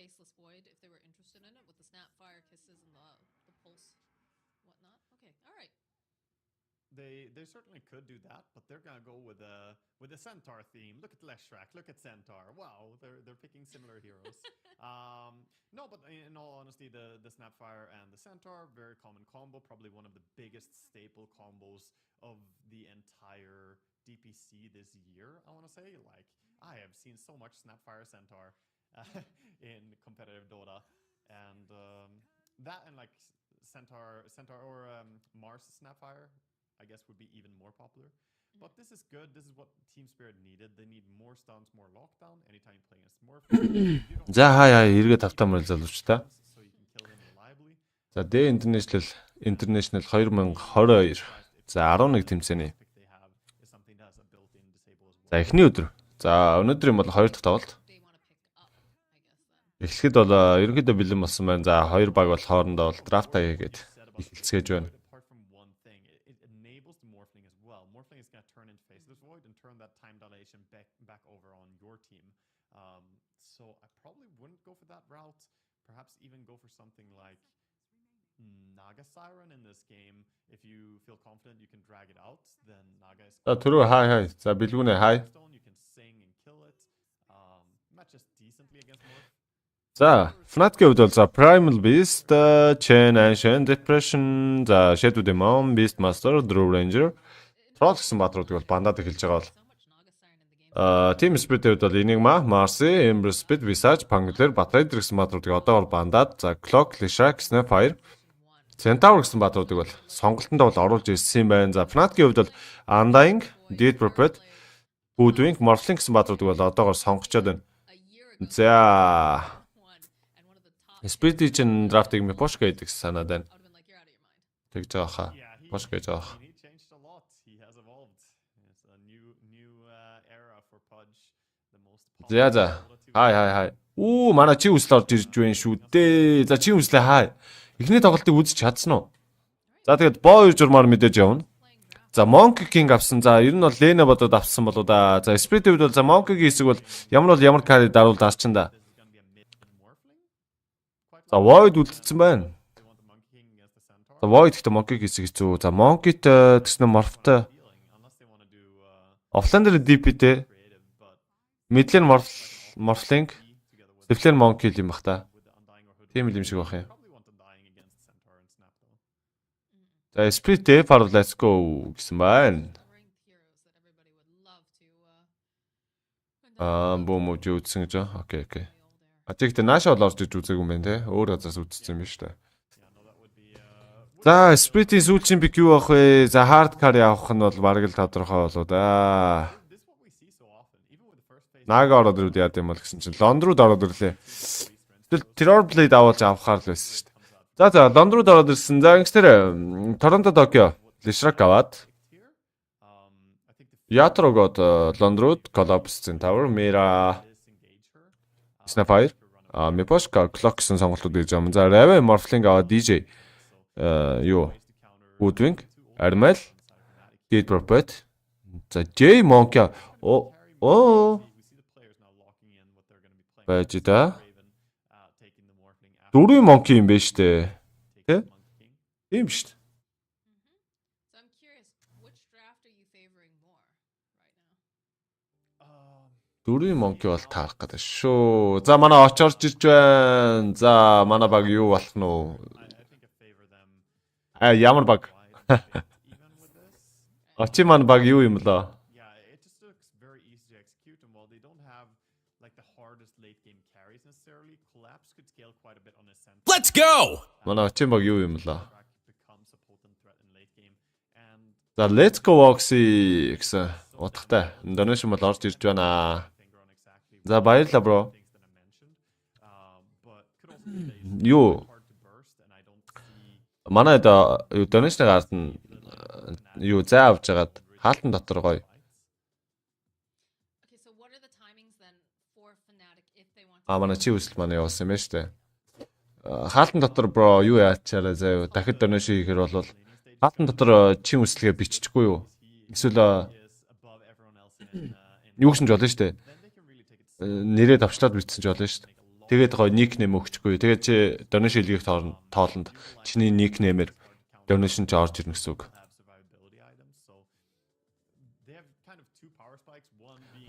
faceless void if they were interested in it with the snap fire kisses and the pulse whatnot. Okay, all right. They certainly could do that, but they're gonna go with a centaur theme. Look at Leshrac, look at Centaur. Wow, they're picking similar heroes. No, but in all honesty, the Snapfire and the Centaur, very common combo, probably one of the biggest staple combos of the entire DPC this year, I want to say. Like, I have seen so much Snapfire Centaur in competitive Dota, and that and like Centaur or Mars Snapfire, I guess, would be even more popular. But this is good. This is what TSpirit needed. They need more stuns, more lockdown. Anytime you play a Smurf. За хаяа эргээд автомобиль залууч та. За D International 2022. За 11 тэмцээний. За эхний өдөр. За өнөөдөр юм бол 2 дахь тоглолт. Эхлэхэд бол ерөнхийдөө бэлэн болсон байна. За 2 баг бол хоорондоо бол драфт хийгээд эхэлцгээж байна. So I probably wouldn't go for that route. Perhaps even go for something like Naga Siren in this game. If you feel confident you can drag it out, then Naga is. За түрүү хай. За бэлгүүнэ хай. You can sing and kill it. Matches decently against Morph. За Fnatic-ийн хувьд бол за Primal Beast, Chain Ancient, Depression, за Shadow Demon, Beastmaster, Drew Ranger, Troll гэсэн баатруудыг бол бандаад эхэлж байгаа бол TSpirit-ийн хувьд бол Enigma, Marcy, Ember Speed, Visage, Pangler, Batraider гэсэн баатруудыг одоогоор бандаад за Clock, Leshrac, Snapfire, Centaur гэсэн баатруудыг бол сонголтонд бол оруулж ирсэн юм байна. За Fnatic-ийн хувьд бол Undying, Dead Prophet, Hoodwink, Morphling гэсэн баатруудыг бол одоогоор сонгочоод байна. За Spirit чинь драфтыг Мипош гэдэг санаад байна. Тэгж байгаа хаа. Пош гэж байгаа. За. Хай. Манай чи үсэл орж ирж байна шүү дээ. За чи үслээ хай. Эхний тоглолтыг үзэж чадсан уу? За тэгээд боо 2 журмаар мэдээж явна. За Monkey King авсан. За ер нь бол Lena бодоод авсан болоо да. За Spirit-ийн хувьд бол за Monkey-гийн хэсэг бол ямар карри даруул дарчин да. За Void үлдсэн байна. За Void гэхдээ Monkey-гийн хэсэг хэцүү. За Monkey-т тэгснэ Morph-тай. Offlander DP-тэй. Midlane Morphling, Deflane Monkey юм бах та. Тийм л юм шиг байх юм. За Spirit for let's go гэсэн байна. Бом үгүй үзсэн гэж. Окей. Тэгтээ наашаа бол орж иж үзээгүй юм байна те. Өөр газраас үзсэн юм байна шүү дээ. За Spirit-ийн сүүлчийн пик юу авах вэ? За hard carry авах нь бол бараг л тодорхой болоо да. Naga ороод ирээд яа гэм бол гэсэн чинь Лондрууд ороод ирлээ. Тэгэл Terror Blade авалж авахаар л байсан шүү дээ. За Лондрууд ороод ирсэн. За ингэсээр Торонто Токио Leshrac аваад Ятрогод Лондрууд Collapse Centaur Mira Snapfire Мипошка Clock гэсэн сонголтууд хийж байгаа юм. За Raven Morphling аваад DJ Hoodwink Armel Dead Prophet за J Monkey байж та. Дөрвөн Monkey юм байна штэ. Тэ? Тийм штэ. Дөрвөн Monkey бол таарах гэдэг шүү. За манай оч орж ирж байна. За манай баг юу болох нь вэ? Ямар баг? Очи маань баг юу юм лөө? Let's go. Манай очи баг юу юм лөө? За let's go OXY гэсэн утгатай. Donation бол орж ирж байна. За баярлалаа бро. Юу? Манай donation гарт нь юу зай авч хагаад хаалтан дотор гоё. Манай чи үсэл манай явуулсан юм байна шүү дээ. Хаалтан дотор бро юу яачаараа заяа дахид donation хийхээр бол хаалтан дотор чин үслэгээ биччихгүй юу? Эсвэл юу гэж болно шүү дээ. Нэрээ давчлаад бичсэн ч болно шүү дээ. Тэгээд гоо никнейм өгчихгүй. Тэгээд чи donation шилгийг тоолонд чиний никнеймээр donation ч орж ирнэ гэсэн үг.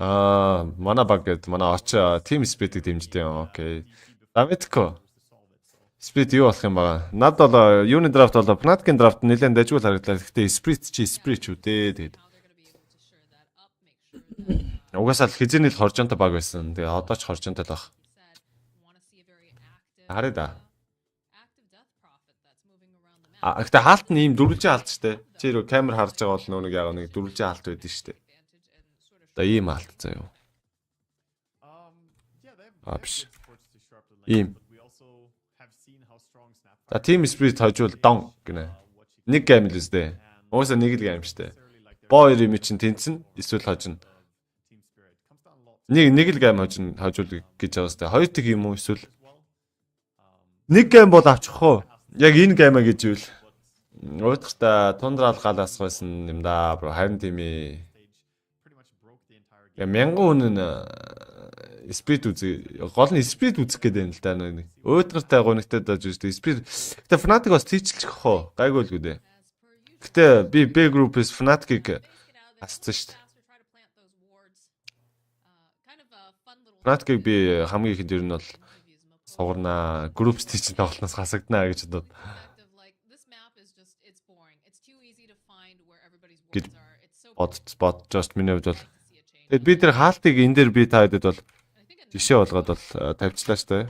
Манай баг гэдэг манай очоо TSpirit-ийг дэмждэг юм. Окей. Дамитко. Spirit юу болох юм бага? Над бол юуны драфт бол Fnatic-ийн драфт нэлээд дажгүй харагдлаа. Гэхдээ Spirit шүү дээ. Тэгээд угаасаа л хизээний л хоржонтой баг байсан. Тэгээ одоо ч хоржонтой л баг. Хараа да. Гэхдээ хаалт нь ийм дөрвөлжин хаалт штэ. Чи рүү камер харж байгаа бол нөө нэг яг нэг дөрвөлжин хаалт байдэн штэ. Одоо ийм хаалт заяа. Апш. Ийм. За TSpirit хожвол дон гинэ. Нэг гейм л үстэй. Уусаа нэг л гейм штэ. Боо хоёр юм чинь тэнцэн эсвэл хожно. Нэг л гейм хожвол гэж байгаа штэ. Хоёр тэг юм уу эсвэл нэг гейм бол авчих уу? Яг энэ геймаа гэж үл. Уутахта тундраал галаас байсан юм да бро. Харин тийм ээ. Я 1000 хүн Spirit үзээ. Гол нь Spirit үзэх гээд байна л да нэг. Өөдгөртэй гонигтай даж үзтээ Spirit. Гэтэ Fnatic бас тийчлчих хоо. Гайгүй л гүдээ. Гэтэ би B group-с Fnatic-ийг асцсан шүү дээ. Fnatic-ийг би хамгийн ихэнд ер нь бол сугарнаа. Group stage тоглоноос хасагднаа гэж бодоод. Гэт бодож миний хувьд бол тэгэд би тэр хаалтыг энэ дээр би та хэдэд бол жишээ болгоод бол тавьчлаа штэ.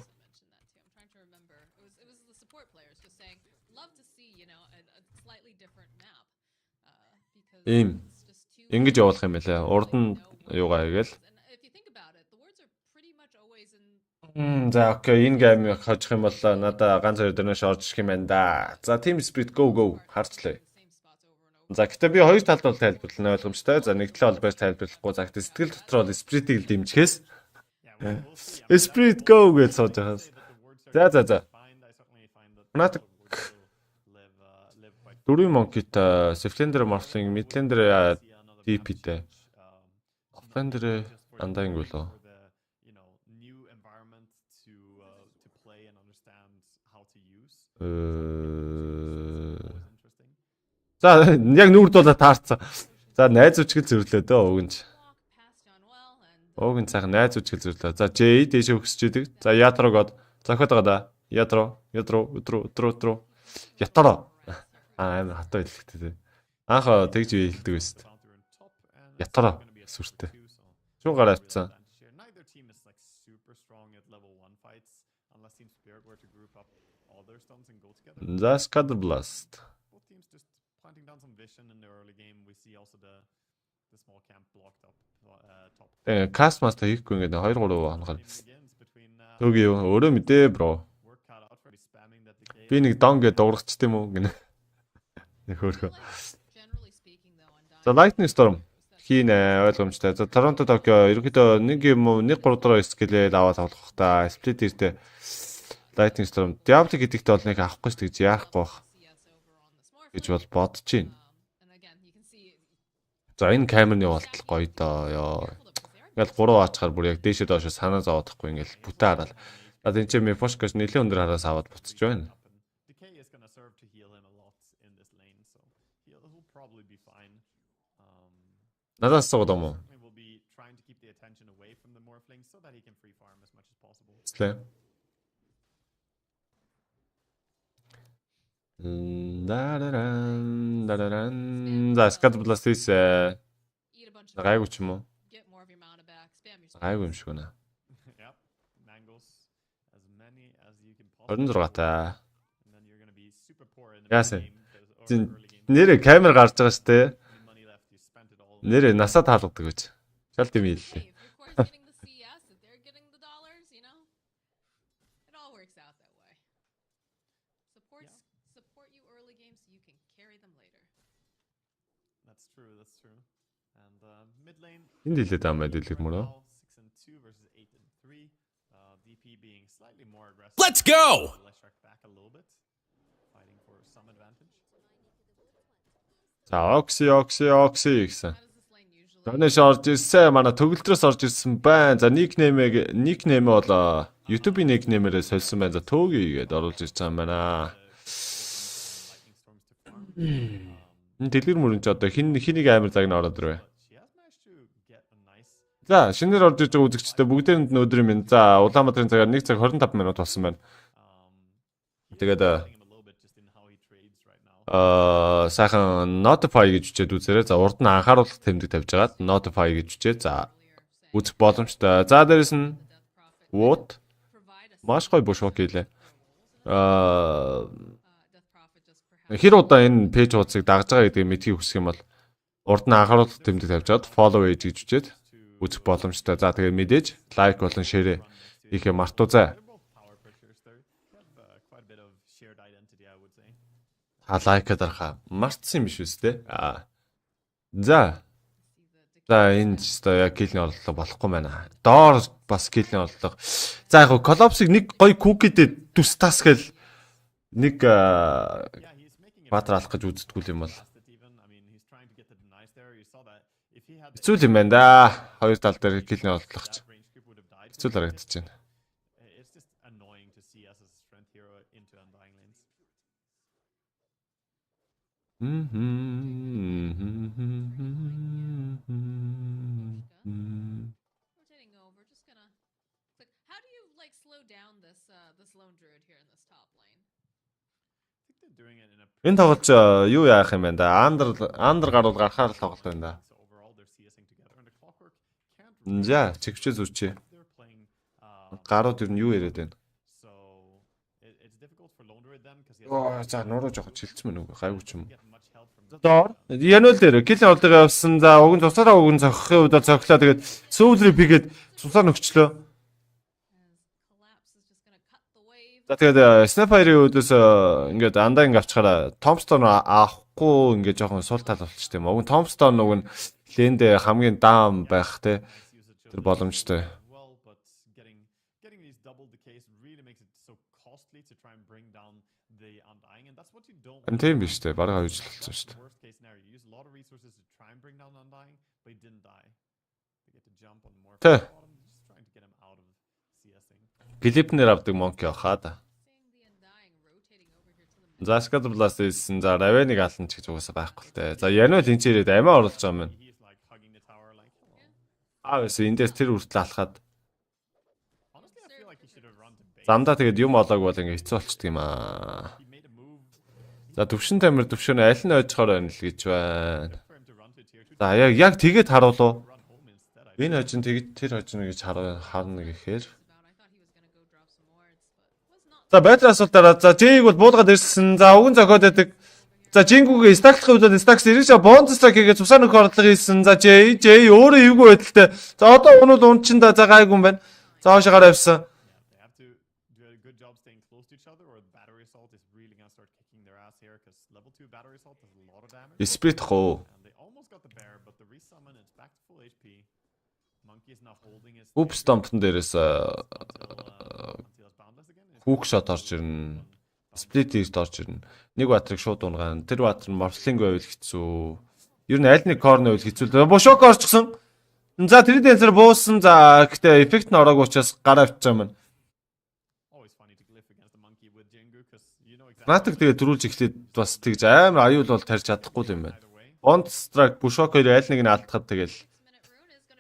Ийм ингэж явуулах юм байлаа. Урд нь юугаа хийгээл. За окей, энэ геймийг хожих юм бол надаа ганц хоёр дөрнөөш орж ирэх юм байна да. За TSpirit go харчлаа. За гэтээ би хоёр талд бол тайлбарлана ойлгомжтой. За нэг талаа бол байж тайлбарлахгүй. За гэтээ сэтгэл дотор бол Spirit-ийг дэмжихээс Spirit go гэж сууж байгаас. За. Fnatic дөрвөн монкит Seflender Morphling, Midlander DP-тэй. Offender андаанг болоо. За яг нүрд болоо таарцсан. За найз үчгэл зөвлөө дөө өгөнч. Огын цаахан найз үчгэл зөвлөө. За J дээшээ өгсөж идэг. За ятрогод зохиод байгаа да. Ятро. Ятро. Амар хатаа хэлэхтэй. Анх тэгж хэлдэг байсан. Ятро сүртэй. Шуу гараа авцсан. За Scatter Blast. Cast Master хийхгүй ингээд 2-3 хоногор. Төгөө юу өөрөө мэдээ бро. Би нэг дон гэж дуургач тийм үү гинэ. Нэг хөөрхөө. За Lightning Storm хийнэ ойлгомжтой. За Toronto Tokyo ерөнхийдөө нэг юм уу 1-3 скелээ аваад тоглох та. Split иртээ Lightning Storm Diablo гэдэгт бол нэг авахгүй ч гэж яахгүй бах гэж бол бодож байна. За энэ камерны болтол гоё доо ёо. Ингээл 3 аачаар бүр яг дээшээ доош санаа зовоодохгүй ингээл бүтэ хараад. За энэ ч ми пушкаш нэлээд өндөр хараас аваад буцаж байна. Надаас суугаад юм уу? Слэ. За Scatter Blast-ис гайгүй ч юм уу? Гайгүй юм шиг байна. 26 та. Яасан? Нэрэ камер гарч байгаа штэ. Нэрэ насаа таалгадаг гэж. Шал тийм хэллээ. Энд хэлээд байгаа мэдээлэл мөрөө. Let's go. За OXY гэсэн. Танайш орж ирсэн манай төгөлдрөөс орж ирсэн байна. За никнейм бол YouTube-ийн никнеймээрээ сольсон байна. За төөгийн гээд оруулж ирж байгаа юм байна. Дэлгэр мөрөнч одоо хэнийг амар загна ороод ирвэ. За шинээр орж иж байгаа үзэгчдээ бүгдээрэнд нь өдөр юм. За Улаанбаатарын цагаар 1 цаг 25 минут болсон байна. Тэгээд сайхан notify гэж үчээд үзээрэй. За урд нь анхааруулах тэмдэг тавьж агаад notify гэж үчээ. За үзэх боломжтой. За дээрэс нь what маш гоё бушок хийлээ. Хэр удаа энэ пэйж хуудсыг дагж байгаа гэдгийг мэдхийг хүсэх юм бол урд нь анхааруулах тэмдэг тавьж агаад follow page гэж үчээд үзэх боломжтой. За тэгээд мэдээж лайк болон шеэр хийхээ мартуузай. Лайка дарахаа мартсан юм биш үстэй. За энэ ч одоо яг килний орлого болохгүй байна. Доор бас килний орлого. За яг коллапсыг нэг гоё кукидээ дүс тас гэл нэг баатар алах гэж үздэггүй юм бол. Хэцүү юм байна да. Хоёр тал дээр килний орлого ч. Хэцүү харагдаж байна. Rotating over, just gonna click. How do you like slow down this lone druid here in this top lane? Энэ тоглолч юу яах юм бэ да? Андер гаруул гарахаар л тоглолт байна да. За, чигчээ зүрчээ. Гарууд ер нь юу яриад байна? За нуруу жоохон чилцсэн мэн үгүй гайгүй ч юм. Доор януул дээр килэн олдоо явсан. За уг нь цусаараа уг нь цохихын үед цохлоо. Тэгээд сүүлрээ бигээд цусаар нөхчлөө. За тэгээд снайперийн үдээс ингээд андаанг авчихаараа Томстон авахгүй ингээд жоохон сул тал болчих тийм. Уг нь Томстон уг нь лэндээ хамгийн даам байх те. Тэр боломжтой. Тийм биш үү? Бараг авиж болсон шүү дээ. Тэ. Клипнэр авдаг монки ахаа да. За Skad Blast ийсэн. За Raven-ыг ална ч гэж угаасаа байхгүй л те. За Януэл энэ ч ирээд амиа оруулж байгаа юм байна. Вэс эндээс тэр үртэл алхаад. Замдаа тэгээд юм олоог бол ингээ хэцүү болчихдөг юм аа. За төвшин тамир төвшөн аль нь ойжхоор байна л гэж байна. За яг тэгээд харуулуу. Энэ хожин тэгээд тэр хожин гэж харна гэхээр. За байтар асуултаараа за J-г бол буулгаад ирсэн. За уган зохиод байдаг. За Jingu-гээ стаклах үед стакс ирэх бонус стак хийгээд цусаар нөх орлого хийсэн. За J өөрөө эвгүй байдалтай. За одоо унууд унчин да за гайгүй юм байна. За хоошоо гараа явсан. TSpirit хоо. Oops stomp-н дээрээс hook shot орж ирнэ. Split east орж ирнэ. Нэг баатрыг шууд унгаана. Тэр баатар нь morphling байвал хэцүү. Ер нь аль нэг corner байвал хэцүү. Бошок орчихсон. За тэр дэнсэр буусан. За гэхдээ эффект нь ороогүй учраас гараа авчих юм байна. Fnatic тэгээ төрүүлж эхлээд бас тэгж амар аюул бол тарьж чадахгүй юм байна. Bond strike Bushok хоёр аль нэг нь алдахад тэгэл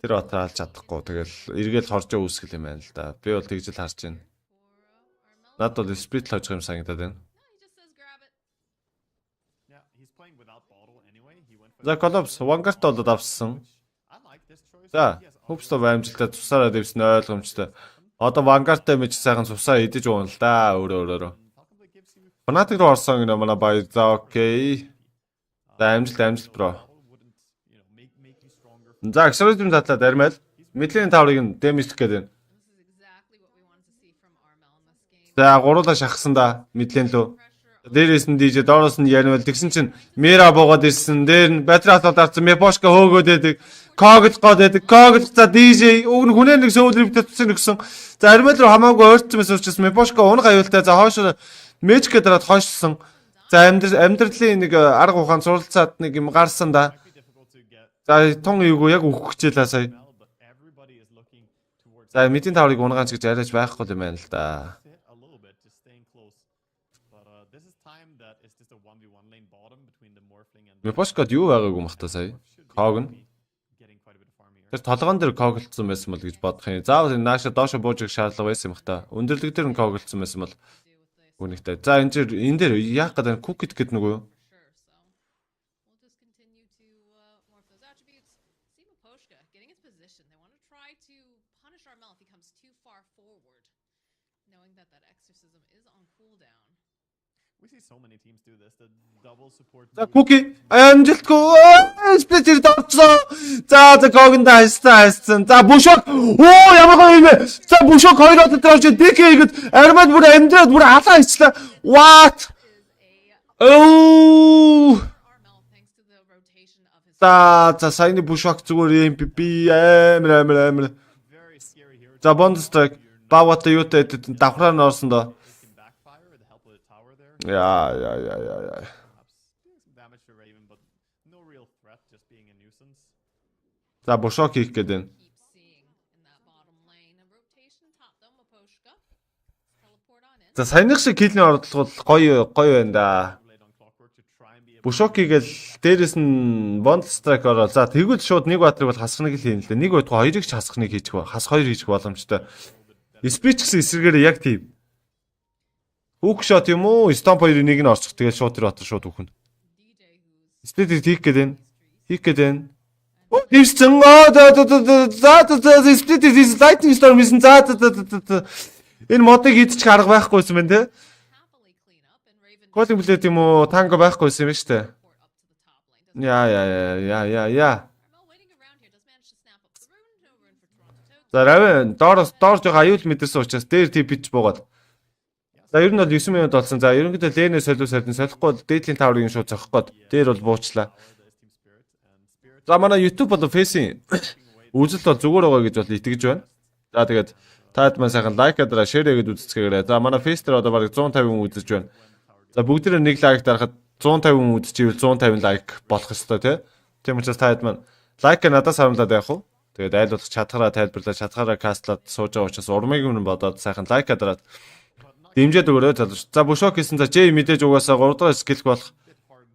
тэр баатар алж чадахгүй. Тэгэл эргээл хоржоо үүсгэл юм байна л да. Би бол тэгж л харж байна. Над бол TSpirit л хожих юм санагдаад байна. За Collapse Vanguard болоод авсан. За Hopstop амжилттай цусаараа дэвсэн ойлгомжтой. Одоо Vanguard-тай мэж сайхан цусаа идэж уuna л да өөрөө. Fnatic руу орсон гэнэ манай баяр. За окей. За амжилт бро. За Exorcism задлаад армайл. Мэдлийн таврыг нь дэмжлэх гээд байна. За гуруула шахсан да мэдлэн лөө. Дээрээс нь DJ доороос нь ярмал тэгсэн чинь Мера буугаад ирсэн. Дээр нь батрат дарсан Мепошка хөөгөөд байдаг. Когж гоод байдаг. Когж за DJ уг нь хүнээ нэг сөүлрөвтэй tutсан өгсөн. За армал руу хамаагүй ойрцмос учраас Мепошка унаг аюултай. За хойш Мэжгэ дараад хойшсон. За амьдралын нэг арга ухаан суралцаад нэг юм гарсан да. За тун юугүй яг өгөх хичээлээ сая. But everybody is looking towards За мэдийн таврыг унгаанч гэж арайж байхгүй юм байна л да. hit a little bit, just staying close. But this is time that is just a 1v1 lane bottom between the Morphling and Мепошкод юу байгаагүй мах та сая. Ког нь getting quite a bit of farm here. тэр толгоон дээр коглцсон байсан бол гэж бодох юм. Заавал энэ нааша доошо бууж ирэх шаардлага байсан юм хта. Өндөрлөг дээр нь коглцсон байсан бол үнэхтэй. За энэ дээр яах гэдэг нь кукит гэдэг нөгөө юу? We see so many teams do this. The double support. За куки амжилтгүй спlit давцсан. За когонд хайсан. За бушок. Оо ямар гоё юм бэ? За бушок хоёроо дотор орж дэкэгэд армад бүр амьдраад бүр халаа ичлээ. What? Oh. За саяны бушок зүгээр MVP амар. Very scary here. За бондстрайк бавата юутай давхраар нь орсон доо. Can backfire with the help of the tower there. Яа. Perhaps doing some damage to Raven, but no real threat, just being a nuisance. За бушок хийх гээд байна. За саяных шиг килний оролдлого гоё байна да. Too late on clockwork to try and be able Бушокигээл дээрэс нь бонд страйк ороо. За тэгвэл шууд нэг баатрыг бол хасхныг л хийн л дээ. Нэг байтугай хоёрыг ч хасхныг хийчих ба. Хас хоёр хийчих боломжтой. Спич гэсэн эсрэгээр яг тийм. Хүүк шот юм уу? Стомп хоёрын нэг нь орчих. Тэгээд шууд тэр батар шууд үхэн. Спич хийх гээд байна. Ивсэн за спич is lightning storm гэсэн за. Энэ модыг идчих арга байхгүйсэн байна те. Колин блэд юм уу? Танго байхгүйсэн юм шүү дээ. Яа. За равэн доор жоо аюул мэдэрсэн учраас дээр тийм бич буугаад. За ер нь бол 9 минут болсон. За ерөнхийдөө лэнээ солихгүй дээдлийн таврыг шууд зохих гээд дээр бол буучлаа. За манай YouTube болон Face-ийн үзэл бол зүгээр байгаа гэж бол итгэж байна. За тэгээд таад маань сайхан лайкадраа шеэр хийгээд үзцгээгээрэй. За манай Face дээр одоо бараг 150 хүн үзэж байна. За бүгдээрээ нэг лайк дарахад 150 хүн үзчихвэл 150 лайк болох ёстой тийм учраас таад маань лайк надаас харамлаад байх уу? Тэгээд айл болох чадхаараа тайлбарлаад чадхаараа кастлаад сууж байгаа учраас урмыг юм бодоод сайхан лайкадраад дэмжээд өгөөрэй залууч. За бушок хийсэн за J мэдээж угаасаа 3 дахь скилк болох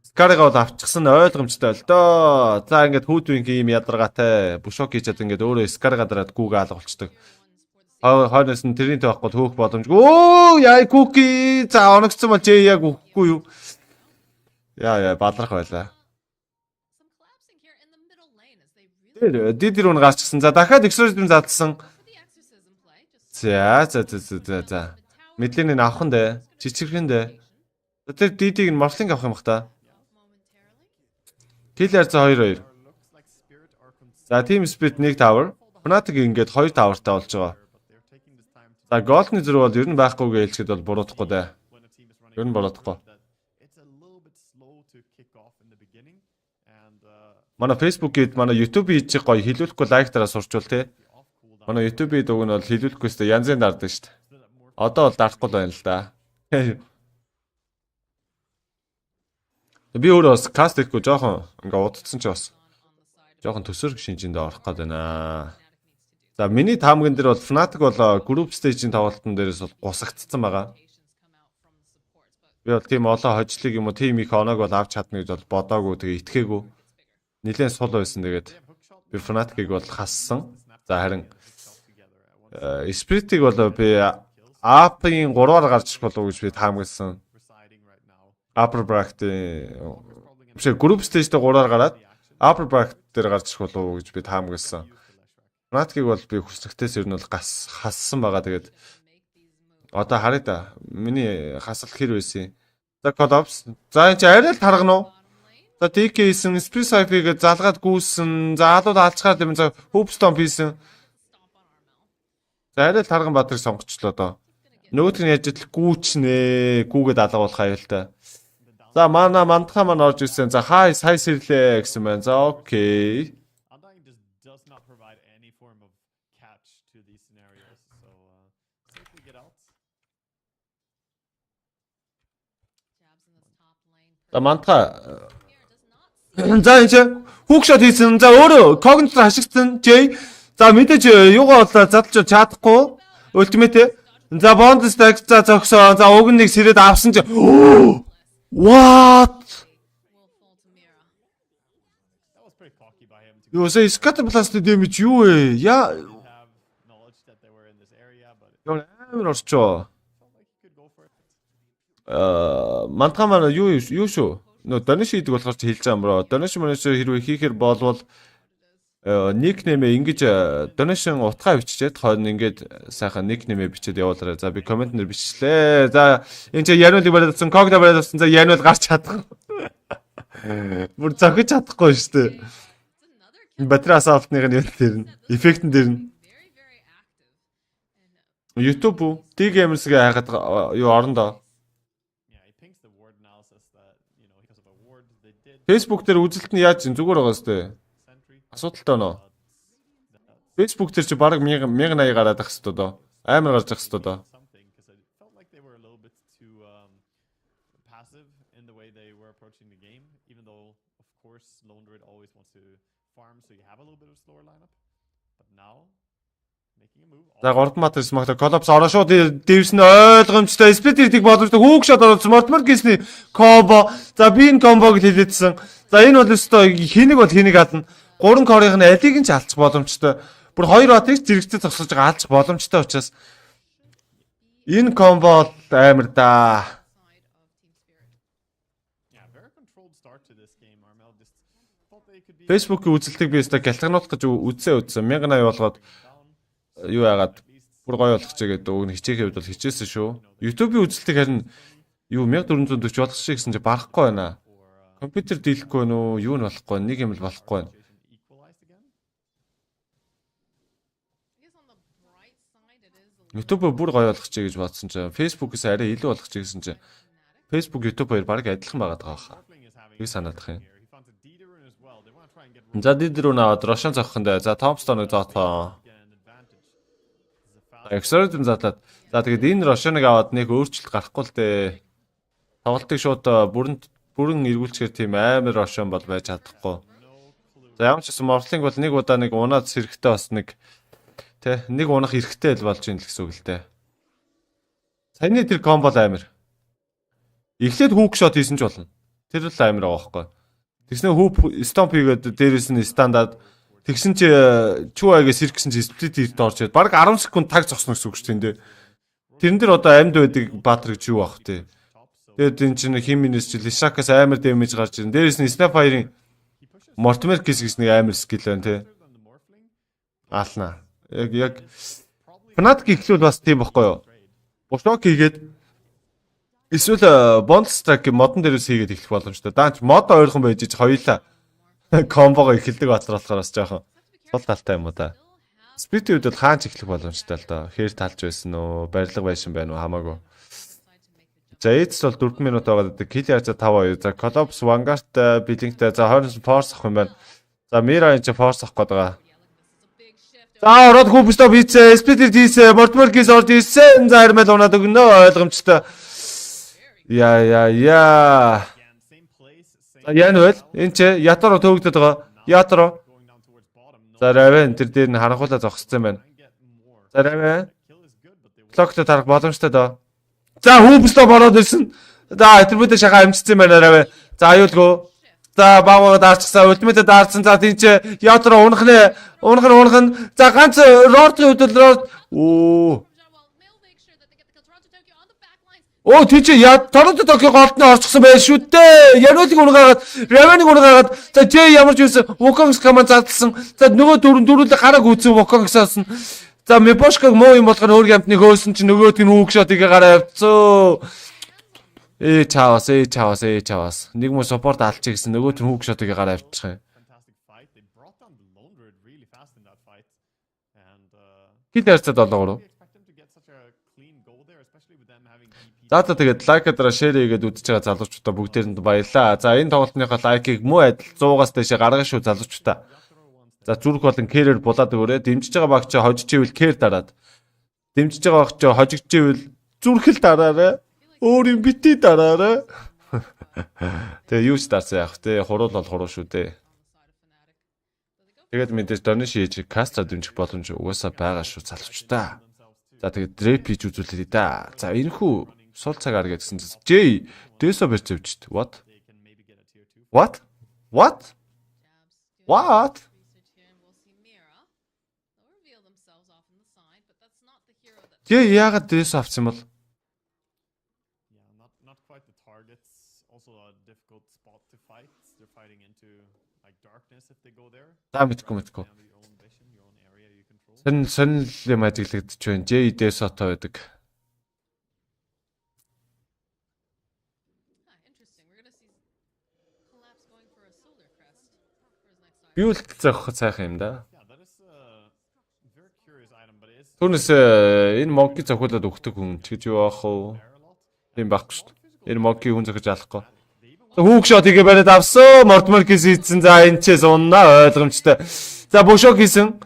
Скарига бол авчихсан ойлгомжтой л доо. За ингээд хүүтвинг ийм ядаргаатай бушок хийчихэд ингээд өөрөө Скарига дараад гүүгээ алга болчдөг. Хойноос нь тэрний тоохгүй хөөх боломжгүй. Оо яа куки за оногцсон бол J яг өгөхгүй юу? Яа бадрах байлаа. Дидэр үн гарчсан. За дахиад exorcism задлсан. За. Мэдлэнийг авах нь дээ. Чичгэрхэн дээ. Тэр дидийг нь морфлинг авах юм бах та. Киллер за 2-2. За TSpirit 1 tower. Fnatic ингээд 2 towerтай болж байгаа. За голдны зэрэг бол ер нь байхгүйгээ хэлчихэд бол буруудахгүй дээ. Ер нь буруудахгүй. Манай Facebook-ид манай YouTube-ийг гоё хилүүлэхгүй лайк дараа сурчвал те. Манай YouTube-ийн дуг нь бол хилүүлэхгүйстэй янзын дардсан шүү дээ. Одоо бол дарахгүй байна л да. Би өөрөө бас каст хийхгүй жоохон ингээ удацсан ч бас жоохон төсөр шинжинд орох гээд байна. За миний таамагн дээр бол Fnatic бол group stage-ийн тоглолтын дээрээс бол гусагдсан байгаа. Би бол тийм олон хожлыг юм уу тим их оноог бол авч чадна гэж бол бодоогүй тэгээ итгээгүй. Нилээн сул байсан тэгээд би Fnatic-ийг бол хассан. За харин Spirit-ийг бол би Up-ийн 3-аар гарч болов уу гэж би таамагласан. Upper bracket group stage-д 3-аар гараад upper bracket дээр гарч болов уу гэж би таамагласан. Fnatic-ийг бол би хүсрэгтээс ер нь бол хассан байгаа. Тэгээд одоо харъя да. Миний хасалт хэр байсан юм. За collapse. За энэ арай л таргана уу? За TK хийсэн, Spirit Cypher-ийг залгаад гүйсэн. За алууд алчгаар юм. За Hoop Stomp хийсэн. За арай л тарган бадрыг сонгочлоо доо. Нөгөөх нь яаж идэл гүүчнэ. Гүүгээд алга болох аюултай. За манай мандха маань орж ирсэн. За хай сэрлээ гэсэн байна. За окей. За мандха. За энэ Хүүкшот хийсэн. За өөрөө когнитор хашигдсан J. За мэдээж юугаа бол задлж чадахгүй. Ультимейт. За бонд стак за зогсоо. За уг нэг сэрээд авсан чи. What? Юу сая scatter blast damage юу вэ? Яа. Юу амар орчоо. Мантга маань юу шүү? Нөө донеш хийдэг болохоор ч хэлж байгаа юм бро. Донеш манайш хэрвээ хийхэр болвол никнеймээ ингэж донешн утгаа биччихэд хойно ингээд сайхан никнеймээ бичээд явуулаарай. За би комент нэр бичлээ. За энэ чи яриулыг бариад авсан, когда бариад авсан. За яриул гарч чадахгүй. Бүр зохиж чадахгүй шүү дээ. Батарей асаалтных нь тэр нь эффектэн дээр нь YouTube уу? T-Gamers-гээ хайгаад юу орондоо. Facebook дээр үзэлт нь яаж чинь зүгээр байгаа сте. Асуудалтай нөө. Facebook дээр чи бараг 1080 гараад ах хэвээр доо. Амар гарч ах хэвээр доо. За гордматер смагта коллапс ороо шууд дивсэн ойлгомжтой TSpirit-ийг боломжтой хүүгшот оруулсан мортмор гэсний комбо. За би энэ комбог хэлээдсэн. За энэ бол өстой хэнийг бол хэнийг ална. 3 корыг нь алиг нь ч алдчих боломжтой. Бүр 2 отыг зэрэгцээ зогсож байгаа алдчих боломжтой учраас энэ комбо амар да. Facebook-ийн үзэлтийг би өстой гялтгануулах гэж үзсэн 1080 болгоод юу яагаад бүр гоё болгоч гэдэг үг хичээхийн хувьд бол хичээсэн шүү. YouTube-ийн үзэлтийг харин юу 1440 болгох шиг гэсэн чи барахгүй байна. Компьютер дийлэхгүй нөө юу нь болохгүй нэг юм л болохгүй байна. YouTube бүр гоё болгоч гэж бодсон чи Facebook-ээс арай илүү болгоч гэсэн чи Facebook YouTube хоёр баг адилхан байгаад байгаа хаа. Би санаадах юм. За дидэр унаад Рошан зохихондоо за Томстоныг зоотоо. Exorcism задлаад. За тэгээд энэ Рошаныг аваад нэг өөрчлөлт гарахгүй л дээ. Тоглолтыг шууд бүрэн эргүүлчихээр тийм амар Рошан бол байж чадахгүй. За ямар ч юм Морлинг бол нэг удаа нэг унаад сэрэхтэй бас нэг нэг унах эрэхтэй л болж ийн л гэсэн үг л дээ. Саяны тэр комбо амар. Эхлээд хүүк шот хийсэн ч болно. Тэр л амар байгаа байхгүй. Тэгснэ хүүп стомп хийгээд дээрээс нь стандарт тэгсэн чи чууаягаас сэргсэн чи сплит хийд орчод баг 10 секунд таг зогсно гэсэн үг шүү дээ. Тэрэн дээр одоо амьд байдаг баатар гэж юу бах вэ? Тэгээд энэ чинь химинес чи лишакаас амар дэмэж гарч ирэн. Дээрээс нь снайперийн мортмер кис гэж нэг амар скил байна те. Аална. Яг Fnatic ихлүүл бас тийм байхгүй юу? Бушок хийгээд эсвэл бонд страйк модон дээрээс хийгээд эхлэх боломжтой. Даанч мод ойрхон байж ич хоёулаа комбого эхэлдэг батар болохоор бас жоохон сул талтай юм уу да. Spirit үед бол хаач эхлэх боломжтой л доо. Хээр талж байсан уу, барилга байшин байна уу хамаагүй. За эцс бол 4 минут байгаад кил яаж 5-2. За Collapse Vanguard Blink-тэй за 20 force авах юм байна. За Mira энэ force авах гээд байгаа. За ороод хүүбстop хийцээ, Spirit хийцээ, Mortimer Keys орж ийсэн. За хармал унаад өгнө ойлгомжтой. Яа. Яан вэ? Энэ ч ятар төөгдөд байгаа. Ятар. За Raven тэр дээр нь харанхуулаа зогссон байна. За Raven. Блокт тарах боломжтой доо. За хүүбстop ороод ирсэн. За атрибут шахаа амжицсан байна Raven. За аюулгүй. За бааваа даарчсан, ультимейт даарсан. За тийм ч ятар унах нь. За ганц рордын хөдөл оо. Оо тийч Торонто Токио голд нь орчихсон байх шүү дээ. Яриулыг унгаагаад, Raven-ыг унгаагаад, за J ямар ч байсан Wukong's команд задлсан. За нөгөө дөрүлээ гараг үүсэн Wukong's-аас нь. За Mepошког муу юм болохоор өөр гамтныг хөөсөн чинь нөгөөдг нь Wukshot-ыг гараа авцсан. Чаваас. Нэг мөр support алчих гэсэн нөгөөд нь Wukshot-ыг гараа авчих юм. Хитэрцэд болоогоо. За тэгээд лайкадра шеэр хийгээд үзэж байгаа залуучуудаа бүгдээрэнд баярлалаа. За энэ тоглолтныхоо лайкийг муу адил 100-аас дээш гаргана шүү залуучуудаа. За зүрх болон кэрээр булаад өгөөрэй. Дэмжиж байгаа багч хожиж ивэл кэр дараад. Дэмжиж байгаа багч хожигч ивэл зүрхэл дараарай. Өөр юм бити дараарай. Тэгээ юу ч дарсан яах вэ? Хурал бол хуруу шүү дээ. Тэгээд мэдээж дөрний шийж Caster дэмжих боломж угаасаа байгаа шүү залуучдаа. За тэгээд дреп хийж үзүүлээ да. За энэхүү сул цагаар гэдгсэн чинь J Дэсо барьж авчихдээ. What? What? What? What? J яагаад Дэсо авсан бол? Yeah, not quite the targets. Also a difficult spot to fight. They're fighting into like darkness if they go there. За мэдгүй. Have your own vision, your own area you control. Сонил юм ажиглагдчих байна. J Дэсотой байдаг. Interesting. We're gonna see collapse going for a solar crest for his next time. Би үлдэл заах сайхан юм да. Yeah, that is a very curious item, but it's Түүнээс энэ моги зохиолоод өгдөг хүн ч гэж юу аах вэ? Тийм байхгүй шүү дээ. Энэ моги хүн зохиж алахгүй. Хүүг шот игээ бариад авсан. Мортморкис ийдсэн. За энэ ч суннаа ойлгомжтой. За бушок хийсэн.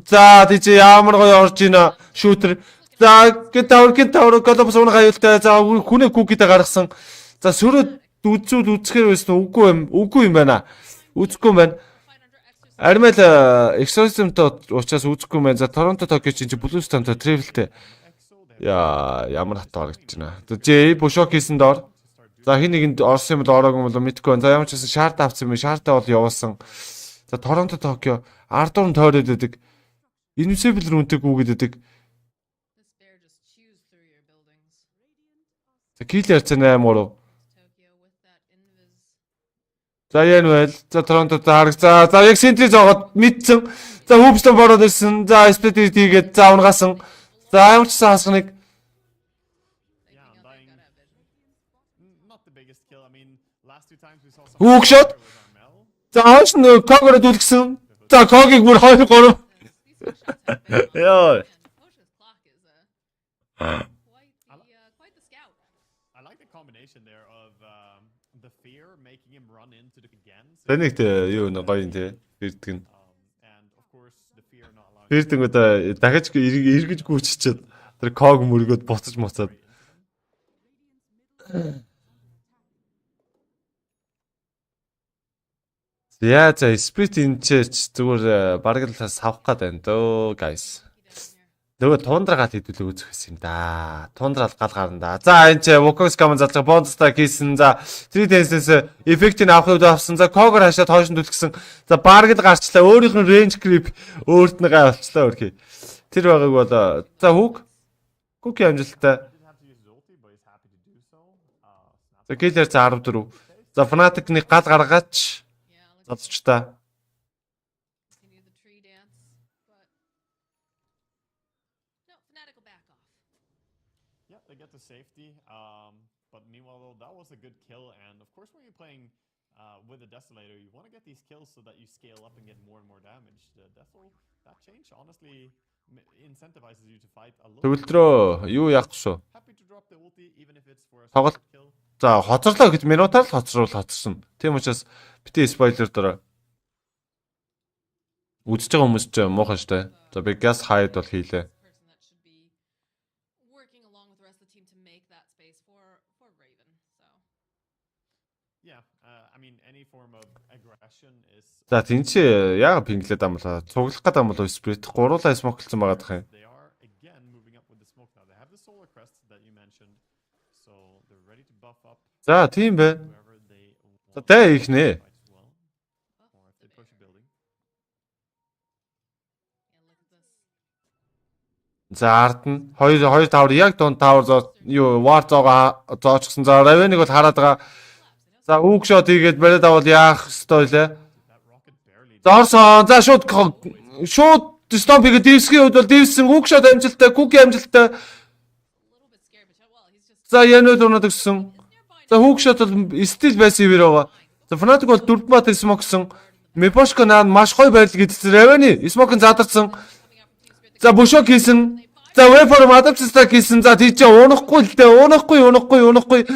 За тийч ямар гоё орж ийна шүүтер. За гитавр колобс унах аюултай. За хүнээ күкидэ гаргасан. За сөрөд үзэхээр байсан үгүй юм байна. Үзэхгүй юм байна. Армел exorcism-тай уучраас үзэхгүй юм байна. За Торонто Токио чинь Blues Town-тай Travel-тэй. Яа, ямар хатаа харагдаж байна. За J бушок хийсэн доор. За хин нэгэнд орсон юм бол ороогүй юм бол мэдгүй. За ямар ч гэсэн шаарт авсан юм. Шаартаа бол явуулсан. За Торонто Токио ардуун тойроод байдаг. Invisible рүүнтэй гүгээд байдаг. This bear just chews through your buildings. За киллер цэн 8-3. Tokyo with that invis. За яан байл. За Торонтод хараг. За яг сентри зоогоод мэдсэн. За Hoopstone бороод ирсэн. За Spirit хийгээд за унгасан. За ямар ч хасганыг yeah, dying. Not the biggest kill. I mean, last two times we saw some Hook shot. with Armel. За хойш нь когород үлгсэн. За когийг бүр 2 3. These two shots have been on. Яа. Osha's clock is quite the scout. I like the combination there of the fear making him run into the again. Тэнийг юу нэг гоё юм те. Ирдэг нь. And of course the fear not allowing. Ирдэг удаа дахиж эргэж гүйччихэд тэр ког мөргөөд буцаж моцаад. За Spirit энэ ч зүгээр бараг л савх гад байна дөө guys. Нөгөө тундрагаад хэдүүлээ үзэх гэсэн юм да. Тундрал гал гарна да. За энэ ч Wukong's Common залж байгаа бонустай хийсэн. За 3 tenses эффектийг авах үед авсан. За когор хашаад хойш нь түлхсэн. За бараг л гарчлаа. Өөрийнх нь range creep өөрт нь гай болчлаа өөрхий. Тэр байгааг бол за хүүг Cookie амжилттай. Didn't have to use his ulti, but he's happy to do so. За киллер за 14. За Fnatic-ны гал гаргаач. Yeah, let's Зодчтой. continue the tree dance. But no, Fnatic will back off. Yeah, they get to safety. But meanwhile, though, that was a good kill. And of course, when you're playing with a Desolator, you want to get these kills so that you scale up and get more and more damage. The Desol, that change honestly incentivizes you to fight a little. Төвлөрөө юу яах шүү. Happy to drop the ulti, even if it's for a Тоглолт. split kill. За хоцорлоо гэж минутаар л хоцорсон. Тийм учраас бити спойлер дараа. Үзэж байгаа хүмүүс ч муухай штэ. За би gas hide бол хийлээ. Person that should be working along with the rest of the team to make that space for Raven. So Yeah, I mean, any form of aggression is. За тийм чи яагаад пинглээд амлаа? Цуглах гэдэг юм болов Spirit гуруулаа смоклцсон байгаа дах юм. They are again moving up with the smoke now. They have the solar crest that you mentioned, so they're ready to buff up За тийм бай. whoever they За want тэ их нэ. to fight as well, or if they push a building. yeah, look at this. За ард нь 2 тавар яг дунд тавар юу war зоогоо зоочсон. За Raven-ыг бол хараад байгаа. За hook shot хийгээд бариад авал яах ёстой вэ? That rocket barely. За орсон. За шууд stomp хийгээд дивсгийн хувьд бол дивсэн hook shot амжилттай, cookie амжилттай. A little bit scared, but well, he's just За янууд унаад өгсөн. За hook shot бол стил байсан юм байгаа. За Fnatic бол 4 бат смоксон. Мепошко наа маш гоё байрлал гэдсэн. Raven-ы смокын задарсан. За бушок хийсэн. За Waveform adaptation хийсэн. За тийч унахгүй л дээ. Унахгүй.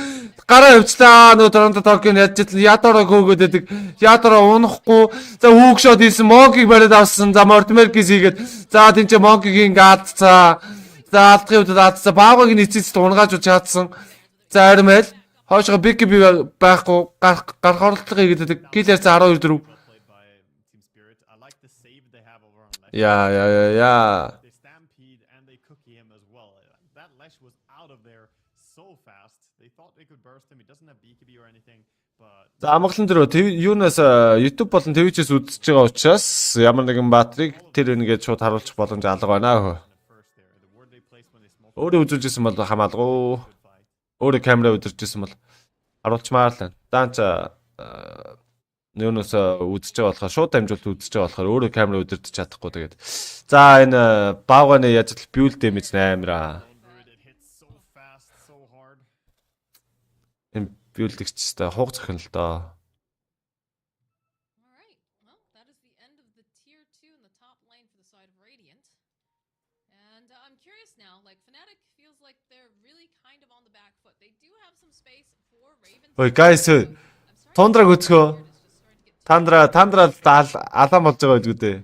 Гараа явчлаа. Нөгөө Торонто Токион ядчихлаа. Ядороо хөөгөөд байдаг. Ядороо унахгүй. За hook shot хийсэн. Monkey бариад авсан. За Mortimerkis хийгээд. За тийч Monkey-гийн гаадцаа. За алдахын үед даадцаа. Баагагийн эцэст унгааж чадсан. За Армел хойшоо биг байхгүй гарах оролдлого хийгээд байдаг. Killer за 12 4. Well played by TSpirit. I like the Yeah. They stampede and they cookie him as well. That Lesh was out of there so fast. They thought they could burst him. He doesn't have BKB or anything, but За амгалан дээр юунаас YouTube болон Twitch-с үзэж байгаа учраас ямар нэгэн баатрийг тэр ингээд шууд харуулчих боломж алга байна. first there. The word they placed when they smoked Өөрөө үзүүлжсэн бол хамаалгүй. Өөрөө камера удиржсэн бол харуулчмаар л байна. Даанч юунаас үзэж байгаа болохоор шууд дамжуулт үзэж байгаа болохоор өөрөө камера удирдах чадахгүй тэгээд. За энэ баавганы яжл build damage амира. it hits so fast, so hard. Энэ build ихчтэй хуг зохино л доо. All right. Well, that is the end of the tier 2 in the top lane for the side of Radiant. And I'm curious now, like Fnatic feels like they're really kind of on the back foot. They do have some space for Ravens. Ой guys Тундраг үзгөө. Тандра алаан болж байгаа гэдэг дээ.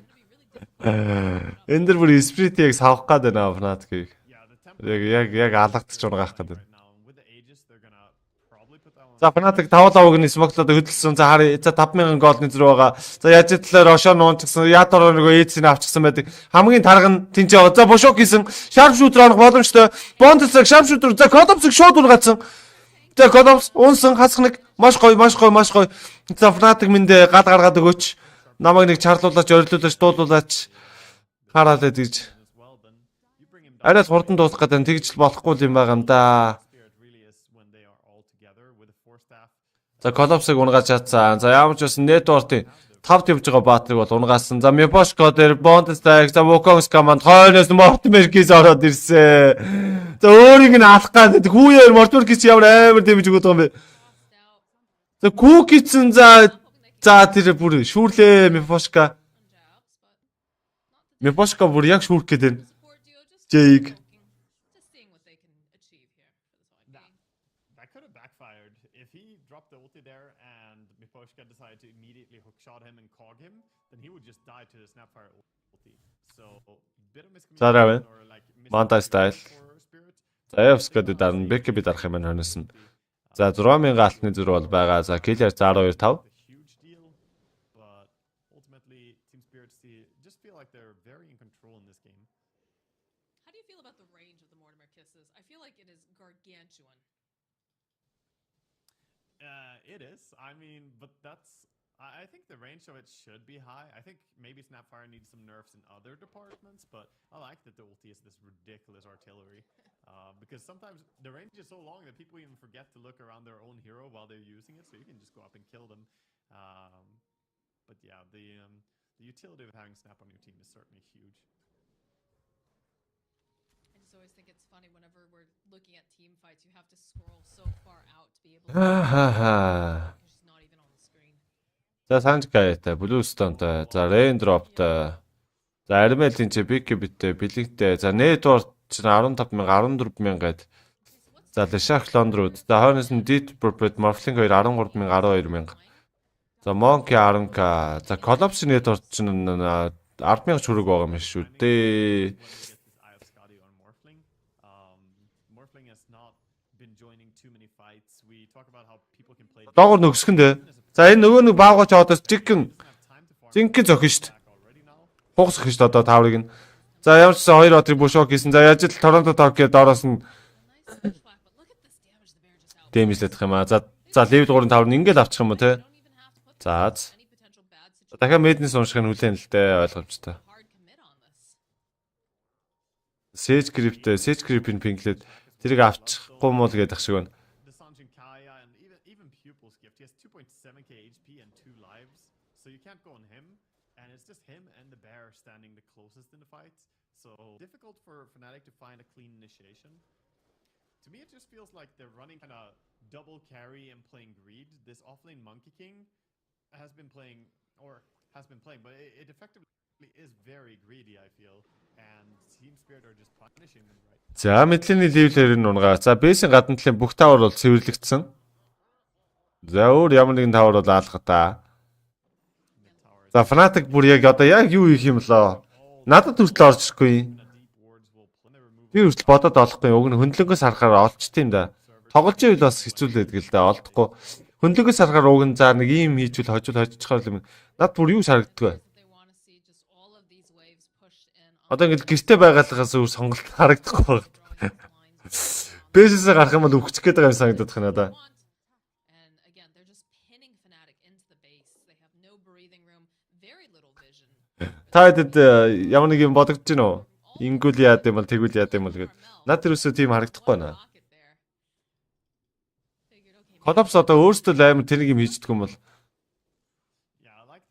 Энд дэр бүр Spirit-ийг савах гээд байна Fnatic-ийг. Yeah, the tempo Яг алгадчих жургаах гээд байна. right now with the Aegis, they're gonna probably put that one. За Fnatic 5-5-ыг смоклоод хөдөлсөн. За харъя. За 5000 голны зэр байгаа. За яаж итлээ Рошон уунчихсан. Ятор нөгөө эцсийг авчихсан байдаг. Хамгийн тарга нь тэнцээ байгаа. За Бошок хийсэн. Sharp shooter анх боломжтой. Bondless sharp shooter. За Kodopsыг шууд ургаацсан. За Kodops унсан хасах нэг маш гоё. За Fnatic минь гал гаргаад өгөөч. Намайг нэг чарлуулаач, орилуулаач, дуулуулаач. Хараад гэж. As well, then you bring him down. Арай хурдан дуусах гэдэг тэгж л болохгүй юм байгаа юм да. Spirit really is when they are all together with the four staff. За Колопсыг унгааж чадсан. За ямар ч байсан network-ийн 5 явж байгаа баатрыг бол унгаасан. За Мебошко дээр Bondstag, за Wukong's command хойноос Mortmerkis ороод ирсэн. За өөрийг нь алах гэдэг. Хүүяар Mortmerkis ямар амар дэмж өгöd байгаа юм бэ? За Кукицэн за тэр бүр шүүрлээ Мебошка. Мебошка бүр яг шүүрх гээд байна. Jake. Just seeing what they can achieve here for this whole game. That could have backfired if he dropped the ulti there and Miposhka decided to immediately hookshot him and cog him, then he would just die to the Snapfire ulti. So bit of Зараа байна. miscommunication or like Manta style. for Spirit. За Evs-гээд дарна. BKB дарах юм байна хойноос нь. За 6000 алтны зүр бол байгаа. За Killer 125. A huge deal, but ultimately Team Spirit just feel like they're very in control in this game. How do you feel about the range of the Mortimer kisses? I feel like it is gargantuan. It is. I mean, but I think the range of it should be high. I think maybe Snapfire needs some nerfs in other departments, but I like that the ulti is this ridiculous artillery. Because sometimes the range is so long that people even forget to look around their own hero while they're using it, so you can just go up and kill them. But yeah, the utility of having Snap on your team is certainly huge. I just always think it's funny whenever we're looking at team fights, you have to scroll so far out to be able to Ахаа. it's just not even on the screen. За Санжкайтай, Bluestone-тай, за Raindrop-тай. За Armel-ийн чи BKB-тэй, Billink-тэй. За Network чинь 15000, 14000 гээд. За Leshak Londrууд. За хойноос нь Deep Purple Morphling 2 13000, 12000. За Monkey 10k. За Collapse Network чинь 100000 чүрэг байгаа юм шүү дээ. Eye of Scotty on Morphling. Morphling has not been joining too many fights. We talk about how people can play Доогор нөгсгөн дээ. За энэ нөгөө нэг баагач одоос жигэн time to farm зинхэнэ зохин шүү дээ. back already now. Хугас их шүү дээ одоо таврыг нь. За ямар ч гэсэн хоёр одрыг Бошок хийсэн. За яаж л Торонто Talk гээд доороос нь Nice switch whack, but look at this damage the bear just out. дэмжлэх юм аа. За level 3-5 нь ингээл авчих юм уу те. Don't even have to put За any potential bad situation. дахиад Madness уншихыг хүлээн л дээ ойлгомжтой. Hard commit on this. Sage Grip-ийн пинглээд тэрийг авчихгүй муу л гэдэг шиг байна. The Sanjin Kaya and even Pupil's gift. He has 2.7k HP and 2 lives, so you can't go on him. And it's just him and the bear standing the closest in the fight. So difficult for Fnatic to find a clean initiation. To me, it just feels like they're running kind of double carry and playing greed. This offlane Monkey King has been playing, but it effectively is very greedy, I feel. And Team Spirit are just punishing them right. За мэдлэний level-ээр нь унгаа. За бейсийн гадна талын бүх тавар бол цэвэрлэгдсэн. За өөр ямар нэгэн тавар бол аалах та. Mid tower. За Fnatic бүр яг одоо яг юу хийх юм лөө? Надад хүртэл орж ирэхгүй. Deep wards will play. They remove Би хүртэл бодоод олохгүй. Уг нь хөндлөнгөөс харахаар олчт юм да. Тоглож ивэл бас хэцүүлээд гэл да олдохгүй. Хөндлөнгөөс харахаар уг нь за нэг ийм хийжүүл хожиж чахаар юм. Над бүр юу шарагддаг вэ? They want to see just all of these waves push Одоо ингээд гэрте байгаалгаас өөр сонголт харагдахгүй байна. Бэсээсээ гарах юм бол үхчих гээд байгаа юм санагдаад байна надаа. And again, they're just pinning Fnatic into the base. They have no breathing room, very little vision. Та хэд ямар нэг юм бодогдож байна уу? Ингүүл яад юм бол тэгвэл яад юм бол гэд. Над тэрөөсөө тийм харагдахгүй байна. Колапс одоо өөртөө л амар тэрийг юм хийждэг юм бол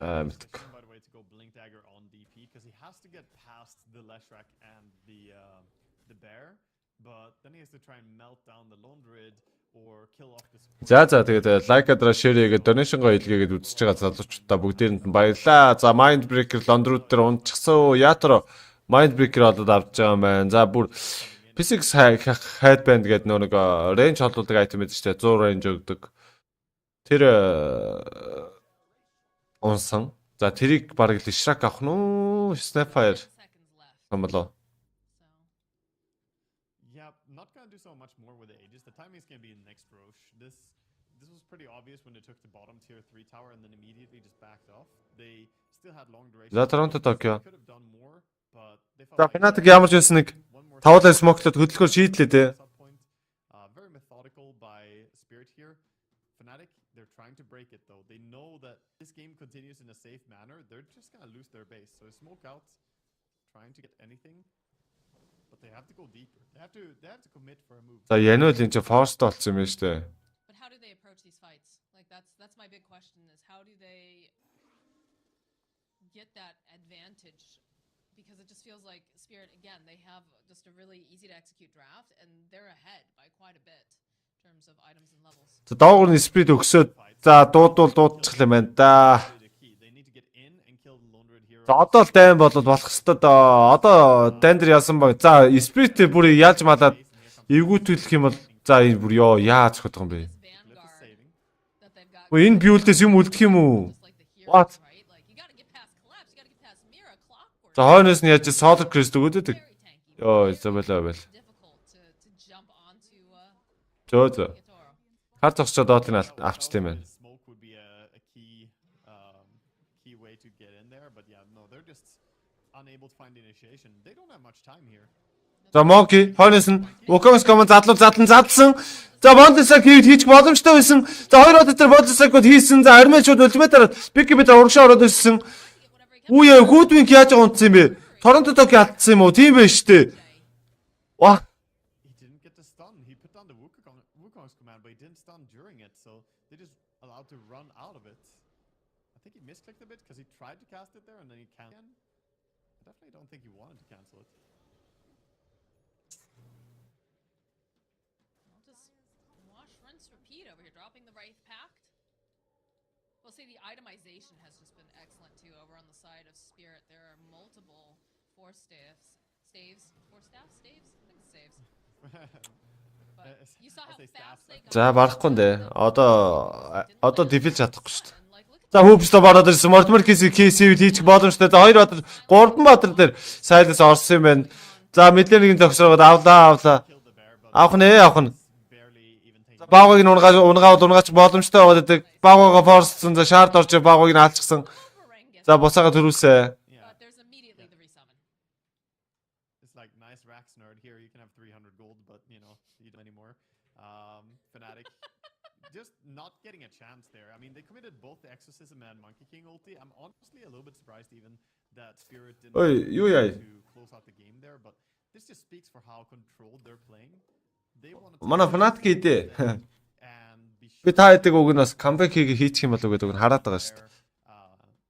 мэдгүй. By the way, to go blink dagger on DP because he has to get past the Leshrac and the bear, but then he has to try and melt down the lone druid or kill off the support. За тэгээд лайкадра шерэгээд донешнгоо илгээгээд үзэж байгаа залуучуудаа бүгдээрэнд нь баярлаа. За Mindbreaker лондрууд дээр унтчихсан. Ятро Mindbreaker олоод авч байгаа юм байна. За бүр Physics Headband гэдэг нэг range холдуулдаг item байдаг шүү дээ. 100 range өгдөг. Тэр унсан. За тэрийг бараг Leshrac авах нь Snapfire хамлаа. Yeah, not gonna do so much more with the Aegis. The timing is gonna be in the next Roche. This was pretty obvious when they took the bottom tier 3 tower and then immediately just backed off. They still had long duration. За Toronto Tokyo. Could have done more, but they За Fnatic ямар ч байсан нэг тавлаа смоклоод хөдөлгөөр шийдлээ те. Very methodical by Spirit here. Fnatic, they're trying to break it though. They know that this game continues in a safe manner. They're just gonna lose their base. So smoke out, trying to get anything, but they have to go deeper. They have to commit for a move. За Януэл энэ ч forced болсон юм байна шүү дээ. But how do they approach these fights? Like that's my big question is how do they get that advantage? Because it just feels like Spirit again, they have just a really easy to execute draft and they're ahead by quite a bit in terms of items and levels. За доогор нь Spirit өгсөд за дуудчихлаа юм байна да. They need to get in and kill the lone druid hero. За одоо л дайм болоод болох хэвээр одоо дайндэр яасан баг. За Spirit бүр яаж малаад эвгүүтүүлэх юм бол за энэ бүр ёо яаж зөхөх юм бэ? Vanguard that they've got Өө энэ биулдээс юм үлдэх юм уу? just like the heroes, What? right? Like you gotta get past collapse, you gotta get past Mira, Clockwork. За хойноос нь яаж Solar Crest өгөөдөг. Very tanky. Ёо Very забалаа байл. difficult to jump onto Зөө. Toro. Хар зогсчод доотыг авчт юм байна. Smoke would be a key way to get in there, but yeah, no, they're just unable to find initiation. They don't have much time here. За Monkey хойноос нь Wukong's command задлсан. За Bondless-аг хийх боломжтой байсан. За хоёр удаа тэр Bondless-аг хийсэн. За армийн шууд ультиматаар Big бид урагшаа ороод ирсэн. Үе Goodwin яаж унтсан юм бэ? Toronto Tokyo алдсан юм уу? Тийм байж штэ. Ваа. He didn't get the stun. He put down the Wukong's command, but he didn't stun during it, so they just allowed to run out of it. I think he misclicked a bit because he tried to cast it there and then he can't. I definitely don't think he wanted to cancel it. I'll just wash, rinse, repeat over here, dropping the Wraith Pact. We'll say the itemization has just been excellent too over on the side of Spirit. There are multiple staves. I think it's staves. But you saw how fast they got. За барахгүй нэ. Одоо дефил чадахгүй шүү дээ. За хүүпстэ бараад ирсэн. Mortimer кейсийг хийчих боломжтой. За 2 баатар 3 баатар дээр сайлаас орсон юм байна. За мэдлээ нэгэн зогсоогоод авлаа. Авах нэ. Barely even taking. Багыг унгаач боломжтой байгаа гэдэг. Баггаа форссон. За шаард орж багыг нь алчсан. Overrang gets За буцаага төрүүлсэ. but there's immediately the resummon. It's like nice Rax nerd here. You can have 300 gold, but you don't anymore. Fnatic just not getting a chance there. I mean, they committed both the Exorcism and Monkey King ulti. I'm honestly a little bit surprised even that Spirit didn't Ой, юу яа. to close out the game there, but this just speaks for how controlled they're playing. They want to Манай Fnatic идэ. and be Би та хэдэг үг нь бас камбэк хийчих юм болов гэдэг нь хараад байгаа шүү дээ.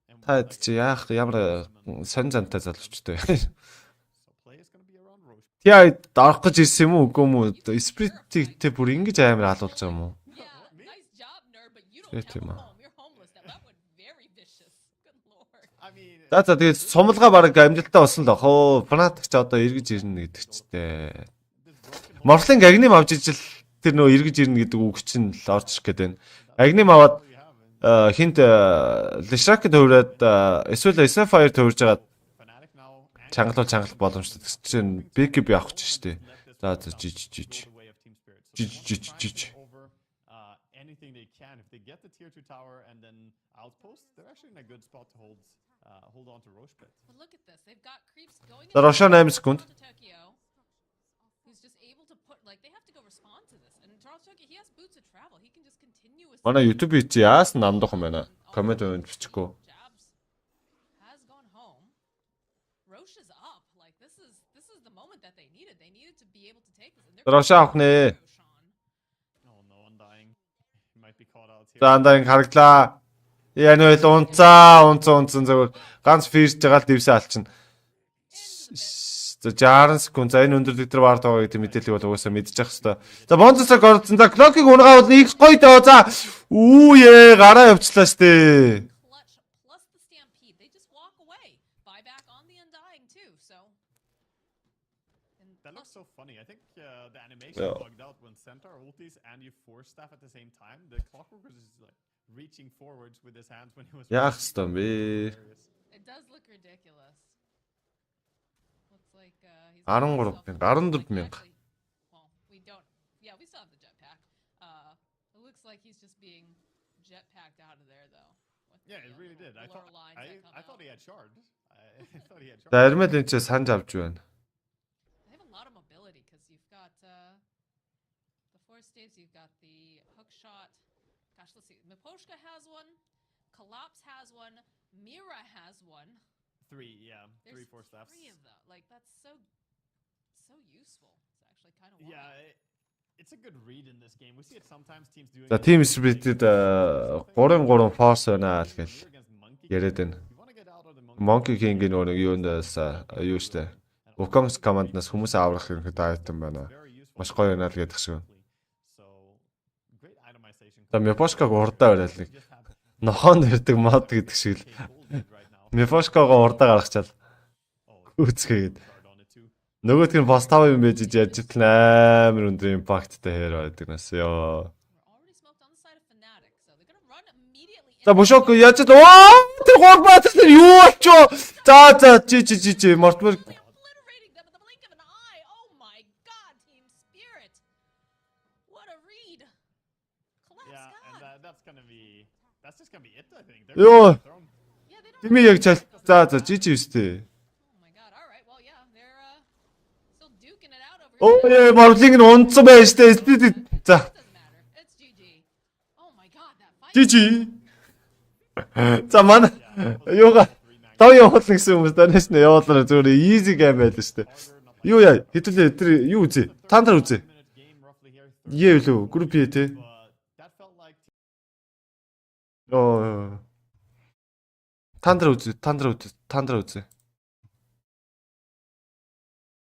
and Та хэд чи ямар сонь зантай залуучтай. so play is going to be around Roche. Тий дарах гэж ирсэн юм уу үгүй юм уу? Spirit тэ бүр ингэж амар алуулж байгаа юм уу? Yeah, nice job, nerd, but you don't Yeah, have Tim. a home. You're homeless. That would very vicious. Good lord. I mean, За тэгээд сумлгаа баг амжилттай болсон л охоо. Fnatic ч одоо эргэж ирнэ гэдэг чтэй. Морлын агним авч ижил тэр нөө эргэж ирнэ гэдэг үг чинь л орж ирэх гээд байна. Агним аваад хинт Leshrac төврөөд эсвэл Snapfire төвөрж байгаа Fnatic now чангалах боломжтой гэсэн чинь Big би авах ч штэ. За жиж. the way of Team Spirit. So Jij, they're jij, trying to jij. get over anything they can. If they get the tier 2 tower and then outpost, they're actually in a good spot to hold hold on to Roche bit. But look at this. They've got creeps going. За Рошан 8 секунд. Who's just able to put like they have to go respond to this. And Toronto Tokyo, he has boots of travel. He can just continuously. Манай YouTube чи яасан намдах юм байна. Коммент бичихгүй. Jabs has gone home. Roche is up. Like this is the moment that they needed. They needed to be able to take this. And they're Рошан авах нэ. Oh no, undying. He might be caught out here. За андаа харагдлаа. Яа нэ унцсан зөв ганц фирж байгаа л дивсээ алчин. За 60 секунд. За энэ өндөр литр вард байгаа гэдэг мэдээллийг бол угаасаа мэдчих хэвээр. За бонцсаг орсон. За клокийг унгаавал X гоё дөө. За үүе гараа явчлаа штэ. clutch plus the stampede. They just walk away. Buyback on the undying too. So That looks so funny. I think the animation bugged out when Centaur ultis and you force staff at the same time. The Clockwork was just like reaching forwards with his hands when he was. Яах хэвээр бэ? it does look ridiculous. Looks like he's 13,000 14,000. Actually, well, we don't. Yeah, we still have the jetpack. It looks like he's just being jetpacked out of there though. with Yeah, the, it really did. I blur thought lines that come I thought out. he had shard. I thought he had shard. За армид энэ ч санаж авч байна. They have a lot of mobility because you've got the four staves, you've got the hook shot. Gosh, let's see. Miposhka has one. Collapse has one. Mira has one. Three, yeah, There's 3, 4 staffs. three of them. Like that's so useful. It's actually kind of wild. Yeah, it's a good read in this game. We see it sometimes teams doing. За TSpirit-д 3-3 force байна л гэл яриад байна. You want to get out of the Monkey King-ийн нөгөө юундаас юу штэ. Wukong's command-наас хүмүүс аврах хэрэгтэй айтем байна. very useful. Маш гоё байна л гэдэг шиг байна. So great itemization. За Miposhka-г урдаа бариад нэг нохоонд ирдэг мод гэдэг шиг л Miposhka-гоо урдаа гаргачаал. Үүцгээд. Нөгөөдг нь бос 5 юм байж яаж итл амар өндөр импакттай хэр байдаг нас ёо. We're already smoked on the side of Fnatic, so they're gonna run immediately. За бушок яаж оо тэр гурбат тэр юу болчоо. За чи мортмер Obliterating them in the blink of an eye. Oh my god, TSpirit. What a read. Collapse Yeah, and god. that's just gonna be it. I think. Yo. Yeah, they don't. тими яг чал. За жижи үстэй. Oh my god. All right. Well, yeah, they're still duking it out over Оо here. марлинг нь унцсан байж тээ. За It doesn't matter. It's GG. Oh my god, that fight. жижи. За манай юугаа тав явуулна гэсэн хүмүүс данаас нэ явуулна зүгээр easy game байлаа шүү дээ. Юу яа хэдүүлээ тэр юу үзье? Та нар үзье. Ее лөө групп ээ те. That felt like Оо. Тандра үзье.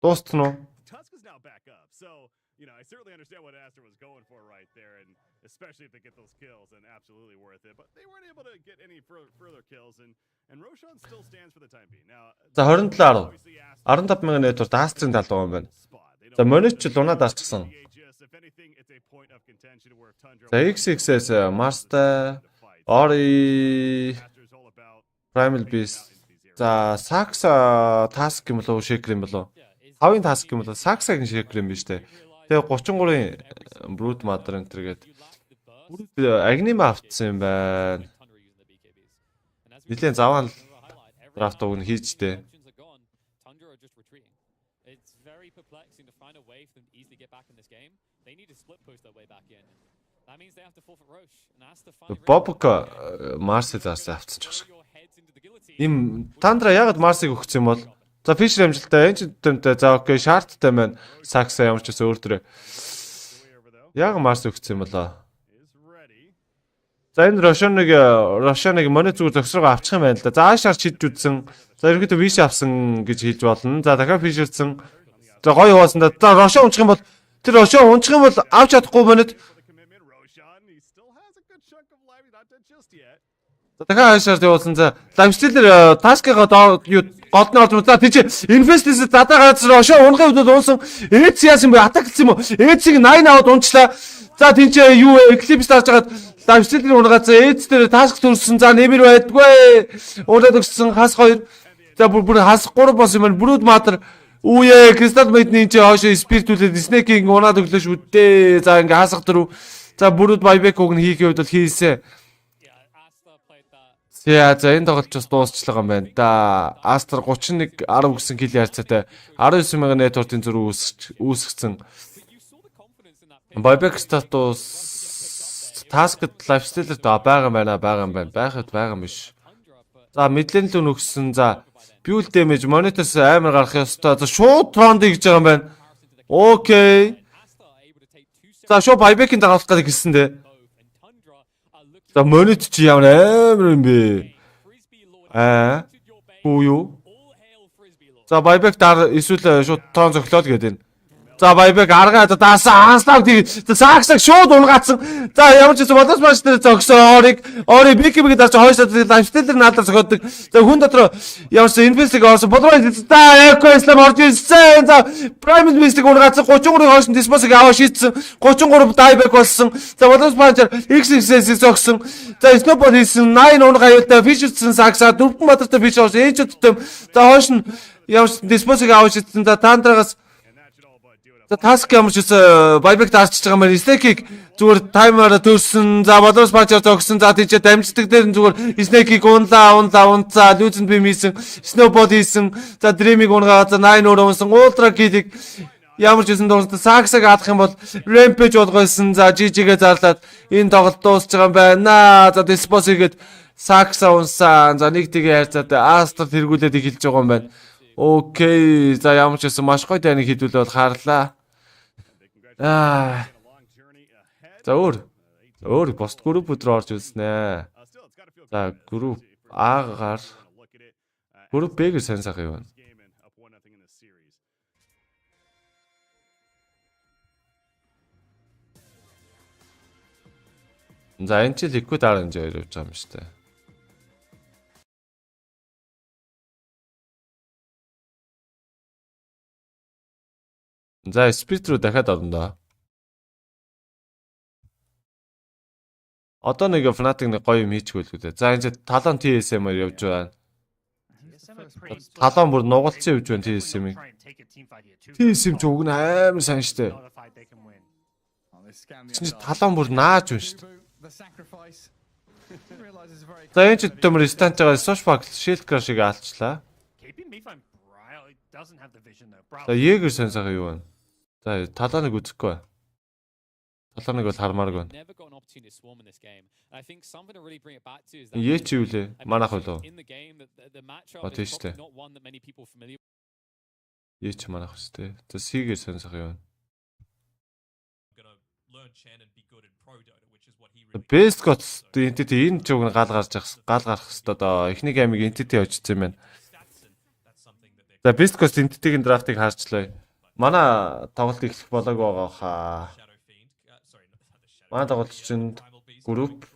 Дуустна уу? Tusk is now back up, so I certainly understand what Aster was going for right there, and especially if they get those kills, and absolutely worth it. But they weren't able to get any further kills, and Roshan still stands for the time being. Now, За 27 obviously Aster 17,000 network Астрын тал байгаа юм байна. spot. They За don't монит ч лунаад арчсан. If anything, it's a point of contention where Tundra За XX-с Marsтай Ori Aster's all about Primal Beast. За Sax task юм болов уу, Shaker юм болов уу? Хавын task юм болов уу? Sax-гийн Shaker юм биш үү? Тэгээ 33-ын Brute Mother энтергээд Agnim автсан юм байна. Нилийн заваан драфт уг нь хийжтэй. It's very perplexing to find a way for them to easily get back in this game. They need to split push their way back in. That means they have to forfeit Roche and has to find Bobk Mars-ыг авсан ч гэсэн. Им Тандра ягаад Mars-ыг өгсөн юм бол? За Fisher амжилттай энэ ч тэмтэй. За окей, шарттай байна. Sax ямар ч гэсэн өөр төрөө. Яг Mars өгсөн юм болоо. За энэ Рошоныг монет зүгээр зөксрөгөө авчих юм байна л да. За аашаар шидж үдсэн. За ерөөдөө виш авсан гэж хэлж болно. За дахиад Fisherсэн. За гоё хуваасан да. За Рошон унчих юм бол тэр Рошон унчих юм бол авч чадахгүй монет. За дахиад аашаар явуулсан. За лайвстилэр таскыгаа юу голны орж за тийч инвестис задаагаад Рошон унахын үед унсан. Эц яасан бэ? Атаклсан юм уу? Эцийг 9 аваад унчлаа. За тийч юу Eclipse дарж хагаад лайвстилэр унгаад за эц дээр таск төрсөн. За нэмэр байдгүй. Унаад өгсөн хас 2. За бүр хас 3 бос юм байна. Brute Mother. Үе Crystal Maiden-ийн чи хоошо Spirit үлээд Snake-ийг унаад өглөө шүү дээ. За ингээ хасах дөрөв. За Brute buyback-ыг нь хийх үед бол хийсэн. За энэ тоглолт бас дуусчлаа юм байна да. Астер 31 10 гэсэн кил ярьцаатай 19,000 нэтворкийн зүрх үүсгэсэн. Байбек статус таскд лайфстайлер байгаа юм байна. Байхад байгаа юм биш. За мэдлэн л өгсөн. За build damage monitor-с амар гарах ёстой. За шууд ронд хийж байгаа юм байна. Окей. За шууд байбекийн дагалах гэдэг хэлсэн дээ. За монит чи ямар амар юм бэ? Хүү юу? За байбек дараа эсвэл шууд трон зөглөөл гэдэг. За байбек аргаа даасан анслаг тий саксаг шууд унгаацсан. За ямар ч юм бодос маш тэр зогсоо орыг бикбиг дарч хойшоо лайфстайлер наалдаа зогсоодог. За хүн дотор ямар ч инвестиг орсон бодроо за эко ислам орж ирсэн. За прайм инвестиг унгаацсан 33-ыг хойш диспосыг аваа шийдсэн. 33 дайбек болсон. За бодос панчер XXS зогсон. За snowball хийсэн 9 унга аюултай фишерсэн сакса 4 матартай фишер орсон. Энэ ч өтөм. За хойш нь ямар ч диспосыг аваа шийдсэн. За таандрагаас за таск ямар ч байбек дарчиж байгаа юм байна. Снекийг зүгээр таймераа төрсөн. За бодроос панчер зогсон. За тийч дамждаг дээр зүгээр снекийг унцаа лүүзэнд бим хийсэн. Snowball хийсэн. За дремиг унгаа. За 9 өөр унсан. Ультра кидик ямар ч дуусна. Саксаг аадах юм бол rampage болгосон. За GG-гээ зарлаад энэ тоглолт дуусж байгаа юм байна. За диспос хийгээд сакса унсан. За нэг тгээ хайрцаад Астер тэргүүлээд эхэлж байгаа юм байна. Окей. За ямар ч маш гоё тайныг хийдүүлээ бол хаарлаа. За өөр пост групп өдрөө орж үзснэ. За групп А-гаар групп Б-гээр сайн сайхан юм. За энэ ч liquid RNG явж байгаа юм шүү дээ. За Spirit руу дахиад орно доо. Одоо нэг Fnatic нэг гоё юм хийчихвэл үү. За энэ талон TSM-аар явж байна. Талон бүр нугалцсан явж байна TSM-ийг. TSM ч уг нь амар сайн штэ. Чи талон бүр нааж байна штэ. За энэ ч төмөр станж байгаа Soshbag Shield Crash-ыг алчлаа. За Jäger сайн сайхан юу байна? За талааныг үзэхгүй. Талааныг бол хармаарг байна. Яа чи юу лээ? Манайх болов. Тийш дээ. Яа чи манайх үстэй. За Сигээр сайн сайхан юу байна? Best Gods entity энэ ч үг гал гарч гал гарах хэвээр одоо эхний геймиг entity очсон юм байна. За Best Gods entity-ийн драфтыг харчлаа. Манай тоглолт эхлэх болоог байгаа хаа. Манай тоглолт чинь групп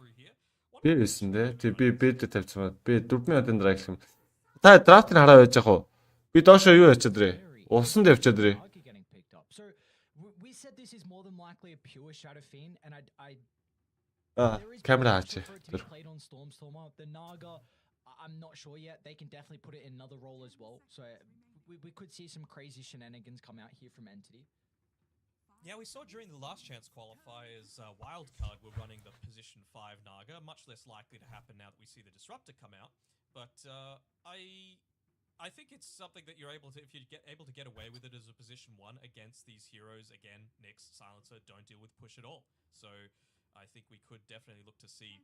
B байсан дээ. Тэг би B-д тавьчихсан. Би 4,000 одын дараа эхлэх юм. Та драфтыг хараа байж яах вэ? Би доошоо юу ячаад ирээ? Усанд явчаад ирээ. Камера хаач. I'm not sure yet. They can definitely put it in another role as well. So we could see some crazy shenanigans come out here from Entity. Yeah, we saw during the last chance qualifiers, Wildcard were running the position 5 Naga. Much less likely to happen now that we see the Disruptor come out. But I think it's something that you're able to, if you're able to get away with it as a position 1 against these heroes, again, Nyx, Silencer, don't deal with push at all. So I think we could definitely look to see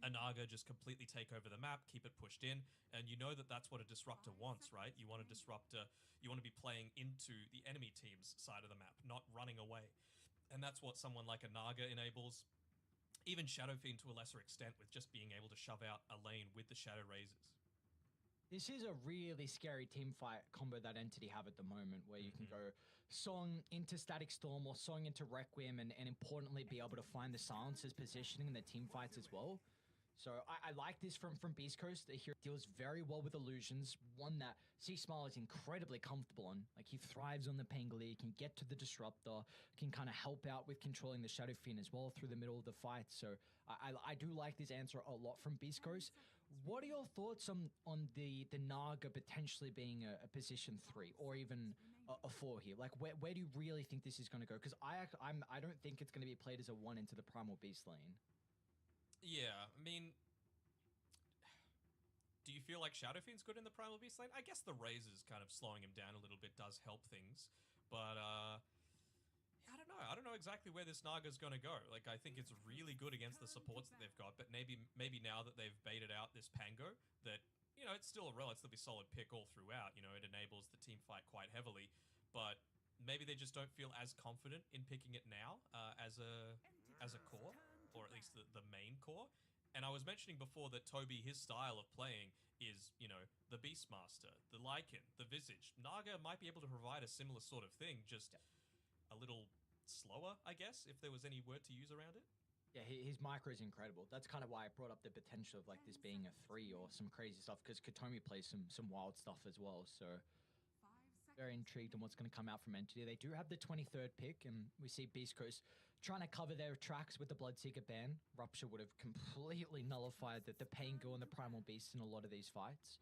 a Naga just completely take over the map, keep it pushed in, and you know that that's what a Disruptor wants, right? You want a Disruptor, you want to be playing into the enemy team's side of the map, not running away. And that's what someone like a Naga enables, even Shadow Fiend to a lesser extent, with just being able to shove out a lane with the Shadow Razors. This is a really scary team fight combo that Entity have at the moment, where you can go Song into Static Storm or Song into Requiem, and importantly be able to find the silencer's positioning in the team fights as well. So I like this from Beast Coast. The hero deals very well with illusions. One that C-Smile is incredibly comfortable on. Like, he thrives on the Pangoli, can get to the Disruptor, can kind of help out with controlling the Shadow Fiend as well through the middle of the fight. So I do like this answer a lot from Beast Coast. What are your thoughts on the Naga potentially being a position 3 or even a 4 here? Like, where do you really think this is going to go? Because I don't think it's going to be played as a 1 into the Primal Beast lane. Yeah, I mean, Do you feel like Shadow Fiend's good in the Primal Beast lane? I guess the razors kind of slowing him down a little bit does help things, but I don't know. I don't know exactly where this Naga's going to go. Like, I think it's really good against the supports that they've got, but maybe now that they've baited out this Pango, that, you know, it's still a relatively solid pick all throughout. You know, it enables the team fight quite heavily, but maybe they just don't feel as confident in picking it now as a core, or at least the main core. And I was mentioning before that Toby, his style of playing is, you know, the Beastmaster, the Lycan, the Visage. Naga might be able to provide a similar sort of thing, just a little slower, I guess, if there was any word to use around it. Yeah, his micro is incredible. That's kind of why I brought up the potential of like this being a 3 or some crazy stuff, because Katomi plays some wild stuff as well. So very intrigued on what's going to come out from Entity. They do have the 23rd pick, and we see Beast Coast trying to cover their tracks with the Bloodseeker ban. Rupture would have completely nullified the Pango and the Primal Beast in a lot of these fights.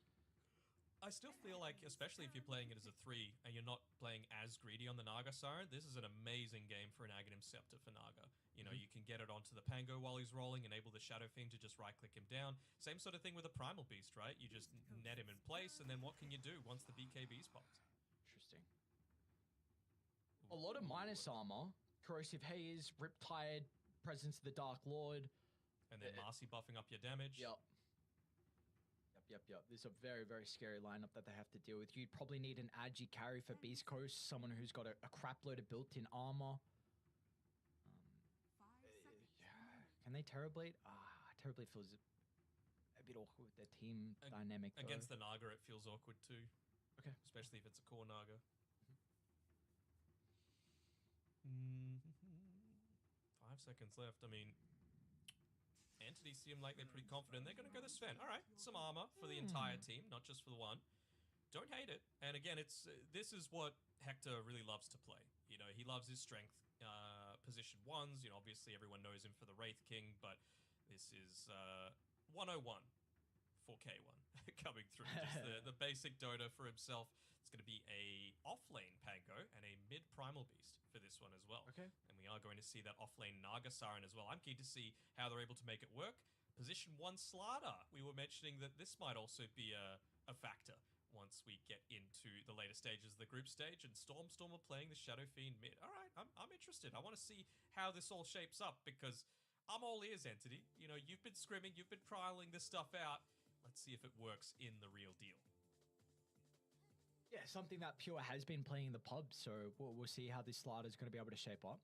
I still feel like, especially if you're playing it as a 3 and you're not playing as greedy on the Naga Siren, this is an amazing game for an Aghanim Scepter for Naga. You know, you can get it onto the Pango while he's rolling, enable the Shadow Fiend to just right-click him down. Same sort of thing with a Primal Beast, right? You just net him in place, and then what can you do once the BKB's popped? Interesting. A lot of minus armor. Corrosive Haze, Riptide, Presence of the Dark Lord. And then Marcy buffing up your damage. Yep. This is a very, very scary lineup that they have to deal with. You'd probably need an Agi carry for Beast Coast, someone who's got a crap load of built-in armor. Can they Terrorblade? Terrorblade feels a bit awkward with their team dynamic, though. Against the Naga, it feels awkward too. Okay. Especially if it's a core Naga. 5 seconds left. I mean, Entity seem like they're pretty confident. They're going to go the Sven. All right, some armor for the entire team, not just for the one. Don't hate it. And again, this is what Hector really loves to play. You know, he loves his strength position ones. You know, obviously everyone knows him for the Wraith King, but this is 101 for K1 coming through. Just the basic Dota for himself. It's going to be a off-lane Pango and a mid-Primal Beast for this one as well. Okay. And we are going to see that off-lane Naga Siren as well. I'm keen to see how they're able to make it work. Position 1 Slardar. We were mentioning that this might also be a factor once we get into the later stages of the group stage, and Storm are playing the Shadow Fiend mid. All right, I'm interested. I want to see how this all shapes up, because I'm all ears, Entity. You know, you've been scrimming, you've been trialing this stuff out. Let's see if it works in the real deal. Yeah, something that Pure has been playing in the pub, so we'll see how this slider is going to be able to shape up.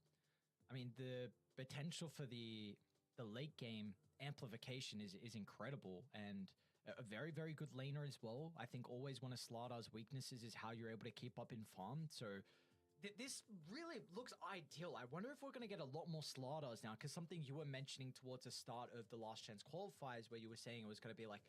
I mean, the potential for the late game amplification is incredible, and a very, very good laner as well. I think always one of Slardar's weaknesses is how you're able to keep up in farm, so this really looks ideal. I wonder if we're going to get a lot more Slardars now, because something you were mentioning towards the start of the Last Chance qualifiers, where you were saying it was going to be like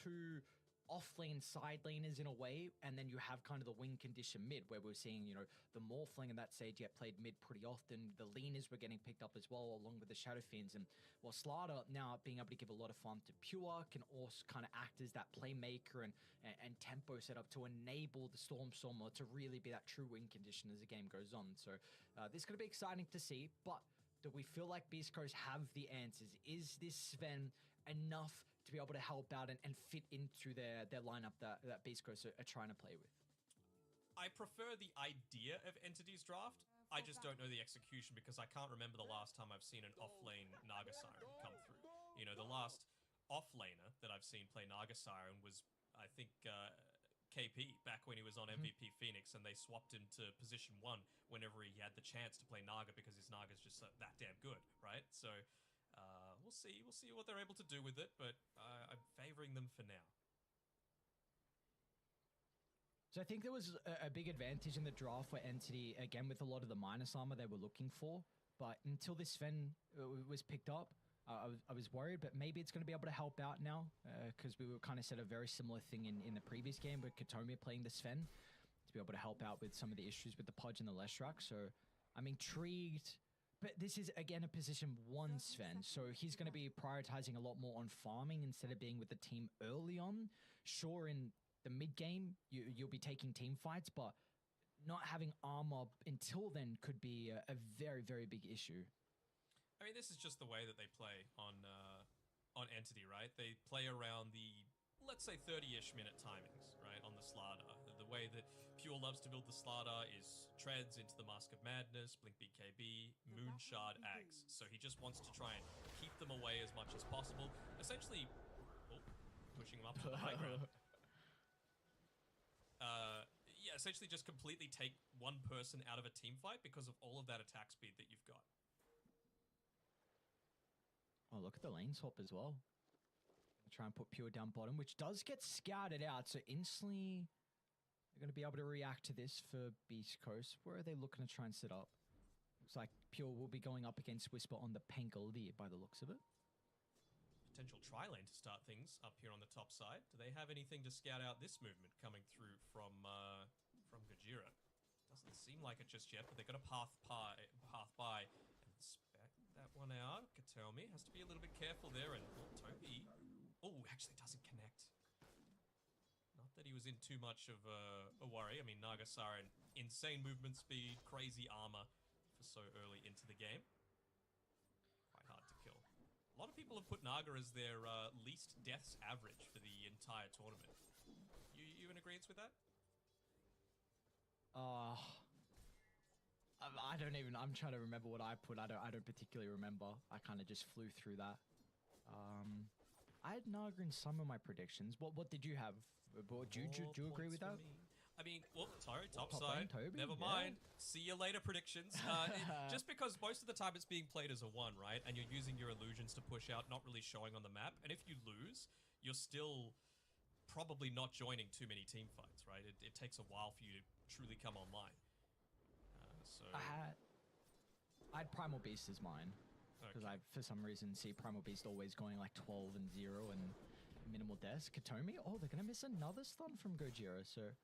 2 off-lane side laners in a way, and then you have kind of the wing condition mid, where we're seeing, you know, the Morphling and that stage get played mid pretty often. The leaners were getting picked up as well, along with the Shadow Fiends. And while Slardar now being able to give a lot of farm to Pure, can also kind of act as that playmaker and tempo setup to enable the Stormer to really be that true win condition as the game goes on. So this is going to be exciting to see, but do we feel like Beast Coast have the answers? Is this Sven enough to be able to help out and fit into their lineup that Beast Coast are trying to play with? I prefer the idea of Entity's draft. I just don't know the execution, because I can't remember the last time I've seen an off-lane Naga Siren come through. You know, the last off-laner that I've seen play Naga Siren was, I think, KP, back when he was on MVP Phoenix, and they swapped him to position 1 whenever he had the chance to play Naga, because his Naga's just that damn good, right? So we'll see what they're able to do with it, but I'm favoring them for now. So I think there was a big advantage in the draft for Entity, again, with a lot of the minus armor they were looking for, but until this Sven was picked up, I was worried, but maybe it's going to be able to help out now, because we were kind of said a very similar thing in the previous game with Katomi playing the Sven, to be able to help out with some of the issues with the Pudge and the Leshrac. So I'm intrigued. But this is, again, a position 1 Sven, so he's going to be prioritizing a lot more on farming instead of being with the team early on. Sure, in the mid-game, you'll be taking team fights, but not having armor until then could be a very, very big issue. I mean, this is just the way that they play on Entity, right? They play around the let's say 30-ish minute timings, right, on the Slardar. The way that Pure loves to build the Slardar is treads into the Mask of Madness, Blink BKB, Moonshard, Axe. So he just wants to try and keep them away as much as possible. Essentially, pushing them up to the high ground. Yeah, essentially just completely take one person out of a team fight because of all of that attack speed that you've got. Oh, look at the lane swap as well. Try and put Pure down bottom, which does get scouted out. So instantly, they're going to be able to react to this for Beast Coast. Where are they looking to try and set up? Looks like Pure will be going up against Whisper on the Pangolier by the looks of it. Potential tri-lane to start things up here on the top side. Do they have anything to scout out this movement coming through from Gojira? Doesn't seem like it just yet, but they've got a path by and spec that one out. Katomi has to be a little bit careful there, and Toby, actually doesn't connect. Not that he was in too much of a worry. I mean, Nagasara, insane movement speed, crazy armor for so early into the game. Quite hard to kill. A lot of people have put Naga as their least deaths average for the entire tournament. You in agreement with that? I don't even. I'm trying to remember what I put. I don't particularly remember. I kind of just flew through that. I had Naga in some of my predictions. What did you have? Do you agree with that? I mean, sorry, top lane, side. Toby, Never yeah. mind. See you later predictions. Just because most of the time it's being played as a 1, right? And you're using your illusions to push out, not really showing on the map. And if you lose, you're still probably not joining too many team fights, right? It takes a while for you to truly come online. I had Primal Beast as mine. Because I, for some reason, see Primal Beast always going like 12 and 0 and minimal deaths. Katomi, they're going to miss another stun from Gojira, so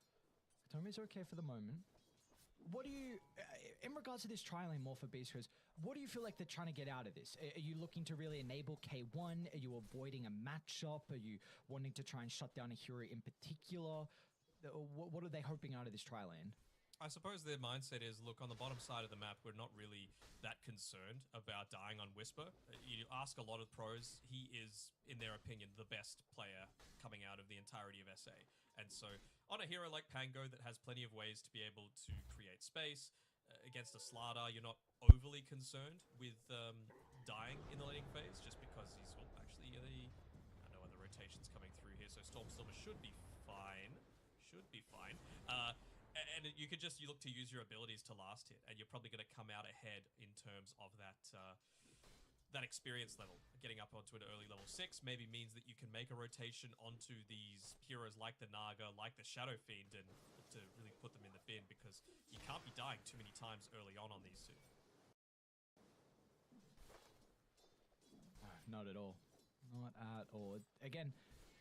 Katomi's okay for the moment. What do you, in regards to this tri-lane more for Beast Coast, what do you feel like they're trying to get out of this? Are you looking to really enable K1? Are you avoiding a matchup? Are you wanting to try and shut down a hero in particular? What are they hoping out of this tri-lane? I suppose their mindset is, look, on the bottom side of the map, we're not really that concerned about dying on Whisper. You ask a lot of pros, he is, in their opinion, the best player coming out of the entirety of SA. And so, on a hero like Pango that has plenty of ways to be able to create space, against a Slardar, you're not overly concerned with dying in the laning phase, just because he's, actually, no other rotations coming through here, so Stormstormer should be fine. And you look to use your abilities to last hit, and you're probably going to come out ahead in terms of that that experience level. Getting up onto an early level 6 maybe means that you can make a rotation onto these heroes like the Naga, like the Shadow Fiend, and to really put them in the bin, because you can't be dying too many times early on these two. Not at all. Not at all. Again,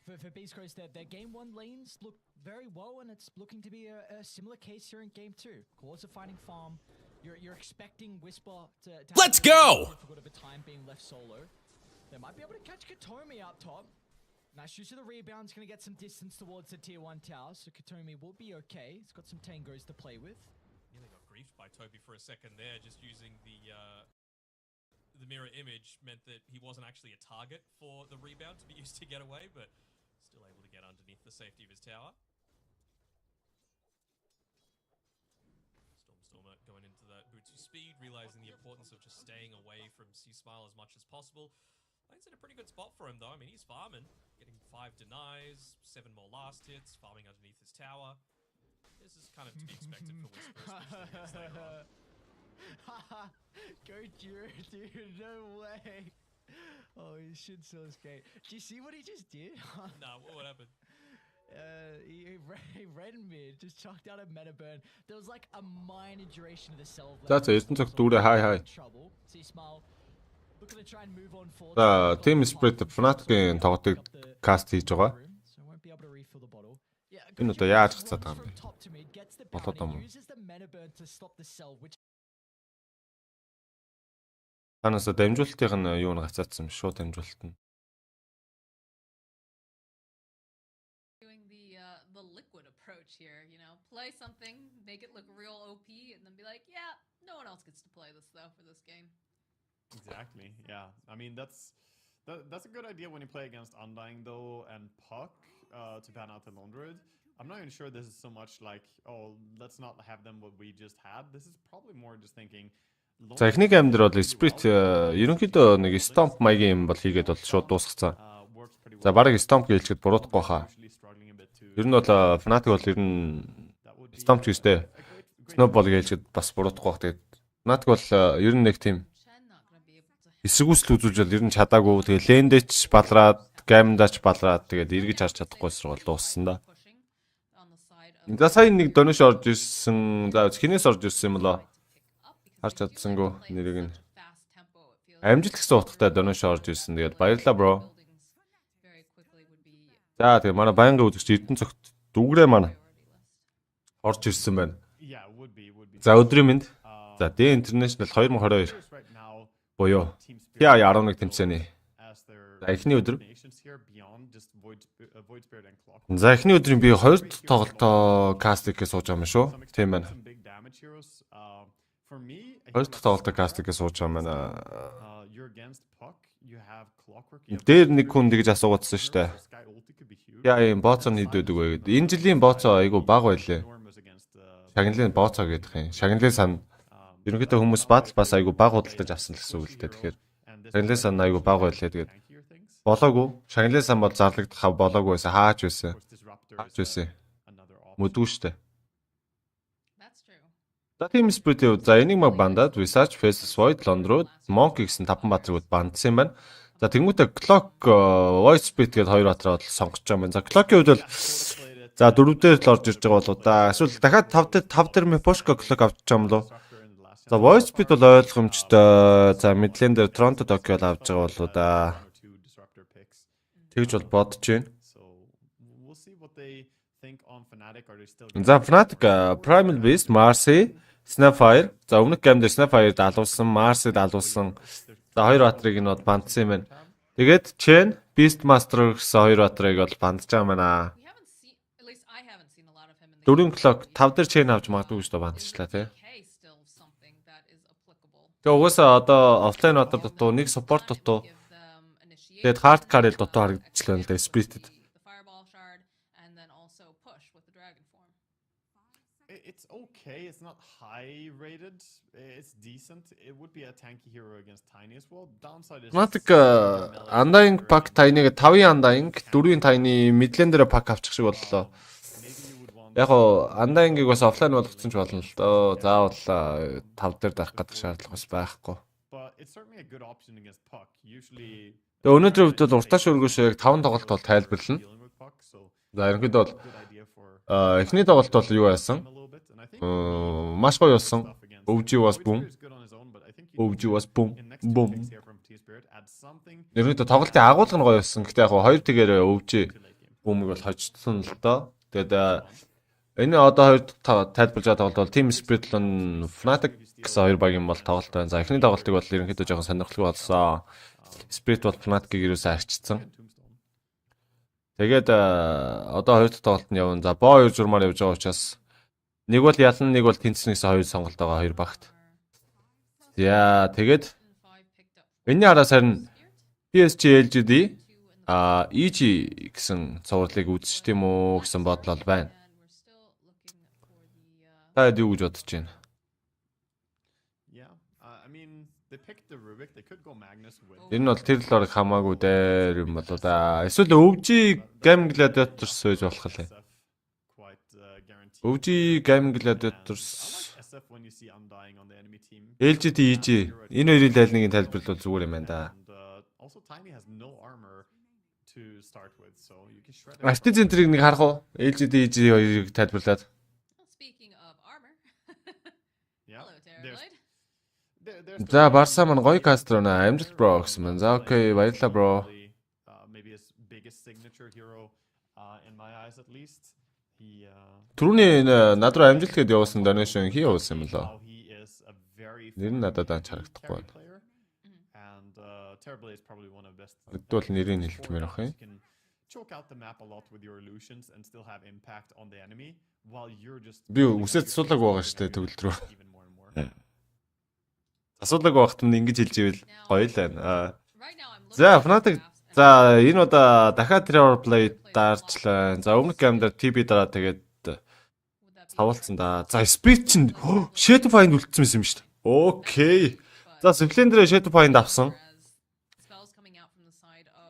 for Beast Coast, their Game 1 lanes look very well, and it's looking to be a similar case here in Game 2. Claws are fighting farm. You're expecting Whisper to Let's go! difficult of a time being left solo. They might be able to catch Katomi up top. Nice use of the rebound. He's going to get some distance towards the tier 1 tower, so Katomi will be okay. He's got some tangos to play with. Nearly got griefed by Toby for a second there, just using the mirror image meant that he wasn't actually a target for the rebound to be used to get away, but still able to get underneath the safety of his tower. Stormstormer going into that Bootsy speed, realizing the importance of just staying away from C-Smile as much as possible. Lane's in a pretty good spot for him, though. I mean, he's farming, getting 5 denies, 7 more last hits, farming underneath his tower. This is kind of to be expected for Whisper, especially against later on. Go Jiro, dude, no way. Oh, he should so skate. Did you see what he just did? Nah, what happened? He red mid, just chucked out a meta burn. There was like a minor duration of the cell. За эрдэнэ цагт дүүрээ хай. За TSpirit Fnatic-ийн тоглолтыг каст хийж байгаа. Энэ одоо яаж хацаад байгаа юм бэ? Болоод юм уу? Танаас дамжуулалтын нь юу нэг хацаадсан шууд дамжуулалт нь. Doing the liquid approach here, you know, play something, make it look real OP, and then be like, yeah, no one else gets to play this though for this game. Exactly. Yeah. I mean, that's That's a good idea when you play against Undying though and Puck to ban out the Lone Druid. I'm not even sure this is so much like, oh, let's not have them what we just had. This is probably more just thinking. За эхний гейм дээр бол Spirit ерөнхийдөө нэг stomp маягийн юм бол хийгээд бол шууд дуусгацсан. За барыг stomp гэлчихэд буруудахгүй хаа. Ер нь бол Fnatic бол ер нь stomp ч гэжтэй. Snowball гэлчихэд бас буруудахгүй бах. Тэгээд Fnatic бол ер нь нэг тийм эсэргүүцэл үзүүлж бол ер нь чадаагүй. Тэгээд лендэж балраад, геймдаач балраад тэгээд эргэж харж чадахгүйсэр бол дууссан да. За сайн нэг донш орж ирсэн. За хинээс орж ирсэн юм болоо. Харж чадсангүй нэрийг нь. Амжилт гэсэн утгатай донш орж ирсэн. Тэгээд баярлалаа бро. За тэгээд манай байнгын үзэгч Эрдэнэ цогт дүгрээ манай орж ирсэн байна. За өдрийн мэнд. За D International 2022 буюу TI11 тэмцээний. За эхний өдөр. За эхний өдрийн би 2 дахь тоглолтоо Caster-гээ сууж байгаа юм шүү. Тийм байна. 2 дахь тоглолтоо Caster-гээ сууж байгаа юм байна. Дээр нэг хүн тэгж асуугаадсан шүү дээ. Яа юм бооцоо хийддэг вэ гэдэг. Энэ жилийн бооцоо айгу бага байлээ. Шагналын бооцоо гэдэг юм. Шагналын сан ерөнхийдөө хүмүүс бас айгу бага худалдаж авсан л гэсэн үг л дээ. Тэгэхээр шагналын сан айгу бага байлээ. Тэгээд болоогүй. Шагналын сан бол зарлагдах болоогүй байсан. Хаач байсан. Хаач байсан. Мэдгүй шүү дээ. За TSpirit за энийг маг бандаад Visage Faces Void Londroad Monkey гэсэн 5 баатрууд бандсан юм байна. За тэгмүүтээ Clock Voice Beat гэдэг 2 баатраа бол сонгож байгаа юм байна. За Clock-ийн хувьд бол за 4 дээр л орж ирж байгаа болоо да. Эсвэл дахиад 5 дээр Pushka Clock авч байгаа юм болоо. За Voice Beat бол ойлгомжтой. За Midland дээр Toronto Tokyo л авч байгаа болоо да. Тэгж бол бодож байна. За Fnatic Primal Beast, Marcy, Snapfire. За өмнөх гейм дээр Snapfire даалуулсан, Marcy даалуулсан. За 2 баатрыг нь бол бандсан юм байна. Тэгээд Chain, Beastmaster гэсэн 2 баатрыг бол бандж байгаа юм байна. 4 Clock 5 дээр Chain авч магадгүй гэж бандчихлаа тий. Тэгээ угаасаа одоо офлайн одоо дутуу нэг support дутуу. Тэгээд hard card-эл дутуу харагдчихлаа л да Spirit. It's okay. It's not high rated. It's decent. It would be a tanky hero against Tiny as well. Downside is Fnatic Undying pack Tiny-г 5-ын Undying 4-ын Tiny Midland дээр pack авчих шиг боллоо. Яг гоо Undying-ыг бас офлайн болгоцсон ч болно л доо. Заавал 5 дээр дарах гэдэг шаардлага бас байхгүй. but it's certainly a good option against Puck. Usually Тэгээ өнөөдөр хувьд бол урташ өргөш яг 5 тоглолт бол тайлбарлана. dealing with Puck, so За ерөнхийдөө бол good idea for эхний тоглолт бол юу байсан? him a little bit. And I think Маш гоё болсон. stuff against OG was boom. Void Spirit is good on his own, but I think OG was boom. in next two Boom. picks here from TSpirit add something Ерөнхийдөө тоглолтын агуулга нь гоё болсон. Гэтэ яг 2 тэгээр өвж to late game. бүүмийг бол хожсон л доо. Тэгээд энэ одоо 2 тайлбарлаж байгаа тоглолт бол TSpirit болон Fnatic гэсэн 2 багийн бол тоглолт байна. За эхний тоглолтыг бол ерөнхийдөө жоохон сонирхолтой болсон. Spirit бол Fnatic-ийг юусаа арчилсан. Тэгээд одоо 2 дахь тоглолт нь явна. За боо 2 журмаар явж байгаа учраас нэг бол ялан, нэг бол тэнцнээс 2 сонголт байгаа 2 багт. За тэгээд энэний араас харин PSG LGD EG гэсэн цувралыг үзэж тийм үү гэсэн бодол бол байна. Та юу гэж бодож байна? Yeah, I mean they picked the Rubik. They could go Magnus with. Энэ нь бол тэр л хамаагүй дээр юм болоо да. Эсвэл өвжи Game Gladiators сууж болох лээ. Quite guaranteed. өвжи Game Gladiators SF when you see Undying on the enemy team. LGD EG энэ хоёрын тайлныг тайлбарлавал зүгээр юм байна да. And also Tiny has no armor to start with, so you can shred it. Artisan-трийг нэг харах уу? LGD EG хоёрыг тайлбарлаад. Speaking of armor, Yeah. hello, There's Terrorblade. За Барса маань гоё кастер байна. Амжилт бро гэсэн маань. За окей, баярлалаа бро. Maybe his biggest signature hero in my eyes at least. He Түрүүний над руу амжилт гэдээ явуулсан donation хий явуулсан юм лөө. how he is a very Нэр нь надад анч харагдахгүй carry байна. player. And Terrorblade is probably one of the best. Тэгвэл нэрийг хэлмээр ах юм. You can choke out the map a lot with your illusions and still have impact on the enemy while you're just Би үсээд асуулаг байгаа штэ төгөл рүү. even more and more. Асуулаг багт нь ингэж хэлж ивэл гоё л байна. Right now I'm За Fnatic за энэ удаа дахиад Trevor Play даарчлаа. За өмнөх геймдэр TB дараа тэгээд савуулсан да. За Spirit чинь Shadow Find үлдсэн юм шүү дээ. Окей. За Splendor Shadow Find авсан.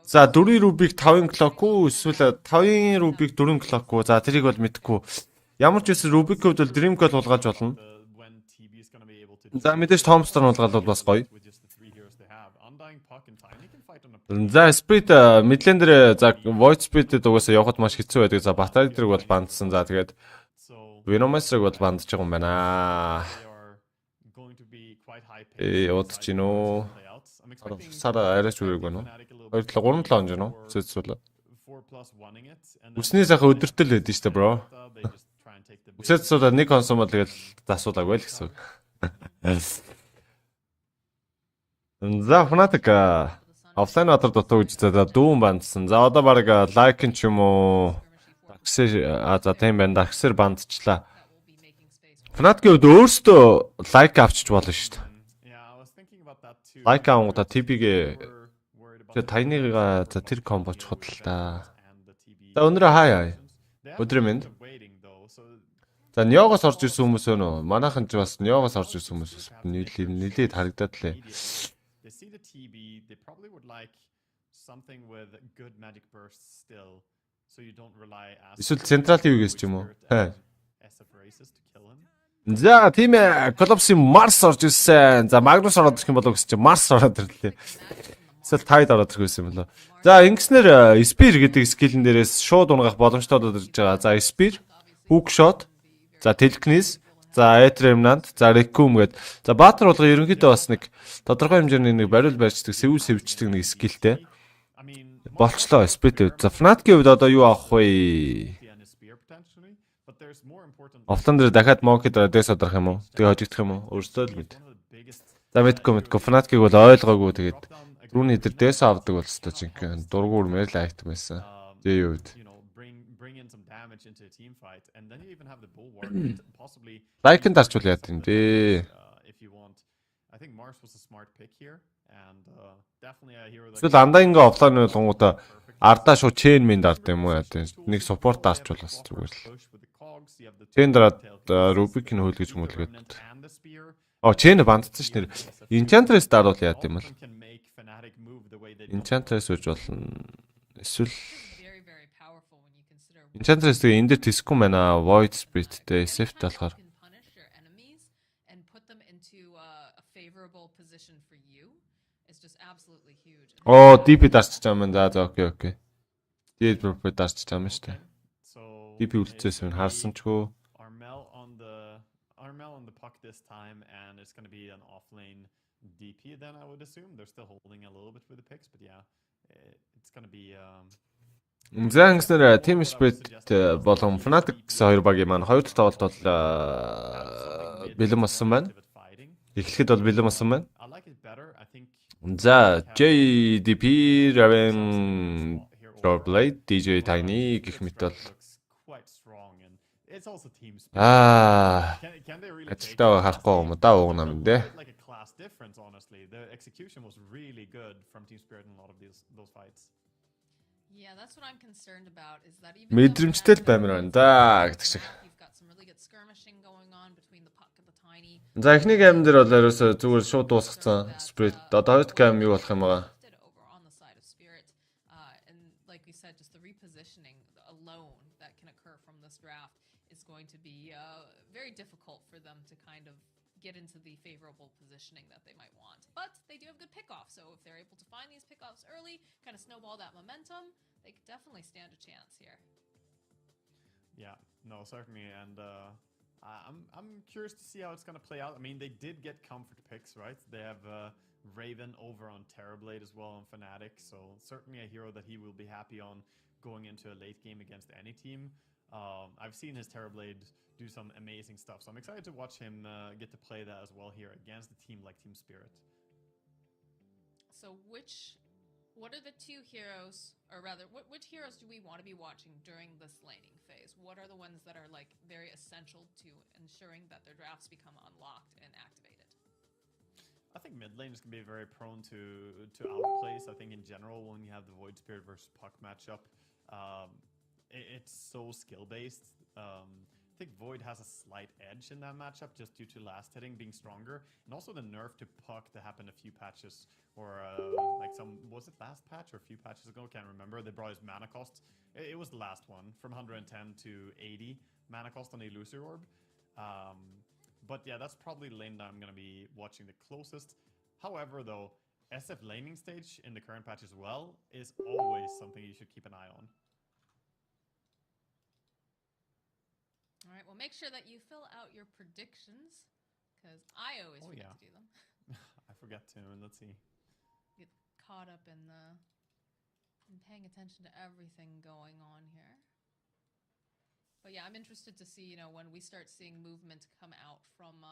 За 4 Rubik 5 clock уу эсвэл 5 Rubik 4 clock уу. За тэрийг бол мэдэхгүй. Ямар ч үс Rubik-д бол Dream Call улгааж болно. За мэдээж Thompson улгаал бол бас гоё. За Spirit Midlander за Void Spirit-д угаасаа явахд маш хэцүү байдаг. За Battle-ыг бол бандсан. За тэгээд Venomous-ыг бол бандж байгаа юм байна. Удаж гин үү? Сара арайч үрэг байна уу? 2-3-7 хоног гин үү? Сэцүүл. Үсний сайхан өдөртөл байдэн штэ бро. Үсэцүүл нэг консум бол тэгэл засуулаагүй л гэсэн. За Fnatic офлайн батар дутуу гэж за дүүн бандсан. За одоо баг лайк ч юм уу. За тийм байна. Дагсэр бандчлаа. Fnatic-д өөрсдөө лайк авчиж болно шүү дээ. Лайк авангуудаа TB-гээ тайныгаа за тэр комбо чухал л да. За өнөөдөр хай. Өдрийн мэнд. За Нёгоос орж ирсэн хүмүүс байна уу? Манайхан ч бас Нёгоос орж ирсэн хүмүүс нилээд харагдаад лээ. Эсвэл Central TV-гээс ч юм уу? За тийм ээ, Collapse Mars орж ирсэн. За Magnus ороод ирэх юм болов гэсэн чинь Mars ороод ирлээ. Эсвэл Tide ороод ирэх байсан юм болоо. За ингэснээр Spear гэдэг скиллэн дээрээс шууд унгах боломжтой болоод ирж байгаа. За Spear, Hook Shot, за Telekinesis, за Remnant, за Requiem гэдэг. За Баатар болго ерөнхийдөө бас нэг тодорхой хэмжээний нэг бариул барьждаг, сэвүүл сэвчдэг нэг скиллтэй. Болчлоо Spirit. За Fnatic-ийн хувьд одоо юу авах вэ? Офлайн дээр дахиад Monkey дээр дэс одрах юм уу? Тэгээ хожигдох юм уу? Өөрсдөө л мэд. За мэдгүй. Fnatic-ийг бол ойлгоогүй тэгээд рүүний дээр дэс авдаг бол өстой чинь дургуур мэрэл айтдаг байсан. Тэгээ юу вэ? Лайкэн дарчвал яа гэм бэ? Эсвэл андаанга офлайн болгонгуудаа ардаа шууд чейн минь дард юм уу яа гэм. Нэг support дарчвал бас зүгээр л. Чейн дараад Rubik-ийг хөөлгөж мөлгөөд. Чейн бандцсан ш нэр. Enchantress даруул яа гэм бол. Enchantress үж болно. Эсвэл Enchantress тэгээ энэ дээр тэсгүй байна. Void Spirit-тэй SF талахаар. DP дарчиж байгаа юм да. За окей. DP дарчиж байгаа юм шүү дээ. DP үлдчихсэн юм харсан ч хөө. Armel on the puck this time and it's going to be an offlane DP then I would assume. They're still holding a little bit with the picks but yeah. It's going to be Зангснэр TSpirit болон Fnatic гэсэн хоёр багийн маань хоёр тавалт бол бэлэн болсон байна. Эхлэхэд бол бэлэн болсон байна. За JDP Raven Blade DJ Tiny гэх мэт бол ажилтаа харахгүй юм да уугна юм дээ. Yeah, that's what I'm concerned about is that even мэдрэмжтэй л баймир байна да гэдэг шиг. За эхний гейм дээр бол ерөөсөө зүгээр шууд дуусгацсан Spirit. Одоо хоёрт гейм юу болох юм байгаа? Like we said, just the repositioning alone that can occur from this draft is going to be very difficult for them to kind of get into the favorable positioning that they might want. But they do have good pickoffs, so if they're able to find these pickoffs early, kind of snowball that momentum, they could definitely stand a chance here. Yeah, no, certainly, and I'm curious to see how it's going to play out. I mean, they did get comfort picks, right? They have Raven over on Terrorblade as well on Fnatic, so certainly a hero that he will be happy on going into a late game against any team. I've seen his Terrorblade do some amazing stuff, so I'm excited to watch him get to play that as well here against a team like TSpirit. So what are the two heroes, or rather, which heroes do we want to be watching during this laning phase? What are the ones that are like very essential to ensuring that their drafts become unlocked and activated? I think mid lane is going to be very prone to outplays. I think in general, when you have the Void Spirit versus Puck matchup, it's so skill-based. I think Void has a slight edge in that matchup just due to last hitting being stronger. And also the nerf to Puck that happened a few patches, or was it last patch or a few patches ago? Can't remember. They brought his mana cost. It was the last one, from 110 to 80 mana cost on the Illusory Orb. But yeah, that's probably the lane that I'm going to be watching the closest. However, though, SF laning stage in the current patch as well is always something you should keep an eye on. All right, well, make sure that you fill out your predictions, because I always forget to do them. I forget to, and let's see. Get caught up in paying attention to everything going on here. But yeah, I'm interested to see, when we start seeing movement come out from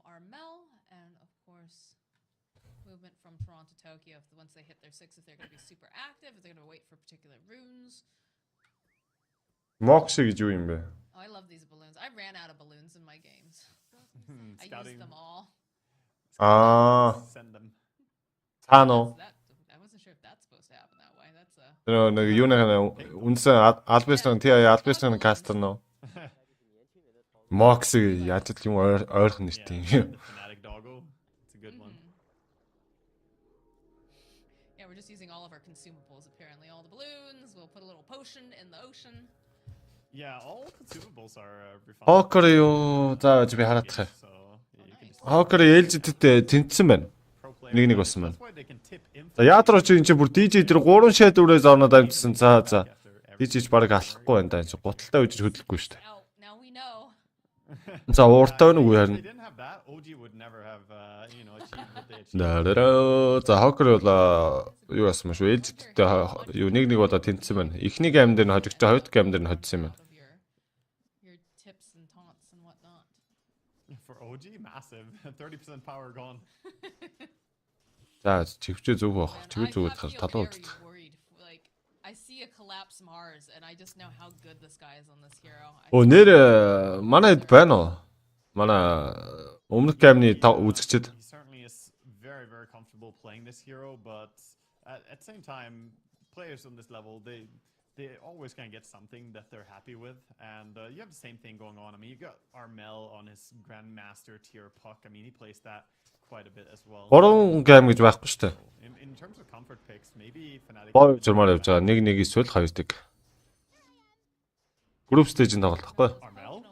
Armel, and of course, movement from Toronto to Tokyo. Once they hit their 6, if they're going to be super active, if they're going to wait for particular runes. Moxie гэж юу юм бэ? Oh, I love these balloons. I ran out of balloons in my games. I used them all. Send them. Таано. I wasn't sure if that's supposed to happen that way. That's a... Нэг юунаа үнсэн альбистын альбистын кастер нөө. Moxie яаж л юм ойрхон нэртэй юм. Fnatic doggo. It's a good one. Yeah, we're just using all of our consumables apparently. All the balloons. We'll put a little potion in the ocean. Yeah, all consumables are refined. Хокер юу зааж би хараадах. Хокер ээлжидтэй тэнцсэн байна. Нэг болсон байна. За яатруу чи энэ бүр DJ дээр 3 шат үрээс орнод амжсан. За. DJ баг алахгүй байна даа. Гуталтай үжиж хөдлөхгүй шүү дээ. За ууртай байна уу харин. За хокер бол юу яасан шүү. Ээлжидтэй юу нэг болоо тэнцсэн байна. Эхний гейм дээр нь хожигдсон, хоёрд гейм дээр нь хоцсон юм байна. For OG, massive. 30% power gone. За чивчээ зүг баг. Чивээ зүгээд хар талуу удах. I see a collapse Mars and I just know how good this guy is on this hero. Оо нэр манайд байна уу? Манай өмнөх геймний үзэгчд. He certainly is very, very comfortable playing this hero, but at the same time, players on this level, they always can get something that they're happy with, and you have the same thing going on. I mean, you got Armel on his Grandmaster tier Puck. I mean, he plays that quite a bit as well. 3 гейм гэж байхгүй шүү дээ. In terms of comfort picks, maybe Fnatic. Боо журмаар явж байгаа. Нэг эсвэл 2 дэг. Group stage-ийн тоглолт байхгүй. Armel?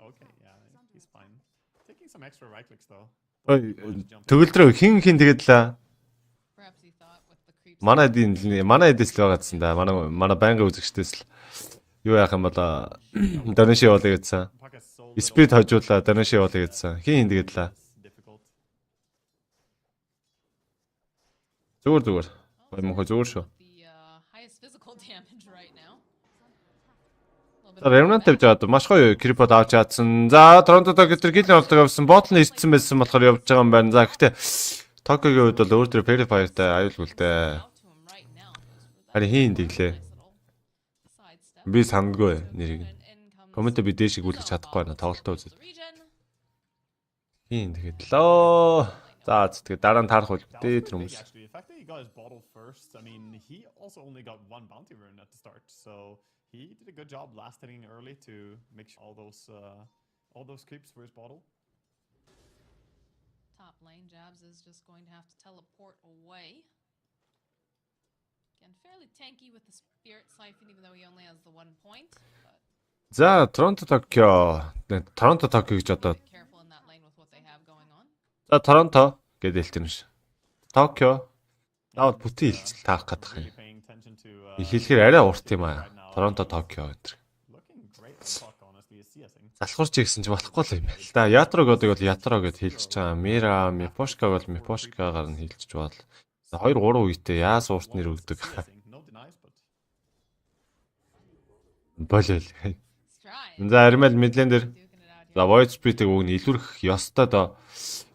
Okay, yeah, he's fine. Taking some extra right clicks though. Төгөлдрөө хин тэгээд лаа. Манай эдэс л байгаадсан да. Манай байнгын үзэгчдээс л юу яах юм бол Донши явуулъя гэдсэн. Spirit хожуулаа Донши явуулъя гэдсэн. Хин тэгээд лаа. Зүгээр. Мөнхөө зүгээр шүү. Remnant тавьж аваад маш гоё крипод авч чадсан. За Торонтод гэтэр гилийн олдог явсан. Ботл нь ирсэн байсан болохоор явж байгаа юм байна. За гэхдээ Токиогийн хувьд бол өөр төр Verifier-тай аюулгүй л дээ. Харин хин дэглээ. Би сандгүй нэрийг. Коммент би дээшиг үлгэж чадахгүй байна. Тоглолтоо үзэл. Хин тэгээд лөө. За тэгээд дараа нь таарах бол дээ тэр хүмүүс. I mean, he also only got 1 bounty rune at the start, so he did a good job last hitting early to make sure all those creeps for his bottle. Top lane Jabs is just going to have to teleport away. Again, fairly tanky with the Spirit Siphon, even though he only has the 1 point. За Торонто Токио гэж одоо. За Торонто гэдэг хэлсэн юм шиг. Токио Наад бүтэн хэлцэл таах гэдэг юм. Хэлэхээр арай урт юм аа. Торонто Токио гэдэг. Залхуурч гэсэн ч болохгүй л юм байна л да. Ятро гэдэг бол ятро гэд хэлчихэж байгаа. Мира, Мипошка бол Мипошкагаар нь хэлчихэж бол. 2 3 үетэй яас урт нэр өгдөг. Болол. За Армел Midland дээр. За Void Spirit-ийг өгнө илүүрх ёстой доо.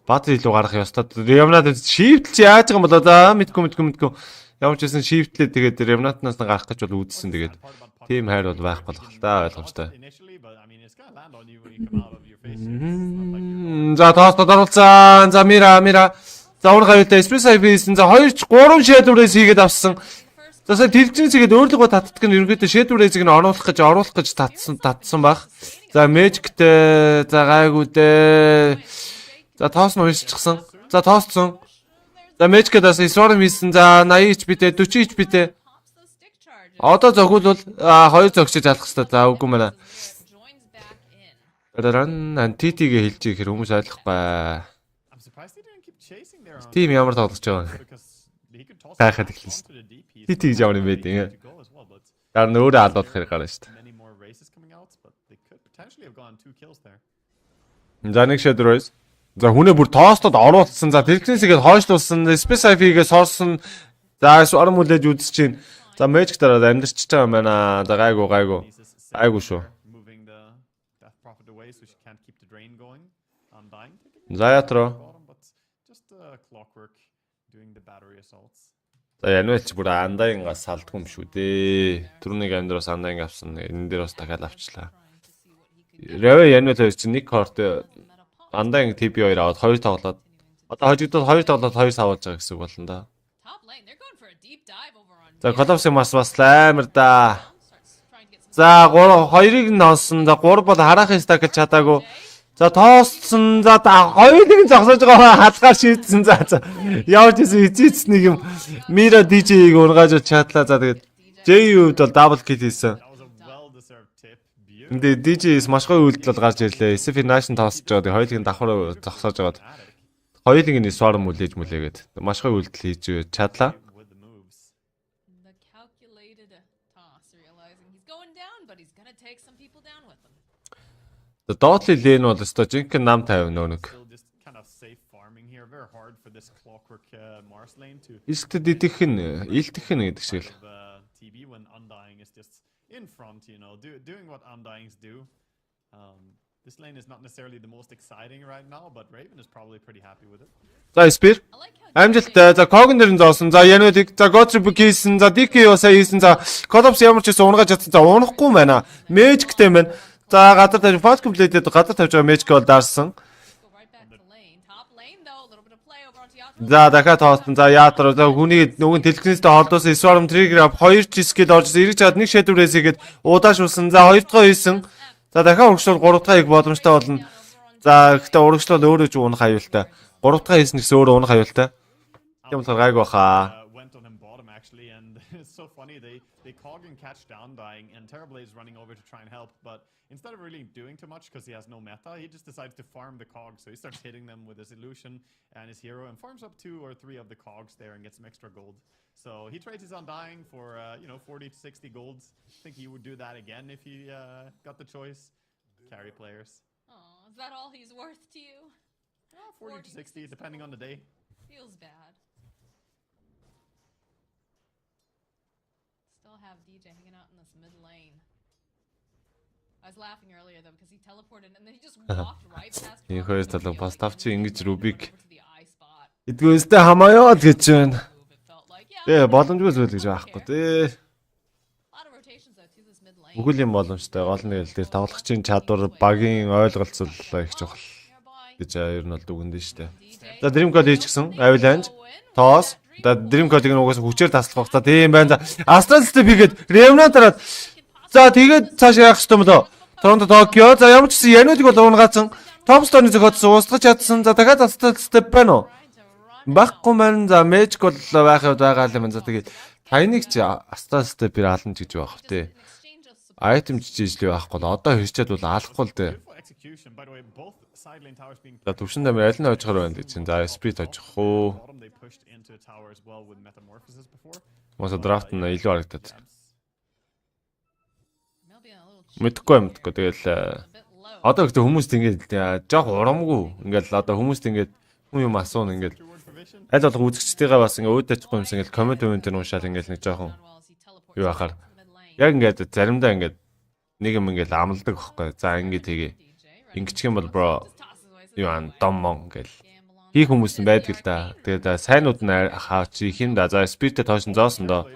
Батар илүү гарах ёстой. Remnant шифтлж яаж байгаа юм болоо за мэдгүй. Ямар ч байсан шифтлээ тэгээд Remnant-наас гарах гэж бол үзсэн тэгээд тийм хайр бол байх болох л та ойлгомжтой. gonna land on you when you come out of your face. It's not like you're За тоостод оруулсан. За мира. За ураг аюултай Espresso хийсэн. За 2-3 шэдвэрээс хийгээд авсан. За сая дэлгэрэнцгээд өөрлөгөө татдаг нь ерөнхийдөө шэдвэрээс нь оруулах гэж татсан баг. За Magic-тэй, за гайгүйтэй. За тоос нь уйсчихсан. За тоосцсон. За Magic-аас Storm хийсэн. За 80 HP-тэй, 40 HP-тэй. Одоо зогвол 2 зогсож алах хэрэгтэй. За үгүй мэнэ. TT-гээ хэлж ихээр хүмүүс ойлгохгүй. I'm surprised they didn't keep chasing there. Тим ямар тоглож байгаа юм. Гайхаад эхэлсэн шүү дээ. TT гэж явна юм бэ тийм. Дараа нь өөрөө алдуулах хэрэг гарна шүү дээ. За нэг шэдвэрээс. За хүнээ бүр тоостод оруулсан. За тэрхнээсгээд хойшлуулсан. Specific-гээ сорсон. За орон мүлээж үзэж чинь. За Magic дараа амьдэрч байгаа юм байна. За гайгүй. Айгуу шүү. За ятро. За януэлч бүр андаангаас салдгүй юм шүү дээ. Түрүүнийг амьдраас андаанг авсан. Энэ дээр бас дахиад авчлаа. Рэвэ януэл хоёр чинь нэг корт андаанг TP2 аваад 2 тоглоод одоо хожигдол 2 тоглоод 2 савуулж байгаа гэсэн үг болно да. За коллапс бас амар да. За 2-ыг нь онсон. За 3 бол харахын стак гэж чадаагүй. За тооссон. За хоёулыг нь зогсоож байгаа хадгаар шийдсэн. За явж исэн эцэц нэг юм Mira DJ-ийг ургааж чадлаа. За тэгээд J-үүд бол double kill хийсэн. Энд DJ-с маш гоё үйлдэл бол гарч ирлээ. SF Nation тоосож байгаа. Тэгээд хоёулыг нь давхар зогсоож байгаа. Хоёулыг нь Storm мүлээгээд маш гоё үйлдэл хийж чадлаа. The Dotly lane бол өстой жинхэнэ нам 50 нэг. Илтэд идэх нь гэдэг шиг л. This lane is not necessarily the most exciting right now, but Raven is probably pretty happy with it. За Spear. Амжилттай. За Kogan дээр нь зоосон. За Yanwell-ийг за Gotrip хийсэн. За DK юусаа хийсэн. За Collapse ямар ч гэсэн унгааж чадсан. За унахгүй байна. Magic-тэй байна. За гадар тавьж Fast Complete-д гадар тавьж байгаа Magic бол даарсан. За дахиад тоостон. За яатар. За хүний нөгөн тэлхнээстэй холдоосон Storm Trigger 2 skill орж ирж чад нэг Shadow Race хийгээд удаашуулсан. За 2 дахь хийсэн. За дахиад урагшлал 3 дахь хийх боломжтой болно. За гэхдээ урагшлал өөрөө ч унах аюултай. 3 дахь хийсэн гэсэн өөрөө унах аюултай. Тийм болохоор гайг баха. So funny they cog and catch down dying and Terrible is running over to try and help, but instead of really doing too much because he has no meta, he just decides to farm the cogs. So he starts hitting them with his illusion and his hero and farms up 2 or 3 of the cogs there and gets some extra gold. So he trades his Undying for 40 to 60 gold. I think he would do that again if he got the choice. Carry players. Oh, is that all he's worth to you? 40 to 60 depending on the day. Feels bad. Still have DJ hanging out in this mid lane. I was laughing earlier though because he teleported and then he just walked right past. Энэ хоёр талаа бас тавч ингэж Rubik идгөөстэй хамааёо гэж байна. Боломжгүй зүйл гэж байхгүй тий. Бүхэл юм боломжтой. Гол нь л дээр тавлагчийн чадвар, багийн ойлголцол их чухал гэж ер нь бол дүгнэдэж штэ. За Dream Code хийчихсэн. Avalanche, Toss. За Dream Code-ыг угаасаа хүчээр таслах. За тийм байна. За Astral Step хийгээд Revenant дараад. За тэгээд цааш яах ёстой юм лөө? Торонто Токио. За ямар ч гэсэн Yanwell-ыг бол уунгаацсан. Top Stone-ыг зохиодсон. Устгаж чадсан. За дахиад Astral Step байна уу? Баггүй маань за Magic бол байх явд байгаа юм. За тэгээд тайныг чи Astral Step-ээр ална гэж байх тий. Item жижижлээ байхгүй л одоо хэрчээд бол алахгүй л дээ. За төвшин дамир аль нь оожхоор байна гэж чинь. За Spirit оожих уу. Моса драфт нь илүү харагдаад. Мэдхгүй. Тэгэл одоо ихтэй хүмүүст ингээд жоох урамгүй. Ингээд одоо хүмүүст ингээд хүн юм асуун ингээд аль болох үзэгчдийнхээ бас ингээд өөдөхгүй юмс ингээд коммент дээр уншаал ингээд нэг жоохон юу ахаар. Яг ингээд заримдаа ингээд нэг юм ингээд амладаг байхгүй. За ингээд тэгээ. Ингэчих юм бол бро юу ан доммон гэл. Хийх хүмүүс нь байдаг л да. Тэгээд сайнууд нь хаач их юм да. За Spirit-тэй тоош зоосон доо.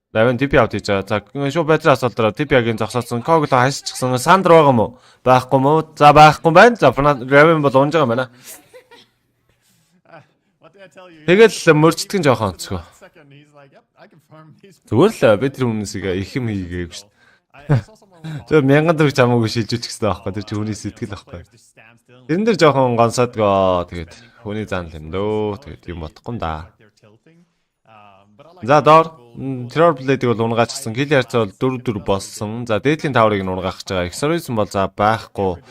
Равен TP авт хийж байгаа. За шууд байдлаа асуултаараа TP-гийн зогсоосон. Когло хашчихсан. Сандр байгаа юм уу? Байхгүй юм уу? За байхгүй байна. За Равен бол унж байгаа юм байна. Тэгэл мөрчдгэн жоохон онцгой. Зүгээр л би тэр хүмүүсийг их юм хийгээгүй шүү дээ. Тэр 1000 төгрөг хамаагүй шилжүүлчих гэсэн байхгүй. Тэр чи хүний сэтгэл байхгүй. Тэрэн дээр жоохон гонсоодгоо. Тэгээд хүний зан л юм дөө. Тэгээд юм бодохгүй юм да. За доор Terror Blade-ийг бол унгаачихсан. Kill ярцаа бол 4-4 болсон. За дээдлийн таврыг нь унгаах гэж байгаа. Exorcism бол за байхгүй.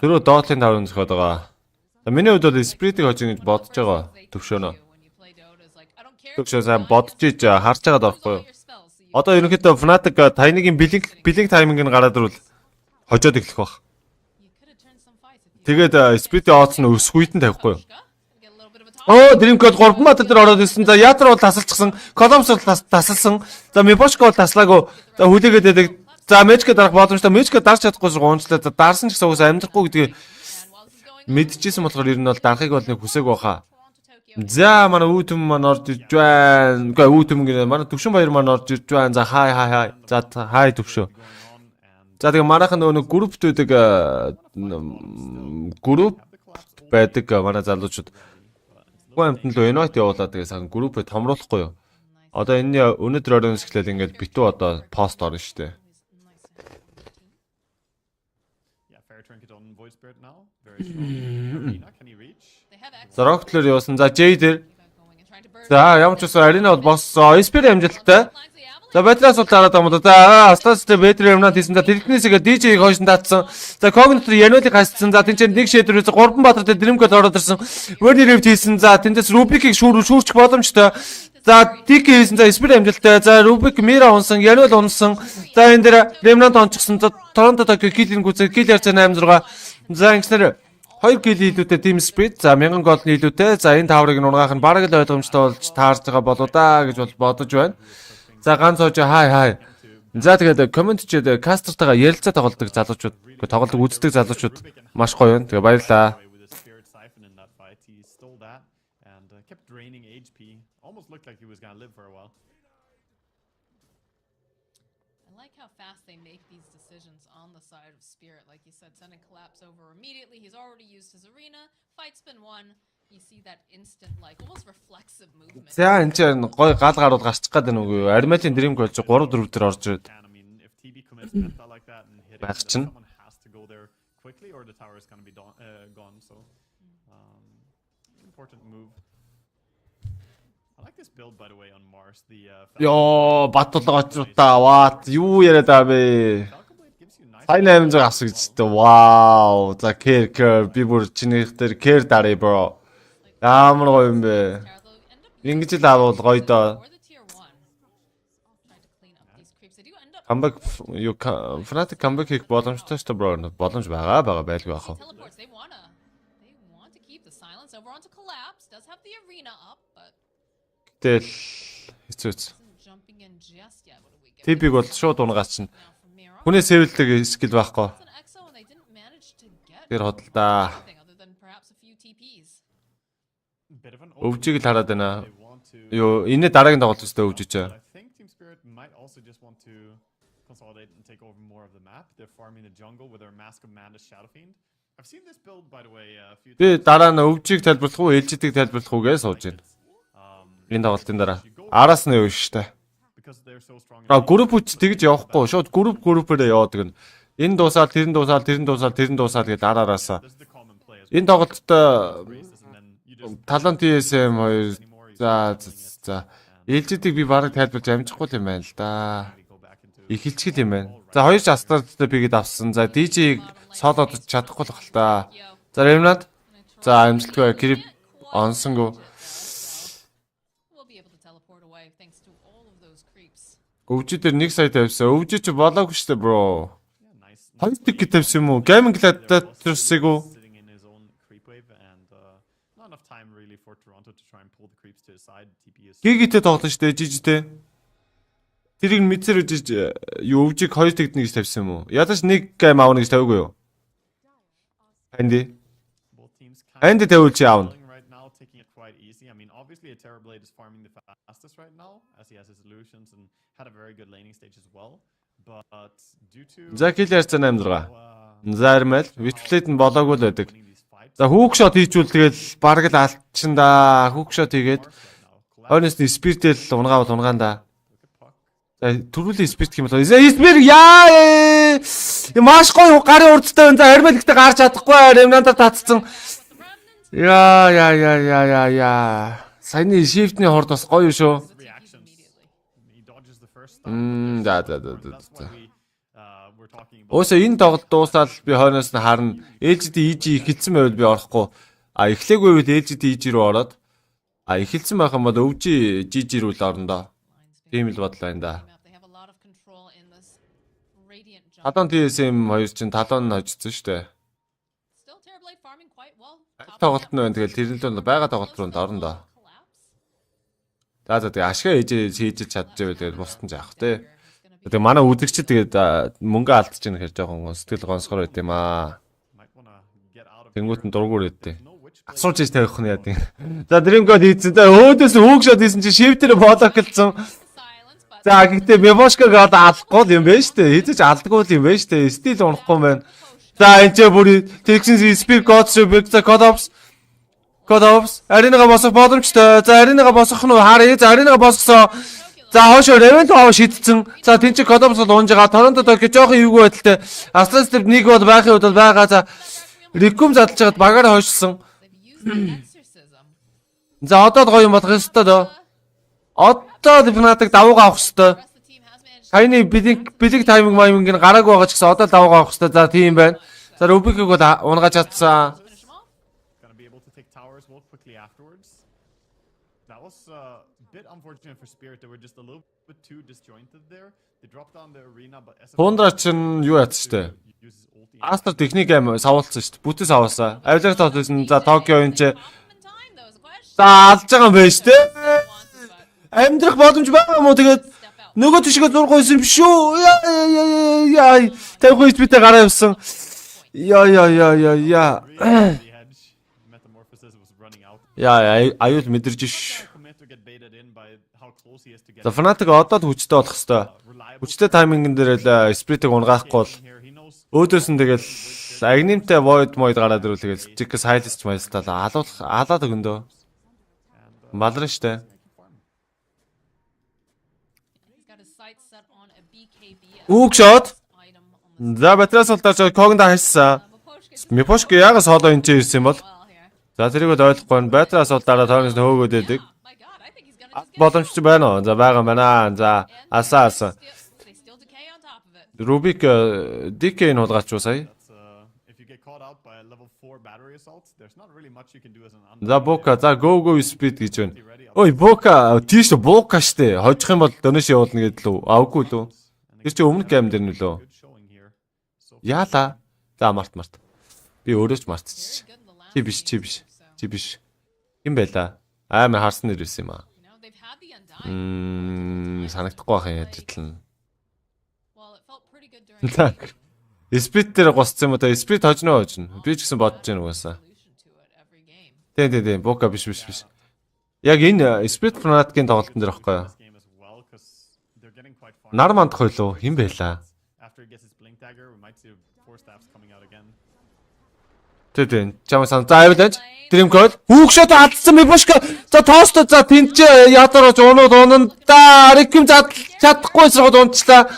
Сөрөө доотлын таврыг зөхөд байгаа. За миний хувьд бол Spirit-ийг хожих гэж бодож байгаа. Төвшөөнө. Төвшөө сайн бодож иж харж байгаад байхгүй юу? Одоо ерөнхийдөө Fnatic тайныгийн бэлэг тайминг нь гараад ирвэл хожоод эхлэх баг. Тэгээд Spirit-ийн оц нь өсгүйд нь тавихгүй юу? Dreamcode 3 мат дээр ороод ирсэн. За Ятар бол тасалчихсан. Columns бол тасалсан. За Mibошко бол таслаагүй. За хүлээгээд байдаг. За Magic дарах боломжтой. Magic дарч чадахгүй шүү гонцлоо. За дарсан ч гэсэн уусаа амьдрахгүй гэдгийг мэдчихсэн болохоор ер нь бол дарахыг бол нэг хүсээг баха. За манай үүдэм маань орж ирж байна. Үгүй үүдэм гэнэ. Манай төвшин баяр маань орж ирж байна. За хай. За хай төвшөө. За тэгээ манайхан нөгөө групптүүдэг групп байдаг манай залуучууд амтан лөө invite явуулаад тэгээ сан группээ томруулахгүй юу. Одоо энэний өнөөдөр оройноос эхлээл ингээд битүү одоо пост орно штэ. За Rocket-лэр явуулсан. За J дээр. За ямар ч үсэн арена бол боссон. TSpirit амжилттай. За батраас бол дараад байгаа юм да. За Astas-тэй Battery Remnant хийсэн. За Telekinesis-ийг DJ-ийг хойшин татсан. За Cognitor Yanol-ыг хасцсан. За тэнцэн нэг шийдвэр үзсэн. 3 баатартай Dreamcode ороод ирсэн. World Rift хийсэн. За тэндээс Rubik-ийг шүүрчих боломжтой. За Tiki хийсэн. За TSpirit амжилттай. За Rubik Mira унсан. Yanol унсан. За энэ дээр Remnant онцгсон. За Toronto Tokyo Kill-ийн гүцээ Kill ярцаа 8-6. За ингэснээр 2 kill илүүтэй TSpirit. За 1000 гол нийлүүтэй. За энэ таврыг нь унгаах нь бараг л ойлгомжтой болж таарж байгаа болоо да гэж бол бодож байна. За ганц хожоо хай. За тэгээд комментчид Caster-тайгаа ярилцаа тоглодог залуучууд, тоглодог үздэг залуучууд маш гоё байна. Тэгээ баярлаа. How fast they make these decisions on the side of Spirit. Like you said, sending Collapse over immediately. He's already used his arena. Fight's been won. You see that instant, like, almost reflexive movement. За энэ чинь гой гал гарууд гарчих гээд байна үгүй. Армалийн Dreamcode 3-4 дээр орж ирээд. Байх чинь. Йоо, батлага очруута. Ваа, юу яриад байгаа бэ? Сайн 800 авах гэж дээ. Вау. За care би бүр чинийх дээр care дарыг bro. Ямар гоё юм бэ? Ингэж л авал гоё доо. Comeback you Fnatic comeback хийх боломжтой шүү дээ bro. Боломж байгаа байлгүй яах вэ? Тэгэл хэцүүц. TP-г бол шууд унгаач чинь. Хүний сэвэлдэг скил байхгүй. Тэр хөдөлдөө. Өвжийг л хараад байна. Юу, энэ дараагийн тоглолт өстэй өвжиж. Би дараа нь өвжийг тайлбарлах уу, ээлжидийг тайлбарлах уу гэж сууж байна. Энэ тоглолтын дараа. Араас нь юу штэ. Групп үуч тэгж явахгүй. Шууд группээр яваад гэн. Энэ дуусаад, тэр нь дуусаад гэж араараасаа. Энэ тоглолтод талант TSM 2 за ээлжидийг би бараг тайлбарж амжихгүй юм байна л да. Эхэлчгэл юм байна. За хоёр ч Astar-тай бигээд авсан. За DJ-ийг солоод чадахгүй л бахал та. За Remnant. За амжилтгүй Grip онсонгүй. Өвжид дээр 1 сая тавьсан. Өвжид ч болоогүй штэ bro. 2 тикет тавьсан юм уу? Gaming Gladiators-ыг үү? Гигитэй тоглоно штэ жижигтэй. Тэрийг мэдсээр үжиж юу өвжиг 2 тикет гэж тавьсан юм уу? Ядаж 1 гейм аавна гэж тавиагүй юу? Анди тавиул чи аавна. easy. I mean, obviously, Terrorblade is farming the fastest right now, as he has his solutions and had a very good laning stage as well. But due to За kill ярьсан 8-6. За армал Witchblade нь болоогүй л байдаг. За hook shot хийжүүл тэгэл бараг л алдчихсан да. Hook shot хийгээд Honestly Spirit-эл унгаа бол унгаанда. За түрүүлээ Spirit гэх юм бол Spirit яа маш гоё гарын урдтай байна. За армал ихтэй гарч чадахгүй. Remnant-аар татцсан. Яа. Саяны shift-ний хорд бас гоё шүү. За. Өөсөө энэ тоглолт дуусаад би хойноос нь харна. LGD EG эхэлсэн байвал би орохгүй. Эхлээгүй байвал LGD EG рүү ороод эхэлсэн байх юм бол өвжи GG рүү л орно доо. Тийм л бодол байна да. Талон TSM 2 чинь талон нь хожсон шүү дээ. Тоглолт нь байна. Тэгэл тэрнлээ байгаа тоглолт руу орно доо. За тэгээ ашгаа хийж чадчихвээ тэгээд бусдын жаах те. Тэгээ манай үзэгчид тэгээд мөнгө алдчих чинь хэрэг жоохон сэтгэл гонсгор байт юм аа. Тэнгүүт нь дургуур өгдөө. Асууж иж тавих нь яа тийм. За Dreamcode хийсэн. За өөдөөс hookshot хийсэн чинь shift-ээр блоклцсон. За гэхдээ Meboshka гээд алахгүй юм байна шүү дээ. Хийж алдгүй юм байна шүү дээ. Стил унахгүй юм байна. За энэ ч бүр Texans Speed God Ops аринагаа босох боломжтой. За аринагаа босох нь харъя. За аринагаа босгосон. За хоошоо Revent хоо шидсэн. За тэнцээ God Ops бол унж байгаа. Торонто Токио жоохон эвгүй байдалтай. Astra Step 1 бол байхын үед бол байгаа. За Recum задлж хагаад багаараа хойшсон. За одоо л гоё юм болох ёстой доо. Одоо Fnatic давуугаа авах ёстой. Саяны бэлэг тайминг майминг гараагүй байгаа ч гэсэн одоо давуугаа авах ёстой. За тийм байна. За Rubik-ийг бол унгаж чадсан. That was a bit unfortunate for Spirit. They were just a little bit too disjointed there. They dropped down the arena, but Тундра чин юу яц штэ. Астер техник аим савуулсан штэ. Бүтэс аваасаа. Авилах тоглосон. За Токио энэ ч. За алж байгаа юм байна штэ. Амьдрах боломж байгаа юм уу тэгээд нөгөө тишгээ зургуулсан юм шүү. Яа. 50% битээ гараа явсан. Яа. Аюул мэдэрж ш. За Fnatic одоо л хүчтэй болох хэвээр. Хүчтэй таймингэн дээр л Spirit-ийг унгаахгүй бол өөдөөс нь тэгэл агнимтай void гараад ирвэл тэгэл Chick Silence майстал алаад өгөндөө. Малрын штэ. Hookshot. За батраас ултаач Когнд хайсан. Meboshka ягас хоолоо энэ ч ирсэн юм бол. За тэрийг бол ойлгохгүй байна. Батраас ултаараа тооноос нь хөөгөөд байдаг. Боломж ч байна уу? За байгаа байна. За асаа. Rubik DK-ийн хулгаач уу сая? За Boka, за go speed гэж байна. Ой Boka, тийш Boka штэ. Хожих юм бол дөнөш явуулна гэдэл үү? Авгүй лөө. Тэр чи өмнөх гейм дээр нөлөө. Яала. За март. Би өөрөө ч мартчих. Чи биш. Юм байла. Амар харсан нэр байсан юм аа. Санагдахгүй байх юм яачлаа. Так. Spirit дээр госцсон юм уу та? Spirit хожно. Би ч гэсэн бодож байна угаасаа. Тийм. Boka биш. Яг энэ Spirit Fnatic-ийн тоглолтын дээр байхгүй юу? Нар мандах байлоо. Хэн байла? Тийм. Чамсан за авилж. Dreamcode. Hookshot алдсан Meboshka. За тоосто за тэнч ядарч унууд да. Recum чадахгүй срууд унцлаа.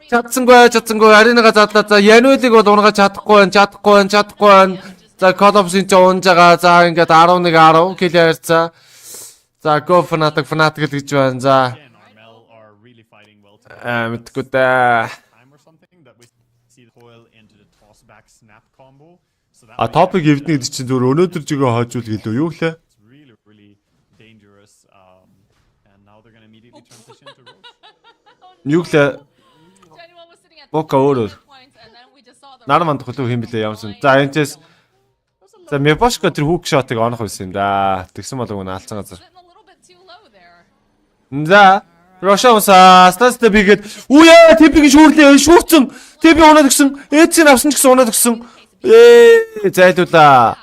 Чадсангүй. Аринагаа задлаа. За Yanuel-ийг бол унгаж чадахгүй байна. За Call of-ын ч унж байгаа. За ингээд 11-10 kill ярьцаа. За go Fnatic л гэж байна. За мэдгүй да. Топик эвдний гэдэг чинь зүгээр өнөөдөр жигээ хожуул гэлөө юу гэлээ? Юу гэлээ? Boka өөрөө. Нар мандах хөлөө хэм блэ ямсан. За энэчээс за Meboshka тэр hookshot-ыг онох байсан юм да. Тэгсэн бол уг нь алдсан газар. За Рошоуса стаста бигээд үе типийг шүүрцэн. Типи унаад гисэн. Эцсийн авсан ч гэсэн унаад гисэн. Зайлуулаа.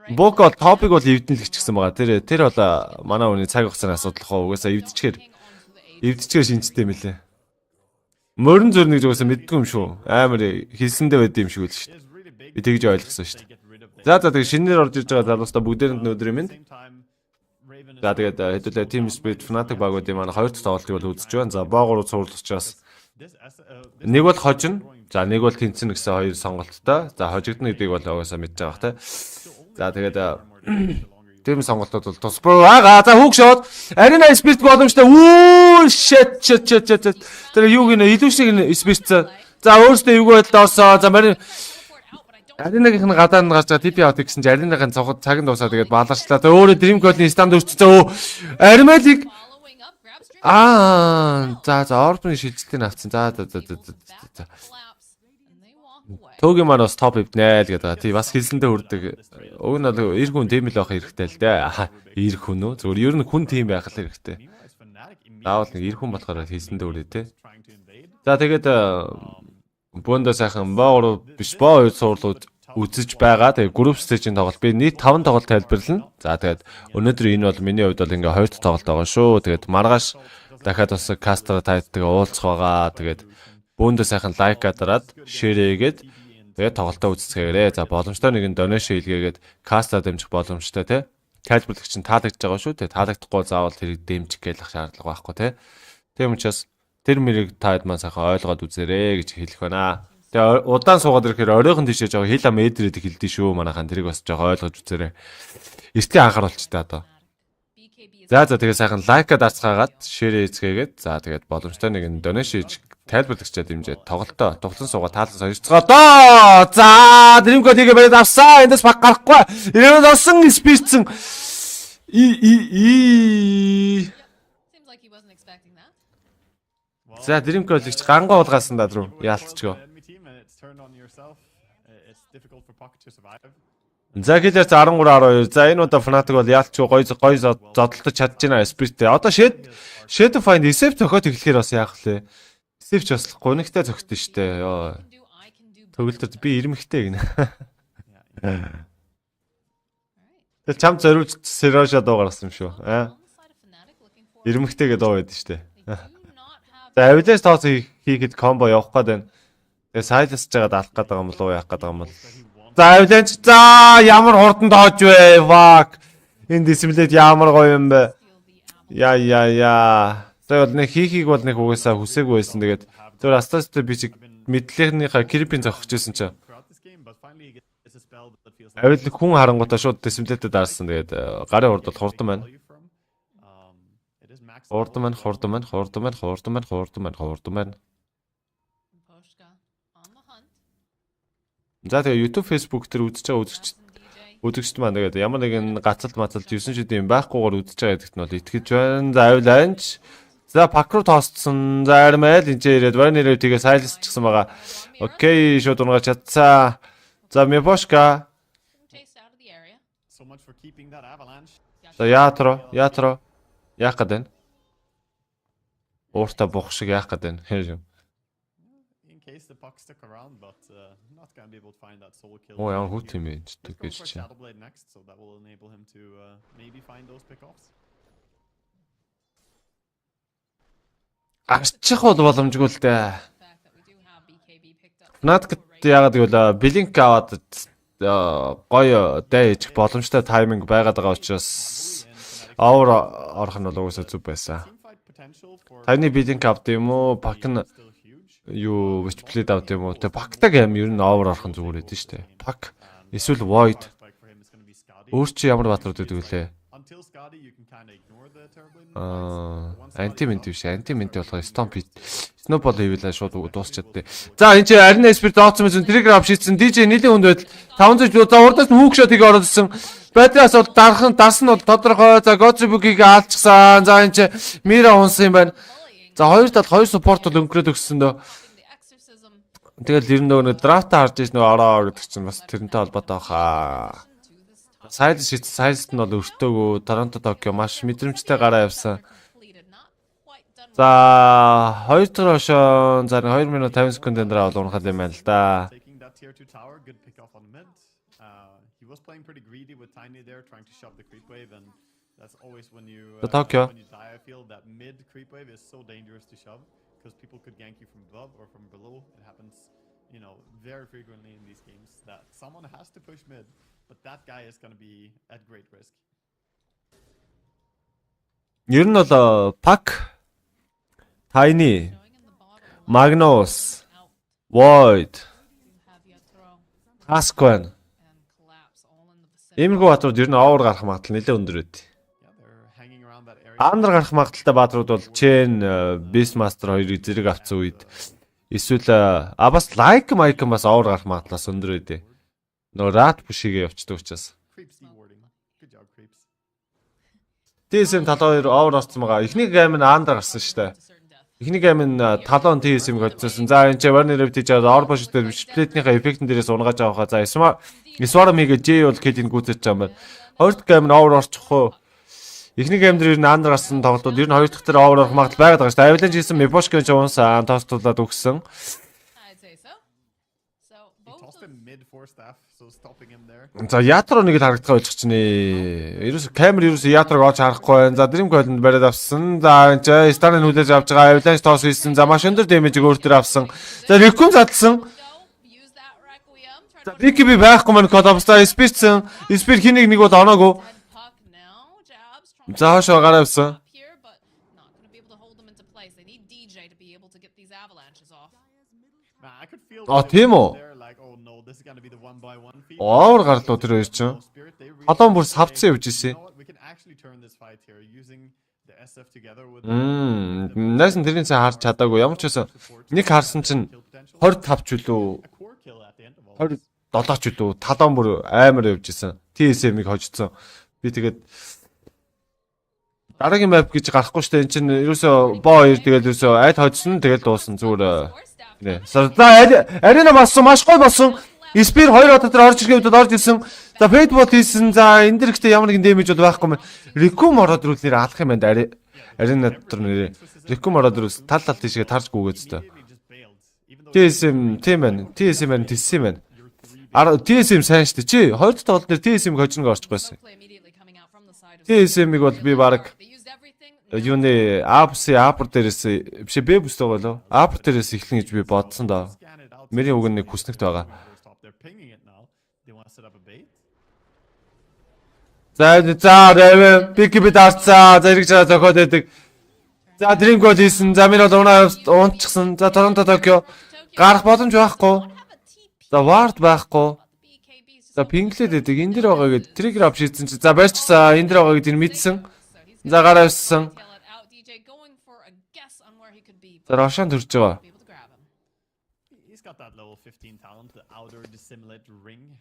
Бук бол топик бол эвдэн л гिचгсэн байгаа. Тэр бол манай хүний цаг хугацааны асуудал хоо угаасаа эвдчихээр шинжтэй мөлий. Морин зүр нэг зүгээс мэддэг юм шүү. Амар хэлсэндээ байд юм шиг үл шүү дээ. Би тэгж ойлгосон шүү дээ. За тэгээ шинээр орж иж байгаа залуустаа бүгдээрэнд өнөөдрийн минь. За тэгээд хэдүүлээ TSpirit Fnatic багуудын маань хоёр дахь тоглолтыг бол үзэж байна. За боогоор цуурлах учраас нэг бол хожино. За нэг бол тэнцэн гэсэн хоёр сонголттой. За хожигдно гэдгийг бол угаасаа мэдж байгаа те. За тэгээд тийм сонголтууд бол тус байгаа. За хүүгшоод арена Spirit боломжтой. Үу shit. Тэр юу гинэ илүү шиг Spirit. За өөрөөсөө эвгүй байдлаасаа за аренагийнх нь гадаа нь гарч байгаа TP out гэсэн чинь аренагын цаг нь дуусаа тэгээд бааларчлаа. За өөрөө Dream Code-ийн stand өрчсөн. Армелиг за орбны шилжилтийг авцсан. За. Төөгийн маань бас топ ивнэ л гэдэг. Тий бас хэлсэндээ хүрдэг. Уг нь бол эр хүн тийм л байх хэрэгтэй л дээ. Эр хүн үү? Зүгээр ер нь хүн тийм байх л хэрэгтэй. Заавал нэг эр хүн болохоор хэлсэндээ хүрээ те. За тэгээд Бонда сайхан боо биш боо хоёр суурлууд үзэж байгаа. Тэгээ group stage-ийн тоглолт би нийт 5 тоглолт тайлбарлана. За тэгээд өнөөдөр энэ бол миний хувьд бол ингээ 2 дахь тоглолт байгаа шүү. Тэгээд маргааш дахиад бас Caster OXY-тэйгээ уулзах байгаа. Тэгээд Бонда сайхан лайка дараад шерэгээд тэгээд тоглолтоо үзцгээгээрэй. За боломжтой нэгэн donation хийлгээгээд Caster дэмжих боломжтой те. Тайлбарлагч нь таалагдж байгаа шүү. Тэгээд таалагдахгүй заавал тэрийг дэмжих гэж шаардлага байхгүй те. Тийм учраас тэр мэрийг таад маань сайхан ойлгоод үзээрэй гэж хэлэх байна. Тэгээ удаан суугаад ирэхээр оройхон тийшээ жоо хил ам эдрээд хэлдэж шүү манайхан тэрийг бас жоо ойлгож үзээрэй. Эртний анхааруулчтай одоо. За тэгээ сайхан лайка дарцгаагаад шеэр хийцгээгээд за тэгээд боломжтой нэг donation хийж тайлбарлагчаа дэмжиж тоглолтоо тоглон суугаад таалан сойрцгоо доо. За Dream Code-ийг бариад авсаа. Эндээс баг гарахгүй. Ирээд орсон Spirit-сэн За Dream Code-ийг гангуу уулгаасан даа руу яалтчгоо. За гэлэр 13-12. За энэ удаа Fnatic бол яалтчгүй гой зодтолтож чадж байна Spirit. Одоо Shadow Find Accept зөхөд эхлэхээр бас яах вэ? Accept ч бас гунигтай зөхтөн штэ. Йоо. Төгөлтөд би ирмэгтэй гинэ. Тэгэл чам зориулж Serosha дуу гаргасан юм шүү. Ирмэгтэйгээ дуу байдаг штэ. За авилаж тооц хийхэд комбо явах гээд байна. Тэгээ сайлсж байгаад алах гээд байгаа юм болов уу яах гээд байгаа юм бол. За авилаж за ямар хурдан тоож вэ? Fuck. Энэ дисплейд ямар гоё юм бэ? Яа. Тэгээд нэг хийхийг бол нэг угаасаа хүсээгүй байсан. Тэгээд зөв астастай би чиг мэдлэгнийхээ крипийн зогсож байсан чинь. Авил хүн харангуйтаа шууд дисплейдэд дарсан. Тэгээд гарын хурд бол хурдан байна. Хурдан. За тэгээ YouTube, Facebook дээр үзэж байгаа үзэгчд маань тэгээд ямар нэгэн гацалт 9 шидийн байхгүйгээр үзэж байгаа гэдэгт нь бол итгэж байна. За авиланч. За пак руу тоостсон. За армэл энэ ирээд варнерээ тэгээ сайлсчихсан байгаа. Окей, шууд унгаа чадцаа. За Мепошка. За яатро. Яах гээд байна? Ууртаа буух шиг яах гээд байна? Оо яа хут юм бэ гэж чи. Арчих бол боломжгүй л дээ. Fnatic яагаад гэвэл Blink аваад гоё дайж боломжтой тайминг байгаад байгаа учраас овер орох нь бол угсаа зүг байсан. Таны Blink авд юм уу? Пак нь юу вичплейд авд юм уу? Тэ пактаг юм ер нь овер орох нь зүгээр байдэн штэ. Пак эсвэл void. Өөр чи ямар батрууд гэдэг вүлээ? Антимент биш. Антимент болохоор Stomp Snowball хийвэл шууд дуусчаад. За энэ чи Arena Spirit дооцсон мэт Telegram шийдсэн. DJ нэлийн хүнд байдал 500 за урдаас хүүгшот хийгээ оролцсон. Батраас бол дарсан нь бол тодорхой. За Godzibug-ийг аалчихсан. За энэ чи Mira унсан юм байна. За хоёр тал хоёр support бол өнгөрөөд өгсөн дөө. Тэгэл ер нь нөгөө драфт харж иж нөгөө ороо гэдэг чинь бас тэрнтэй холбоотой баха. Сайз нь бол өртөөгөө Торонто Токио маш мэдрэмжтэй гараа явсан. За 2 дахь ошоо за 2 минут 50 секундын дараа бол унахад юм байна л да. was playing pretty greedy with Tiny there, trying to shove the creep wave, and that's always when you Tokyo. when you die. I feel that mid creep wave is so dangerous to shove because people could gank you from above or from below. It happens, you know, very frequently in these games that someone has to push mid, but that guy is going to be at great risk. Ер нь бол Pack, Tiny, Magnus, Void, Asquen. Иймэрхүү баатрууд ер нь овер гарах магадлал нэлээд өндөр байд. Андер гарах магадaltaй баатрууд бол Chain, Beastmaster хоёрыг зэрэг авцсан үед эсвэл бас Like Mike бас овер гарах магадлалаас өндөр байд. Нөгөө Rat push-ийг явуулдаг учраас. TSM талаа хоёр овер орсон байгаа. Эхний гейм нь Андер гарсан шүү дээ. Эхний гейм нь талон TSM-ийг хоцсон. За энэ ч Warner Rev тийж ор бошд дээр сплитнийхээ эффектэн дээрээс унгааж авахаа. За Исварам хийгээ J бол Kid-ийг гүйцэж байгаа юм байна. Хоёрт гейм нь овер орчих уу? Эхний гейм дээр ер нь Андер гарсан тоглолтууд ер нь хоёр дахь дээр овер орох магадлал байгаад байгаа шүү дээ. Avalanche хийсэн Meboshkin ч уунсан тооцоолоод өгсөн. За Ятро нэгэд харагдах ойлгох чинь ерөөс камер ерөөс Ятрог олж харахгүй байна. За Dream Coil-д бариад авсан. За энэ ч Stan-ыг хүлээж авч байгаа. Avalanche тоос хийсэн. За маш өндөр дэмэжийг өөр төр авсан. За Raccoon задлсан. За BKB байхгүй мань Колобста Spirit хэнийг нэг бол оноогүй. За хашаа гараа авсан. Тийм үү? Овер гарлуу тэр хоёр чинь. Холоон бүр савцсан явж ирсэн. Найсан тэрний цаа харж чадаагүй. Ямар ч байсан нэг харсан чинь 25 ч үлээ. 27 ч үлээ. Талаан бүр амар явж ирсэн. TSM-ийг хожицсон. Би тэгээд дараагийн map гэж гарахгүй штэ. Энд чинь ерөөсөө боо 2 тэгээд ерөөсөө айд хожсон тэгээд дууссан зүгээр. Нэ. За арена бассан маш гой болсон. Spirit 2 удаа тэр орж ирэхэд орж ирсэн. За Fatebot хийсэн. За энэ дэр ихтэй ямар нэгэн дэмэж бол байхгүй юм. Recum ороод ирвэл нэр алах юм байна. Арена дотор нэрээ. Recum ороод ирвэл тал тийшээ тарж гүгээд зөө. TSM тийм байна. TSM байна. Тиссэн байна. TSM сайн штэ чи. Хоёр дахь тоглолт нэр TSM-ийг хожног орчих байсан. TSM-ийг бол би баг юуны апер дээрээс биш бэ бүстэй болоо. Апер дээрээс эхлэн гэж би бодсон доо. Мэрийн үг нэг хүснэгт байгаа. За BKB даарцаа. За эргэж байгаа зохиод байдаг. За Dream Coil хийсэн. За минь бол унтчихсан. За Торонто Токио гарах боломж байхгүй. За Ward байхгүй. За пинглээд байдаг. Энд дэр байгаа гэд тригger ап шийдсэн чи. За барьчихсан. Энд дэр байгаа гэд энэ мэдсэн. За гараа авсан. За Рошан төрж байгаа.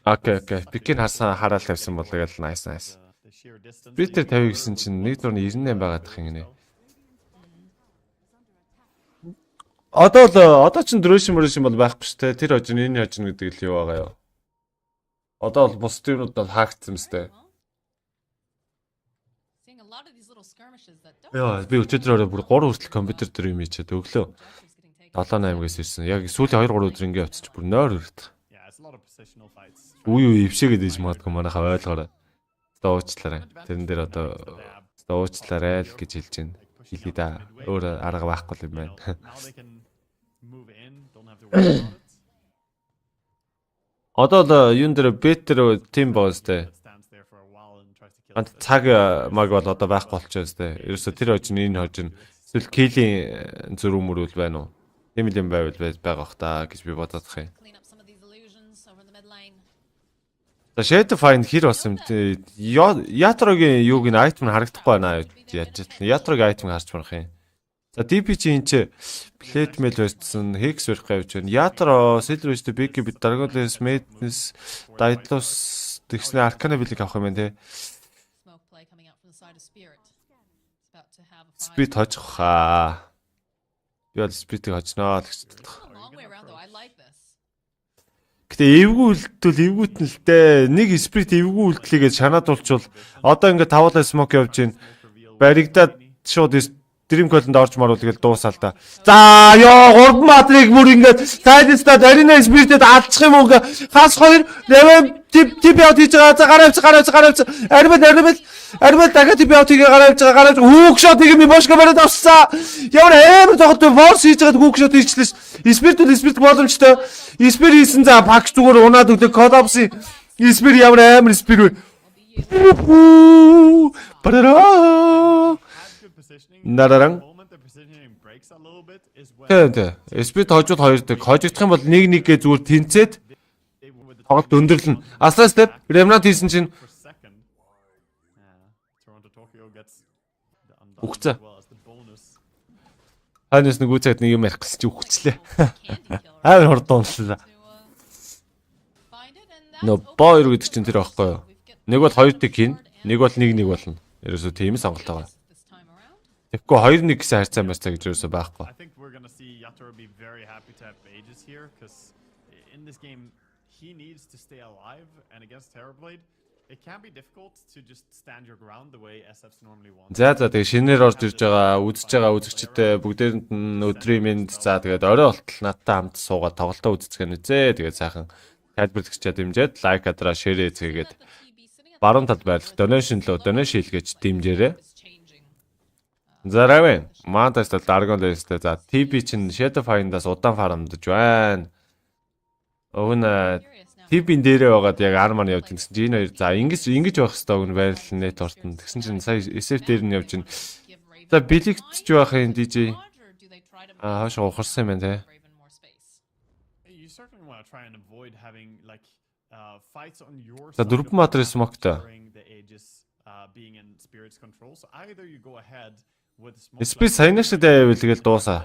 Окей. Пикийг хараал тавьсан бол тэгэл nice. Spirit 50 гэсэн чинь нэг дурны 98 байгаад их юм нэ. Одоо ч дрөшин бол байхгүй шүү дээ. Тэр хожин энэ хожин гэдэг л юу байгаа юу? Одоо бол бус төрнүүд бол хаагдсан юм сте. Яа, би өчигдөр бүр 3 хүртэл компьютер дээр юм хийчихэд өглөө 7-8-аас ирсэн. Яг сүүлийн 2-3 өдөр ингэ явцчих бүр нойр ирд. Үе ившээгээд ээж магадгүй манайхаа ойлгоорой. Уучлаарай. Тэрэн дээр одоо уучлаарай л гэж хэлж байна. Хэлээ да. Өөр арга байхгүй юм байна. Одоо л юун дээр бетер тим боостэй. Цаг маг бол одоо байхгүй болчихоос тэ. Ерөөсө тэр хожин энэ хожин эсвэл килийн зөрүү мөрүүл байна уу? Тийм юм байвал байгаа бах та гэж би бодоод байгаа юм. За Shadow Find хэр болсон юм. Ятрогийн юуг нь айтем харагдахгүй байна яаж ч. Ятрогийн айтем харж барах юм. За DP чи энэ ч Plate Mail байсан, Hex барих явж байна. Ятро, Silverwest, BKB, Dragonless, Madness, Daedalus тэгснэ Arcana Bill-ийг авах юм байна те. Spirit хожих хаа. Би бол Spirit-ийг хожноо л гэж бодлоо. Гэтэ эвгүй үлдэл эвгүйт нь л дээ. Нэг Spirit эвгүй үлдлийгээ шанаад болчвол одоо ингээд тавуулаа smoke явж гин. Баригдаад шууд Dream Coil-д орж маруул гэж дуусаал та. За ёо 3 матрыг бүр ингээд сайдстад Arena Spirit-д алдчих юм уу? Хас 2 Reven тип яа тийж байгаа. За гаравч. Арбал дахиад тип яа тийгээ гаравч. Хүүк шот ийм бошко бараад авсан. Ямар амар тоглолт форс хийж байгаад хүүк шот хийчлээс. Spirit боломжтой. Spirit хийсэн за пакч зүгээр унаад өглөө коллапс. Spirit ямар амар Spirit. Нараран. Тэ. Spirit хожууд хоёр дэг. Хожигдох юм бол 1-1 гээ зүгээр тэнцээд тоглолт өндөрлөн. Асла step Remnant хийсэн чинь үхцээ. Ханаас нэг үцээд нэг юм ярих гэсэн чи үхчлээ. Амар хурдуунлаа. Боёр гэдэг чинь тэр байхгүй юу? Нэг бол 2 тэг хийн, нэг бол 1-1 болно. Ерөөсөө тийм сонголт байгаа. Тэгэхгүй 2-1 гэсэн харьцаа марцаа гэж ерөөсөө байхгүй. I think we're gonna see Yatoro be very happy to have Aegis here because in this game he needs to stay alive and against Terrorblade it can be difficult to just stand your ground the way SFs normally want. За тэгээ шинээр орж ирж байгаа үзэж байгаа үзэгчтэй бүгдээрэнд нь өдрийн мэнд за тэгээд орой болтол надтай хамт суугаад тоглолтоо үзцгэнэ зээ. Тэгээд сайхан тайлбарлагчаа дэмжиад лайк адраа шеэр хийгээд баруун талд байлах donation хийлгэж дэмжээрэй. Заравэн Мантас талд Argon лэстэй за TP чинь Shadow Find-аас удаан фармдж байна. Өвн TP-ийн дээрээ байгаад яг Arman явж гэсэн чинь энэ хоёр за ингэж байх хэрэгтэй өгн байрлал net ортон. Тэгсэн чинь сая SF дээр нь явж байна. За билэгтж байх юм DJ. Хаш ухарсан юм байна те. You certainly want to try and avoid having like fights on your За дөрвөн матрын смоктой. Being in Spirit's control. So either you go ahead with smoke. Spirit саянааштай байвал дуусаа.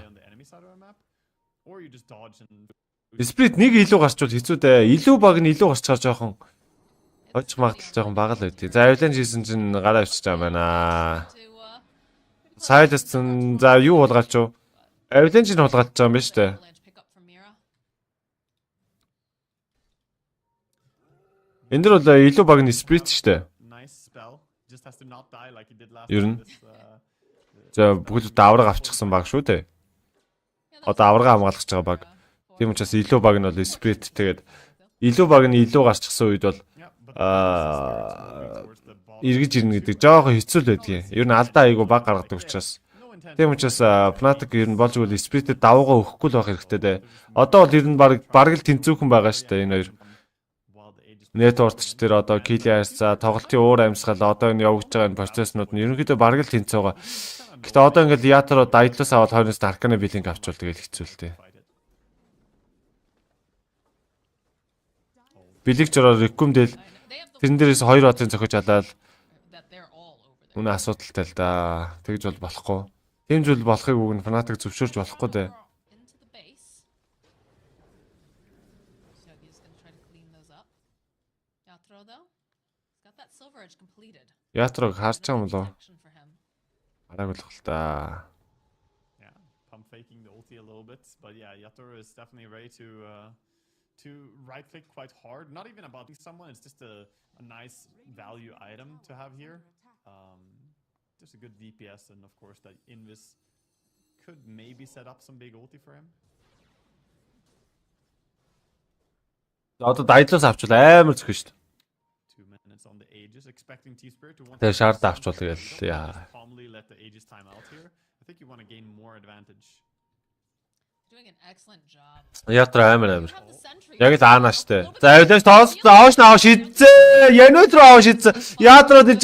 Or you just dodge and Spirit нэг илүү гарчвал хэцүү дээ. Илүү баг нь илүү гарчаар жоохон хожих магадлал жоохон бага л байдгийг. За авилан хийсэн чинь гараа авчиж байгаа юм байна. Сайлс за юу болгаач юу? Авилан чинь хулгаач байгаа юм байна шүү дээ. Энд дэр бол илүү баг нь Spirit шүү дээ. Ер нь за бүгд давраг авчихсан баг шүү дээ. Одоо аврага хамгаалах гэж байгаа баг. Тийм учраас илүү баг нь бол Spirit тэгээд илүү баг нь илүү гарчихсан үед бол эргэж ирнэ гэдэг жоохон хэцүү л байдгийг. Ер нь алдаа айгу баг гаргадаг учраас. Тийм учраас Fnatic ер нь болж игэл Spirit-д давуугаа өгөхгүй л байх хэрэгтэй дээ. Одоо бол ер нь баг л тэнцүүхэн байгаа шүү дээ энэ хоёр. Network дээр одоо Kilias за тоглолтын уур амьсгал одоо энэ явагдаж байгаа энэ процесснууд нь ерөнхийдөө баг л тэнцээ байгаа. Гэтэ одоо ингээд Yatoro дайдлаас аваад хойноос Arcana Billing авчвал тэгэл хэцүүлтэй. Билиг жороор рекомдэл тэрэн дээрээс 2 одын зохиж алаад үнэ асуудалтай л да. Тэгж бол болохгүй. Тийм зүйл болохыг үг нь Fnatic зөвшөөрч болохгүй дээ. Yatoro харж байгаа юм болов? Араагүй л хэл та. Yeah, pump faking the ulti a little bit, but yeah, Yatoro is definitely ready to right click quite hard. Not even about someone, it's just a nice value item to have here. Just a good DPS and of course that Invis could maybe set up some big ulti for him. Одоо дайдлаас авчвал амар зөвхөн шүү дээ. 2 minutes on the Aegis, expecting TSpirit to want Тэгээ шаард авчвал тэгэл яа. calmly let the Aegis time out here. I think you want to gain more advantage. Doing an excellent job. Yatoro амар. Have the sentry. Яг л аанаштай. За авилж тоос хоош наваа шидцээ. Янууд руу аваа шидцээ. Yatoro тийч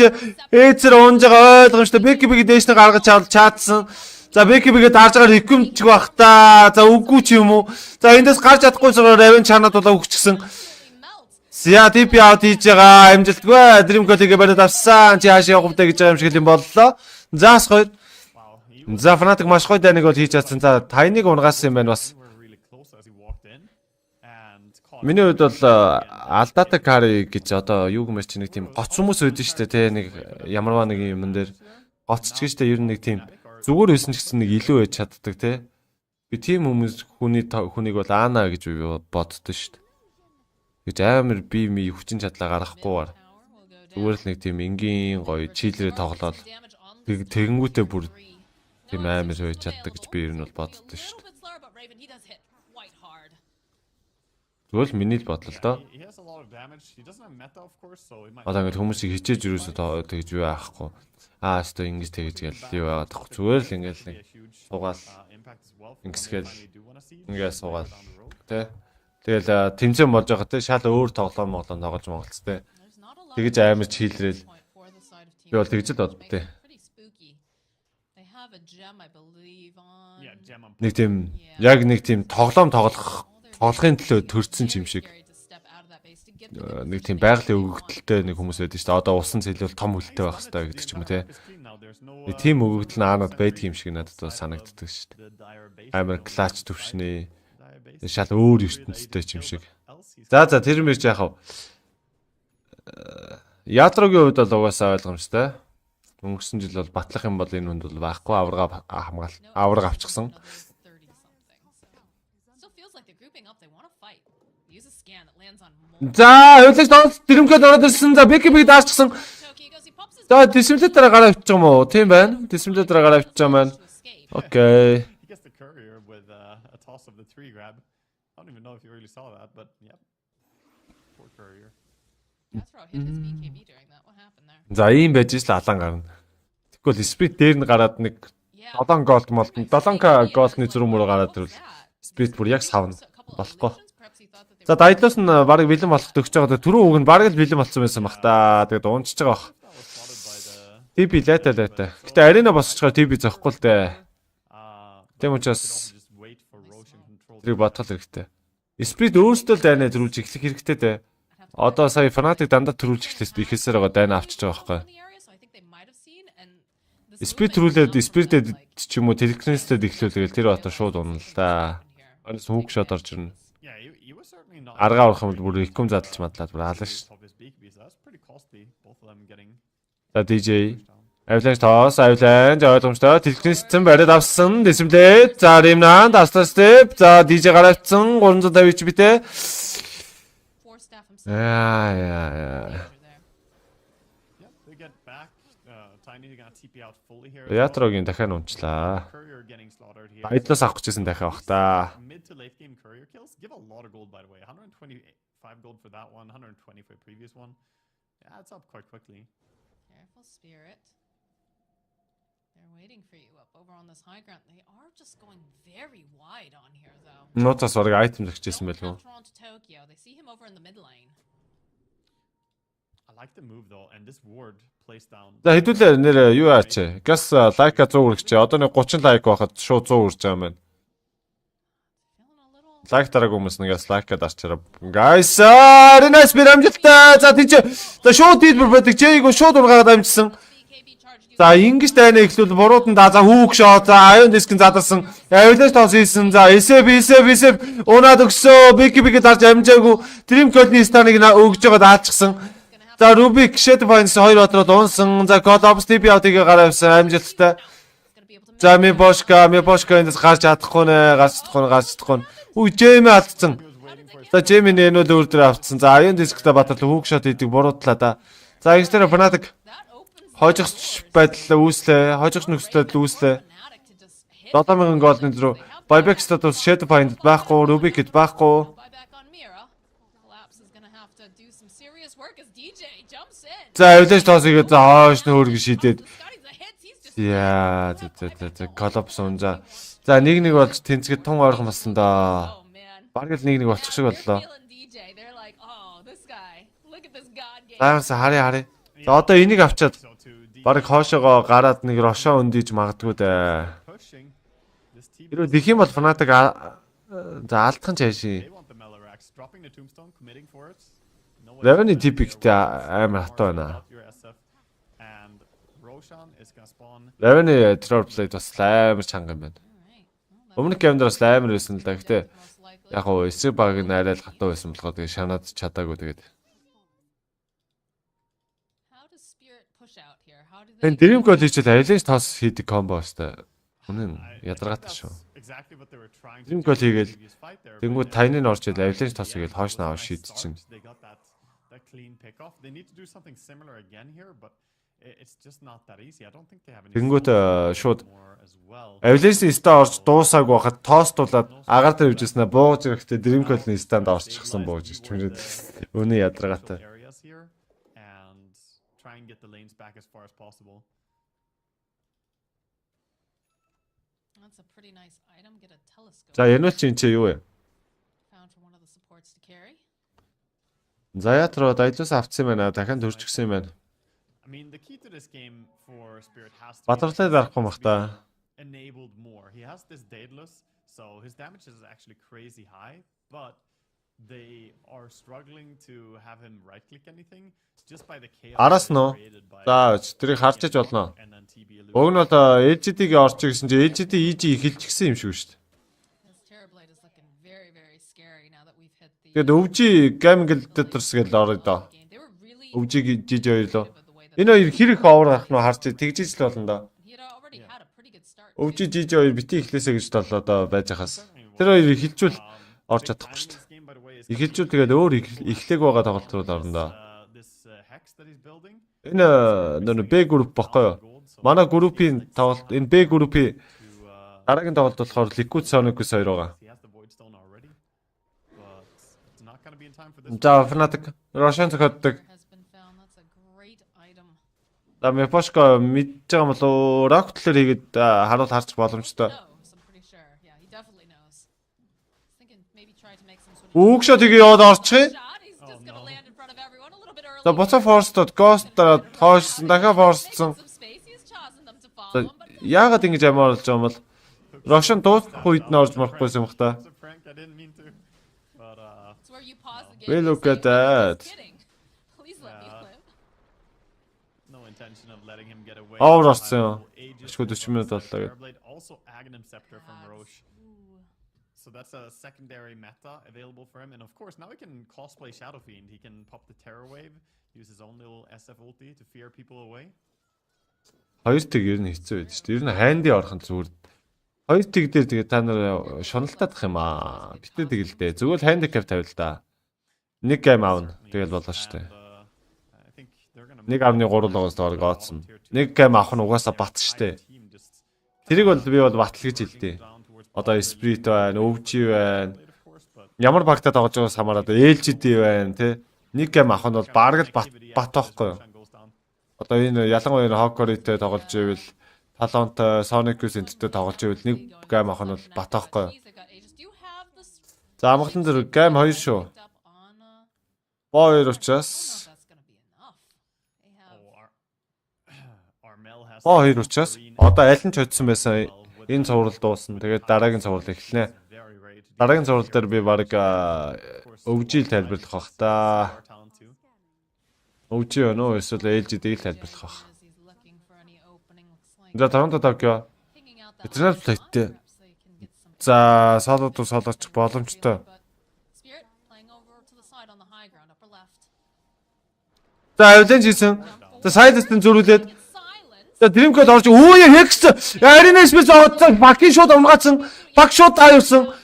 ээцэр унж байгаа ойлгомжтой. Бэки дээшнээ гаргаж чаадсан. За Бэки дарж байгаа рекомч байх та. За үгүй ч юм уу. За эндээс гарч чадахгүй зүгээр авин чанаад болоо өгчихсэн. Сия TP аут хийж байгаа амжилтгүй. Dream Call-ийг бариад авсан. Чи хаашаа явах вэ гэж байгаа юм шиг юм боллоо. Заас хоёр. За Fnatic маш гоё дайныг бол хийж чадсан. За тайныг унгаасан юм байна бас. Миний хувьд бол алдаатай carry гэж одоо юу гэмээр чи нэг тийм гоц хүмүүс үүдэн штэ те нэг ямарваа нэг юм дээр гоцч гэж те ер нь нэг тийм зүгээр байсан ч гэсэн нэг илүү ээж чаддаг те. Би тийм хүмүүс хүнийг бол аана гэж боддоо штэ. Гэж амар би хүчин чадлаа гаргахгүйгээр зүгээр л нэг тийм энгийн гоё чийлрээ тоглоод тэгэнгүүтээ бүр тийм амар хөөж чаддаг гэж би ер нь бол боддоо шүү дээ. Зүгээр л миний л бодлоо л доо. He has a lot of damage. He doesn't have meta of course, so it might. Одоо ингэ хүмүүсийг хичээж юусоо тэгж юу аахгүй. Өстой ингэж тэгж гээл юу яагаад тахгүй. Зүгээр л ингээл нэг суугаал ингэсгээл ингээд суугаал. Тэ. Тэгэл тэмцээн болж байгаа те шал өөр тоглоом тоглож Монголц те. Тэгж амар чийлрэл. Би бол тэгж л бод те. Нэг тийм яг нэг тийм тоглохын төлөө төрсэн юм шиг. Нэг тийм байгалийн өгөгдөлтэй нэг хүмүүс байдаг шүү дээ. Одоо усан цэлвэл том хөлтэй байх хэрэгтэй гэдэг ч юм уу те. Нэг тийм өгөгдөл наанад байдаг юм шиг надад санагддаг шүү дээ. Амар клач төвшний шал өөр ертөнцтэй юм шиг. За тэр мэрч яхав. Ядрогийн хувьд бол угаасаа ойлгомжтой. Өнгөрсөн жил бол батлах юм бол энэ хүнд бол байхгүй авраг авчихсан. За явуулж дэрэмгээд ороод ирсэн. За бэки даачсан. За TSpirit дараа гараа авчих юм уу? Тийм байна. TSpirit дараа гараа авчих юм байна. Окей. I don't even know if you really saw that, but yeah. Poor courier. За ийм байж л алан гарна. Тэгвэл TSpirit дээр нь гараад нэг 7 голд молтон 7к голдны зүрх мөр гараад ирвэл TSpirit бүр яг савна болохгүй. За дайдлоос нь барыг бэлэн болох төгсөж байгаа. Түрүү үг нь барыг л бэлэн болсон байсан бах та. Тэгээд уунчиж байгаа бах. TP лайта. Гэтэ арена босчихоор TP зөхгүй л дээ. Тэм учраас тэрийг бодгол хэрэгтэй. TSpirit өөрсдөө л дайнаа төрүүлж эхлэх хэрэгтэй дээ. Одоо сая Fnatic дандаа төрүүлж ихээсээр байгаа дайнаа авчиж байгаа байхгүй. TSpirit төрүүлээд TSpirit-д ч юм уу Telekinesis-д эхлүүлгээл тэр бата шууд унаа л да. Анаас хүүг шот орж ирнэ. Аргаа урах юм бол бүр иком задлж мадлаад бүр хаална ш. За DJ Avalanche тоос Avalanche ойлгомжтой Telekinesis бариад авсан TSpirit. За Remnant Astra Step. За DJ гаравцсан 350 HP-тэй. Ятрогийн дахиад унчлаа. Айдлаас авах гэжсэн дахиад авах та. Mid to late game courier kills give a lot of gold by the way. 125 gold for that one, 120 for the previous one. Yeah, it's up quite quickly. Careful, Spirit. They're waiting for you up over on this high ground. They are just going very wide on here though. Нутас бараг айтем зөгчсэн байлгүй. They see him over in the mid lane. I like the move though and this ward plays down. За хэдүүлээ нэр юу аач. Газ лайка 100 үргэж. Одоо нэг 30 лайк байхад шууд 100 үрж байгаа юм байна. Лайк дараагүй хүмүүс нэгээс лайка дарчаараа. Guys, nice бэр амжилттай. За тийч. За шууд дийдбэр байдаг. Джейг шууд ургаагаад амжсан. За ингэж дайнаа эхлүүл бурууд нь за хүүг шоо. За аюун дискэн задарсан. Авилаж тоос хийсэн. За эсэб унаад өгсөө. Бики дарж амжаагүй. Dream Code-ны станыг өгж байгаа даачсан. За Rubik Shed Points 2 отроо дуунсан. За God of TP out-ыг гараавсан амжилттай. За Мипошка эндээс гарч чадахгүй нэ. Гарч чадахгүй. Үгүй Джейми алдсан. За Джейми нэнүүл өөрдөр автсан. За аюун дисктэй батал хүүг шот хийдэг буруудлаа да. За экстра Fnatic хожигч байдал үүслээ. Хожигч нөхцөлд үүслээ. 7000 голдны зөрүү. Buyback status Shed Point байхгүй, Rubik байхгүй. За авилаж тоосыг за хоош нөөрг шийдээд. Яа за коллапс унжаа. За нэг болж тэнцгэд тун ойрхон болсон доо. Бараг л нэг болчих шиг боллоо. Заагаас харъя. За одоо энийг авчаад бараг хоошоогоо гараад нэг рошоо өндийж магадгүй дээ. Хэрвээ дэх юм бол Fnatic за алдхан чааши. Левэний типиктэй амар хатаа байна. Левэний трор плейд бас амар чанга юм байна. Өмнөх геймдээс амар байсан л да. Гэтэ яг гоо эсрэг багыг найрал хатаа байсан болохоор тэгээ шанаад чадаагүй тэгээд. Энэ Dream Code хийчихэл Avalanche тоос хийдэг комбо өстэй. Үнэн ядаргаатай шүү. Dream Code хийгээл тэнгууд тайныг орж ил Avalanche тоос хийгээл хоош наваа шийдчихин. Тэнгууд шууд Avalanche-ийн ста орж дуусааг байхад тоостуулаад агаар дээр хөвжснэ бууж ирэхдээ Dreamcoil-ийн станд орчихсан бууж ирч юм. Өнөө ядаргаатай. And try and get the lanes back as far as possible. That's a pretty nice item. Get a telescope. За януул чи энэ юу вэ? Found from one of the supports to carry. Заятро дайлаас авцсан юм байна. Дахин төрж гисэн юм байна. I mean, the key to this game for Spirit has to Батрлаа барахгүй мах та. enabled more. He has this Daedalus, so his damage is actually crazy high, but they are struggling to have him right-click anything just by the chaos Араас нь created by за тэрийг харж иж болно. and then TB illusion. Уг нь бол LGD-г орж ирсэн чинь LGD EG эхэлчихсэн юм шиг шүү дээ. This Terrorblade is looking very, very scary now that we've hit the. Тэгээд өвжи гамгэл дээрс гэл орё доо. They were really. Өвжиг жиж хоёрлоо. Энэ хоёр хэрэг овор гарах нь харж тэгжиж л болно доо. He had already had a pretty good start. Өвжи жиж хоёр бити эхлээсэ гэж толоо доо байж хаас. Тэр хоёр эхэлжүүл орж чадахгүй шүү дээ. Эхэлжүүл тэгээд өөр эхлэх байгаа тоглолтууд орно доо. Энэ нөө Б групп баггүй юу? Манай группийн тоглолт энэ Б группийн дараагийн тоглолт болохоор Liquid Sonicus 2 байгаа. За Fnatic Russian зохиоддаг. Has been found. That's a great item. За Мепошко мэдж байгаа юм болоо Rock төлөөр хийгээд харуул харж боломжтой. Knows, I'm pretty sure. Yeah, he definitely knows. Thinking maybe try to make some sort of. Үгшөө тэгээ яваад орчих. Shot. He's just gonna land in front of everyone a little bit early. За буцаа Force-тод Ghost тоошсон дахиад Force-сон. Some space. He's chosen them to follow За him, but яагаад ингэж амаар болж байгаа юм бол Russian дуусах үед нь орж марахгүйсэн юм хта. It's a prank, I didn't mean to. But it's where you pause the game. We and look say, at that. "Just kidding. Please let me live." no intention of letting him get away. Овер орсон юм. Ages Ашгүй 40 минут боллоо гэд. Terrorblade, also Aghanim Scepter from Roche. Ooh. So that's a secondary meta available for him. And of course, now he can cosplay Shadow Fiend. He can pop the Terror Wave, use his own little SF ulti to fear people away. Хоёр тэг ер нь хэцүү байд шүү дээ. Ер нь хайнди орох нь зүгээр. Хоёр тэг дээр тэгээ та нар шуналтаадах юм аа. Битээ тэгэлдээ. Зүгээр л handicap тавил та. Нэг гейм аавна. Тэгэл болоо шүү дээ. I think they're gonna 1.3-оос доорг оодсон. Нэг гейм авах нь угаасаа бат шүү дээ. Тэрийг бол би бол батал гэж хэлдэг. Одоо Spirit байна, өвжи байна. Ямар багтаа тоглож байгаас хамаараад LGD байна, тий. Нэг гейм авах нь бол бараг л бат байхгүй юу? Одоо энэ ялангуяа энэ Hawk-тэй тоглож ивэл Talon-той, Sonicus энтертэй тоглож ивэл нэг гейм авах нь бол бат байхгүй юу? They got ages. Do you have this За амгалан дээр гейм 2 шүү. up on? Боо 2 I учраас don't know if that's gonna be enough. They have. Armel has боо 2 учраас одоо аль нь ч хоцсон байсан. Энэ цуврал дуусна. Тэгээд дараагийн цуврал эхэлнэ. very ready to Дараагийн цуврал дээр би баг өвжил тайлбарлах бах та. Star Talon too. Өвжи өнөө эсвэл LGD-г тайлбарлах бах. As he's looking for any opening, looks like За Торонто Токио. pinging out that Эцнэр line. плейттэй. Perhaps they can get some. За солоодуу солоочих боломжтой. But Spirit playing over to the side on the high ground, upper left. За авлен хийсэн. За сайдстэн зөрүүлээд. It's silent. За Dreamcoil орж өөе хекс. Арина спес оодсон. Бакин шууд унгаацсан. Бак шууд аюулсан.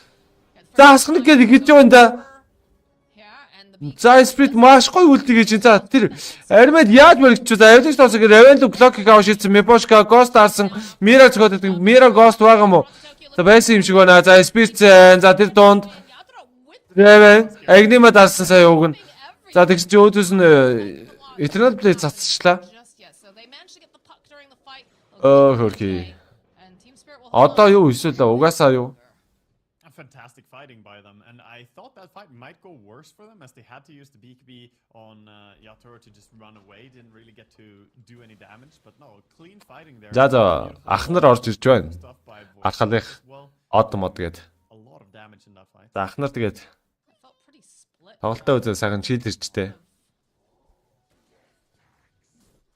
За хасхныг гээд гэж байна да. Here and the За Spirit маш гоё үлдээ гэж. За тэр Армед яаж мөрөгч. За авлен тоосог Raven Clock-ыг авах шийдсэн. Мепошка Ghost арсан. Mira зөхөдөг. Mira Ghost байгаа юм уу? За байсан юм шиг байна. За Spirit за тэр донд Yadra with Raven Agniма дарсан сая уг нь. За тэгс чи өөдөөс нь Eternal Blade цацчлаа. just yet. So they managed to get the puck during the fight. Хөрхий. And Team Spirit will Одоо юу эсвэл угаасаа юу? Fantastic fighting by them, and I thought that fight might go worse for them as they had to use the BKB on Yatoro to just run away. Didn't really get to do any damage, but no, clean fighting there. За ах нар орж ирж байна. Stuff by Voice Архалынх as well. од мод гээд. A lot of damage in that fight. За ах нар тэгээд I felt pretty split. тоглолтоо үзээ сайхан шийдэрчтэй.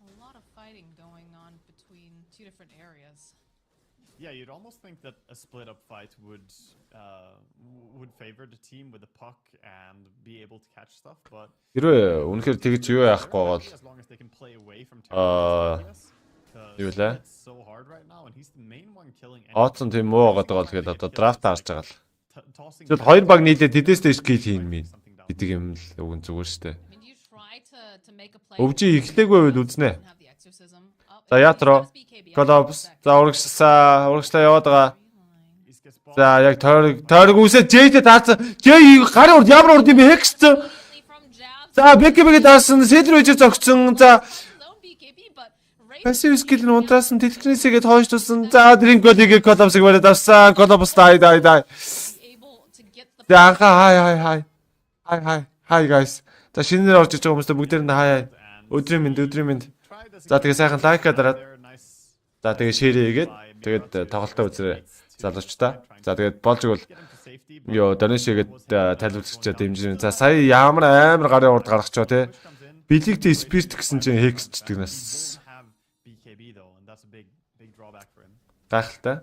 A lot of fighting going on between two different areas. Yeah, you'd almost think that a split-up fight would favor the team with the puck and be able to catch stuff, but Хэрвээ үнэхээр тэгж юу яахгүй бол as long as they can play away from юу лээ? it's so hard right now, and he's the main one killing. Оодсон тийм муу байгаа даа тэгээд одоо драфт харж байгаа л. Tossing Тэгэд хоёр баг нийлээд тэдээс дэш кил хийн минь. Гэдэг юм л үгэн зүгээр штэ. I mean, do you try to make a play? Өвжи эхлээгүй үед үзнэ. Have the exorcism up. За ятро. Колобс. За урагшлаа яваад байгаа. За яг тойрог үсээ J-тэй таацсан. J гарын урд ямар урд юм бэ хексэн. За бэкэбэгээ даасан сэлрүүж зогцсон. За пассив скил нь унтраасан тэлхнээсгээд хойш тусан. За дринколигээ колобсыг бариад авсан. Колобс дай. За хай guys. За шинээр орж иж байгаа хүмүүстээ бүгдээр нь хай. Өдрийн мэнд. За тэгээ сайхан лайка дараад. За тэгээ шеэр хийгээд тэгээд тоглолтоо үзээрэй. Залуучтаа. За тэгээд болж игэл донешигээд тайлбарлагчаа дэмжин. За сая ямар амар гарын урд гаргачаа те. Билиг TSpirit гэсэн чинь хексчдэг нас. Гайхалтай.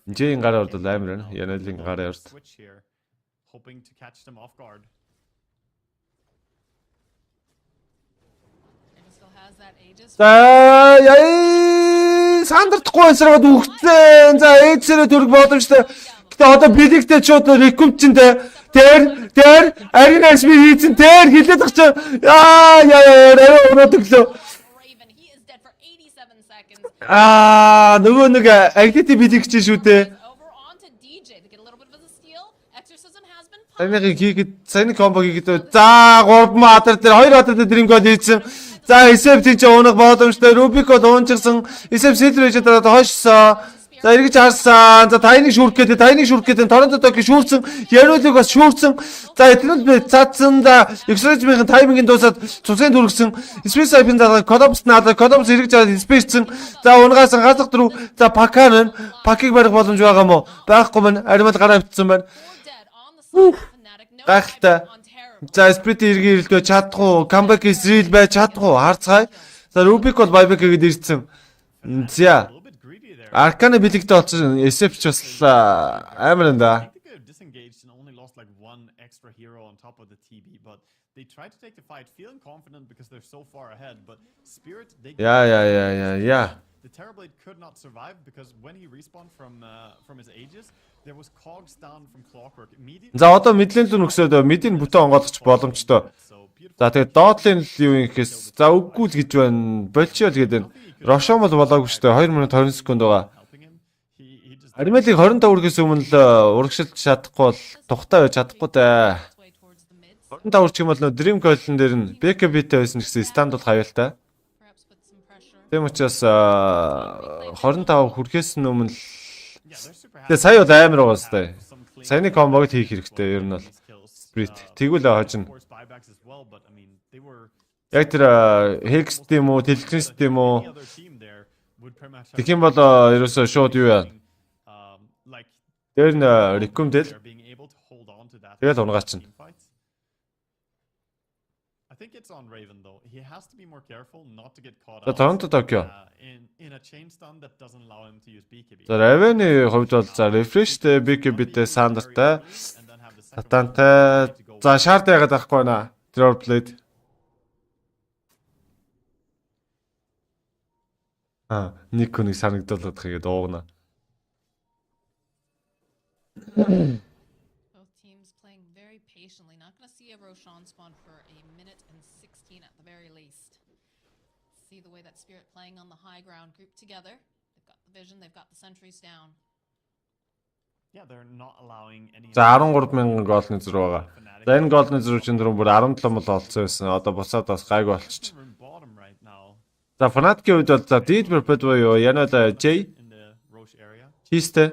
Джейн гарын урд амар байна. Яналин гарын урд. Hoping to catch them off guard. За сандардахгүй саргаад үхсэн. За ээжсэрээ төрөх боломжтой. Гэтэ одоо билигтэй ч одоо рекомчтэй. Тэр аринаас би хийцэн тэр хилээд байгаа чи. Арай өнөө төглөө. Нөгөө нэг агнити билиг чи шүү дээ. Санийхийг хийгээд саний комбо хийгээд за 3 мадар дээр 2 мадар дээр дринг гол хийсэн. За эсэп тийч унах боломжтой Рубико дуунчирсан. Эсэп сэлрэж дараа хойшсон. За эргэж харсан. За тайныг шүрхгээд Торонто Токи шүүрсэн. Яруулыг бас шүүрсэн. За эднүүд цаадсан. За экстрежмийн таймингийн дуусаад цуцгийн дүргсэн. Space Hype-ын дараа Колобс эргэж аваад спейссэн. За унгаасан газах руу. За Пакиг барих боломж байгаа мó? Байхгүй мэн. Аримал гараа битсэн байна. Гайхалтай. За Spirit эргээ ирэлдөө чадахгүй. Comeback is real байж чадахгүй. Харцгаая. За Rubik бол buyback гээд ирсэн. За Аркана билигтэй олсон SF ч бас амар энэ. Yeah. The Terrorblade could not survive because when he respawned from his Aegis, there was cogs down from Clockwork immediately. За одоо мэдлэн л нөхсөд мэдийн бүтэн онгойлгоч боломжтой. За тэгээд доотлын юу юм гэхээс за үгүй л гэж байна. Болчиол гэдэг нь. Рошом бол болоогүй шүү дээ. 2 минут 20 секунд байгаа. Армелиг 25 үргээс өмнө л урагшилж чадахгүй бол тухтай байж чадахгүй дээ. 25 үрч юм бол нөө Dream Coil-н дээр нь BKB-тэй байсан гэсэн станд бол хавьялтай. Тэм учраас 25 хүрэхээс өмнө л тэгээ сая бол амар байгаа сте. Саяны комбогд хийх хэрэгтэй ер нь бол Spirit. Тэгвэл хожно. Яг тэр Hex тийм үү, Telekinesis тийм үү. Тэгэх юм бол ерөөсөө шууд юу яа. Тэр нь recommended. Тэгээд унгаач нь. I think it's on Raven though. He has to be more careful not to get caught out. Toronto Tokyo. In a chain stun that doesn't allow him to use BKB. За Raven-ийн хувьд бол за refresh-тэй BKB-тэй сандартай. Татантай. За шаард яагаад байхгүй байна. Terrorblade. Нэг хүнийг санагдуулах гэдэг дуугна. Both teams playing very patiently. Not going to see a Roshan spawn for a minute and 16 at the very least. See the way that Spirit playing on the high ground, grouped together. They've got the vision, they've got the sentries down. Yeah, they're not allowing any. За 13,000 голны зур байгаа. За энэ голны зур чинь дөрөв бүр 17 мөл олцсон байсан. Одоо буцаад бас гайгүй болчих. За Fnatic-ийн хувьд бол за Deed Perpet буюу Yanal J Хийстэй.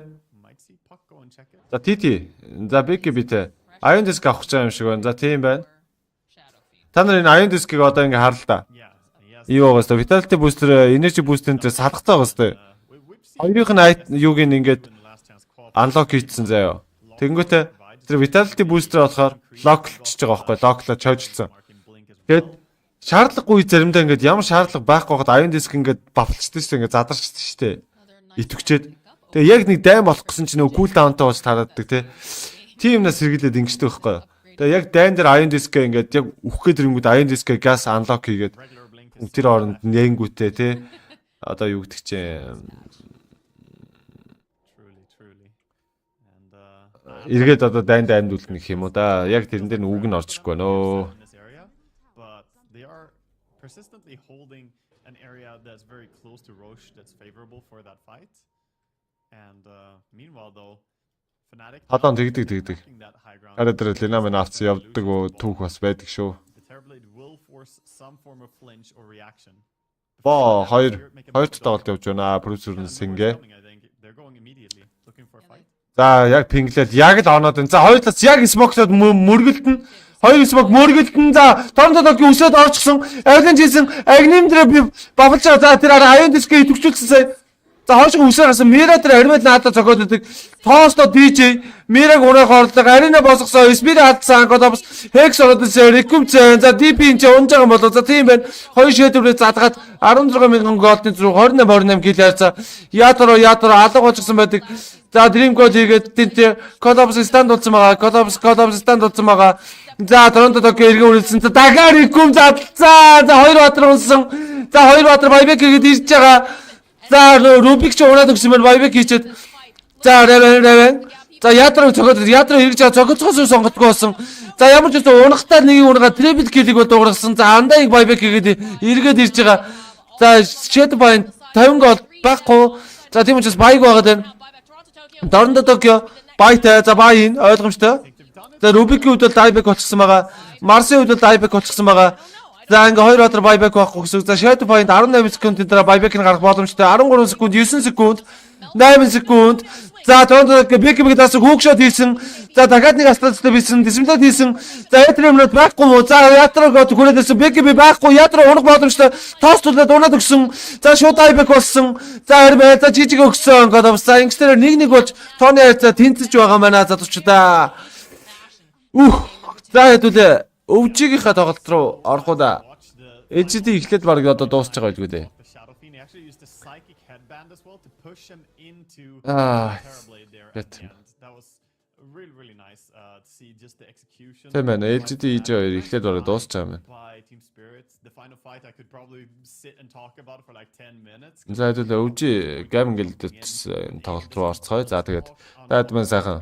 За TT. За BKB-тэй. Iron Disc авах гэж байгаа юм шиг байна. За тийм байна. Та нар энэ Iron Disc-ийг одоо ингээ харал та. Юу байгаас та Vitality Booster, Energy Booster-тэй салгацаа байгаас та. Хоёрынх нь юуг ингээд unlock хийсэн заяа. Тэнгүүтээ тэр Vitality Booster болохоор lock-лж байгаа байхгүй. Lock-лоо чойжлцсон. Тэгээд шаардлагагүй заримдаа ингээд ямар шаардлага байхгүй хад Iron Disc ингээд бавлчдаг шүү, ингээд задарчдаг шүү дээ. Итвчээд. Тэгээ яг нэг дайм болох гэсэн чинь нөгөө cooldown-тай ууж тарааддаг те. Тийм юмнаас сэргийлээд ингэжтэй байхгүй. Тэгээ яг дайн дээр Iron Disc-ээ ингээд яг үхгээд ирэнгүүт Iron Disc-ээ gas unlock хийгээд тэр оронд нэнгүүтээ те. Одоо юу гэдэг чинь эргээд одоо дайнд аймдуулна гэх юм уу да. Яг тэрэн дээр үг нь орчихгүй нөө. Persistently holding an area that's very close to Roche that's favorable for that fight. And meanwhile, though, Fnatic Хадaan тэгдэг. attacking that high ground. Хараа дээр Лина минь авцсан явдаг түүх бас байдаг шүү. The Terrorblade will force some form of flinch or reaction. Боо хоёр тоглолт явж байна. Producer нь Сингэ. They're going immediately looking for a fight. За яг пинглээд яг л оноод энэ. За хоёулаас яг смоклоод мөргөлдөн. Хоёр смок мөргөлдөн. За Торнтодогийн өсөөд орчихсон. Авилан жисэн агнимдрэ би бавлж байгаа. За тэр араа аян диск идэвхжүүлсэн сая. За хойшоо үсээр гасан Мира тэр армил наадаа зогоод идэг. Тоосто DJ Мираг урах орлого арина босгосон Spirit алдсан Godobs Hex ородсон Recum-сэн за DP энэ унж байгаа болоо за тийм байна. Хоёр шийдвэрээ задгаад 16,000 голдны зүрх 28 кил хайрцаа. Ятро алга болчихсон байдаг. За Dream Goal хийгээд тэнтэй Godobs stand болсон байгаа. Godobs stand болсон байгаа. За Торонтодогийн эргэн үргэлжсэн. За дахиад Recum задлцаа. За хоёр баатар унсан. За хоёр баатар байбек хийгээд ирж байгаа. За Рубик ч унаад өгсөн байна байбек хийчихэд. За Raven. За ядра хэрэгж цогцгоос сонгодгүй болсон. За ямар ч үсэн унахтаа нэг унгаа трипл киллийг дуугарсан. За андаа их байбек хийгээд эргээд ирж байгаа. За Shed Point 50 гол байхгүй. За тийм учраас байг байгаад байна. Торонтодогийн байтай за байн ойлгомжтой. За Рубикийн хувьд бол дайбек болчихсон байгаа. Марсын хувьд бол дайбек болчихсон байгаа. За ингээ 2 баатар байбек байхгүй гэсэн. За Shed Point 18 секундын дараа байбек нь гарах боломжтой. 13 секунд, 9 секунд, 8 секунд. За Торонтодогийн бэкбэг даас хүүгшот хийсэн. За дахиад нэг асталцтай хийсэн. Дисмлэд хийсэн. За Ятремнод байхгүй мó. За Ятрагод хүрээдсэн бэкбэг байхгүй. Ятра унах боломжтой. Тоос тулаад унаад өгсөн. За шууд байбек болсон. За хэрвээ за жижиг өгсөн. Godobs за ингэснээр 1-1 болж тооны хайцаа тэнцэж байгаа манай залуучдаа. За хэдүүлээ өвжигийнхаа тоглолт руу орох уу да. HD эхлээд баг одоо дуусч байгаа байлгүй дээ. Тийм байна. LGD EJ2 эхлээд бараг дуусч байгаа юм. За хэдүүлээ өвжи гам гэлдэт тоглолт руу орцгоё. За тэгээд дайдман сайхан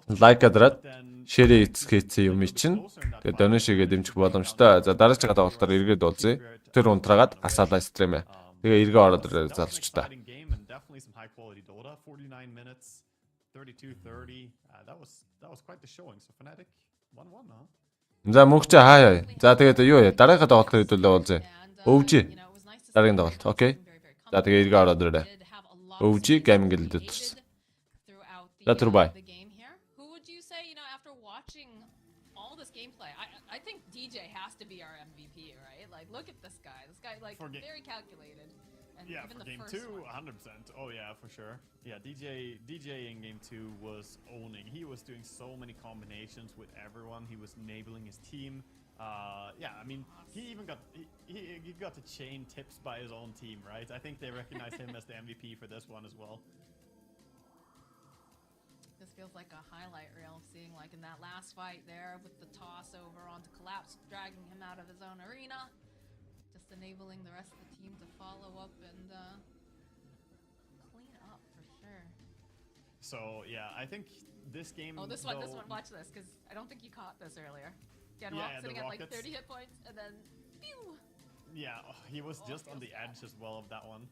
лайк адраад share хийцгээсэн юм чинь тэгээд donation-гээ дэмжих боломжтой. За дараагийн тоглолтоор эргээд уулзъя. Тэр унтраагаад асаалаа стримээ. Тэгээ эргээ ороод залуучтаа. За мөнхч хаа. За тэгээд юу яа дараагийн тоглолтоор хэдүүлээ уулзъя. Өвжи. Дараагийн тоглолт. Окей. За тэгээ эргээ ороод ирээ. Өвжи gaming гэлдэт. За турбай. Look at this guy. This guy, like, very calculated. And yeah, even for the game first 2, one. 100%. Oh yeah, for sure. Yeah, DJ in game 2 was owning. He was doing so many combinations with everyone. He was enabling his team. Yeah, I mean, he even got he got to chain tips by his own team, right? I think they recognized him as the MVP for this one as well. This feels like a highlight reel, seeing like in that last fight there with the toss over onto Collapse, dragging him out of his own arena. Just enabling the rest of the team to follow up and clean up for sure. So yeah, I think this game. Oh, this one. Watch this, because I don't think you caught this earlier. Genrock sitting at like 30 hit points, and then, pew! Yeah, he was just on the edge as well of that one.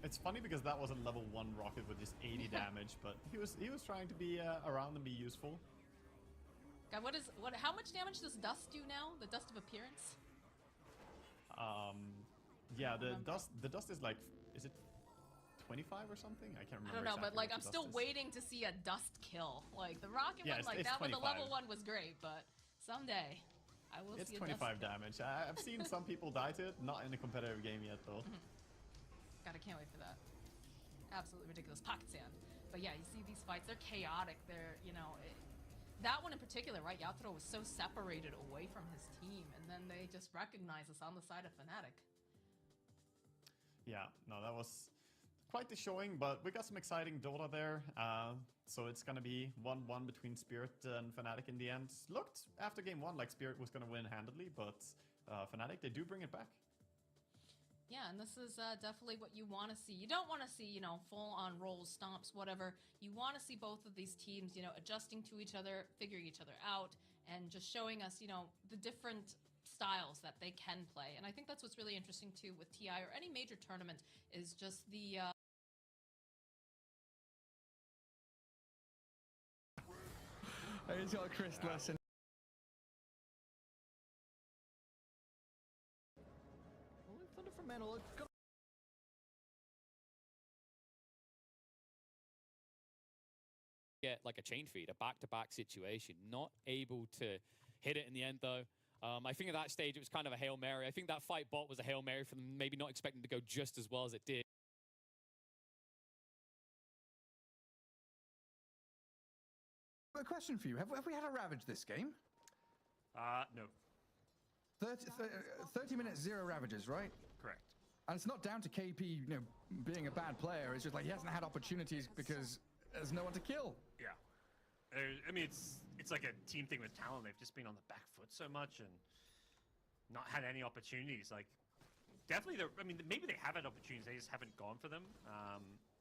It's funny because that was a level 1 rocket with just 80 damage, but he was trying to be around and be useful. God, how much damage does dust do now? The dust of appearance? Yeah, the dust is like, is it 25 or something? I can't remember. I don't know, exactly but like I'm what the still dust is. waiting to see a dust kill. Like the rocket Yeah, one, like it's that one, the 25. level 1 was great, but someday I will It's see a 25 dust kill. damage. I've seen some people die to it, not in a competitive game yet though. God, I can't wait for that. Absolutely ridiculous. Pocket sand. But yeah, you see these fights, they're chaotic. They're, you know, that one in particular, right? Yatoro was so separated away from his team, and then they just recognized us on the side of Fnatic. Yeah, no, that was quite the showing, but we got some exciting Dota there. So it's going to be 1-1 between Spirit and Fnatic in the end. Looked after game 1 like Spirit was going to win handily, but Fnatic, they do bring it back. Yeah, and this is definitely what you want to see. You don't want to see, you know, full-on rolls, stomps, whatever. You want to see both of these teams, you know, adjusting to each other, figuring each other out, and just showing us, you know, the different styles that they can play. And I think that's what's really interesting too with TI or any major tournament is just the He's got a Chris lesson. Thunder from Mental. Get like a chain feed, a back-to-back situation. Not able to hit it in the end though. I think at that stage it was kind of a Hail Mary. I think that fight bot was a Hail Mary for them, maybe not expecting to go just as well as it did. A question for you. Have we had a Ravage this game? No. 30 minutes, 0 Ravages, right? Correct. And it's not down to KP, being a bad player. It's just like he hasn't had opportunities because there's no one to kill. Yeah. I mean, it's like a team thing with Talon. They've just been on the back foot so much and not had any opportunities. Like, definitely, I mean, maybe they have had opportunities. They just haven't gone for them.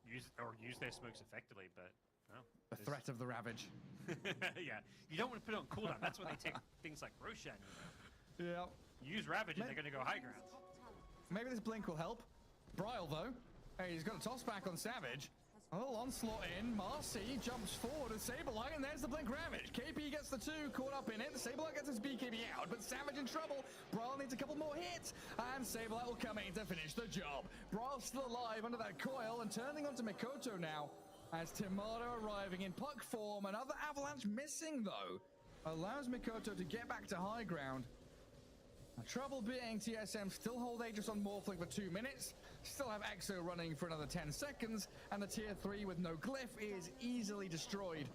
Use their smokes effectively, but no. The threat of the Ravage. Yeah. You don't want to put it on cooldown. That's when they take things like Roshan. Yeah. Use Ravage and they're going to go high ground. Maybe this blink will help. Bryle, though. Hey, he's got a toss back on Savage. A little onslaught in. Marcy jumps forward with Saberlight, and there's the blink Ravage. KP gets the 2, caught up in it. Saberlight gets his BKB out, but Savage in trouble. Bryle needs a couple more hits, and Saberlight will come in to finish the job. Bryle still alive under that coil, and turning onto Mikoto now. As Timado arriving in puck form, another Avalanche missing though, allows Mikoto to get back to high ground. The trouble being TSM still hold Aegis on Morphling for 2 minutes, still have EXO running for another 10 seconds, and the tier 3 with no glyph is easily destroyed.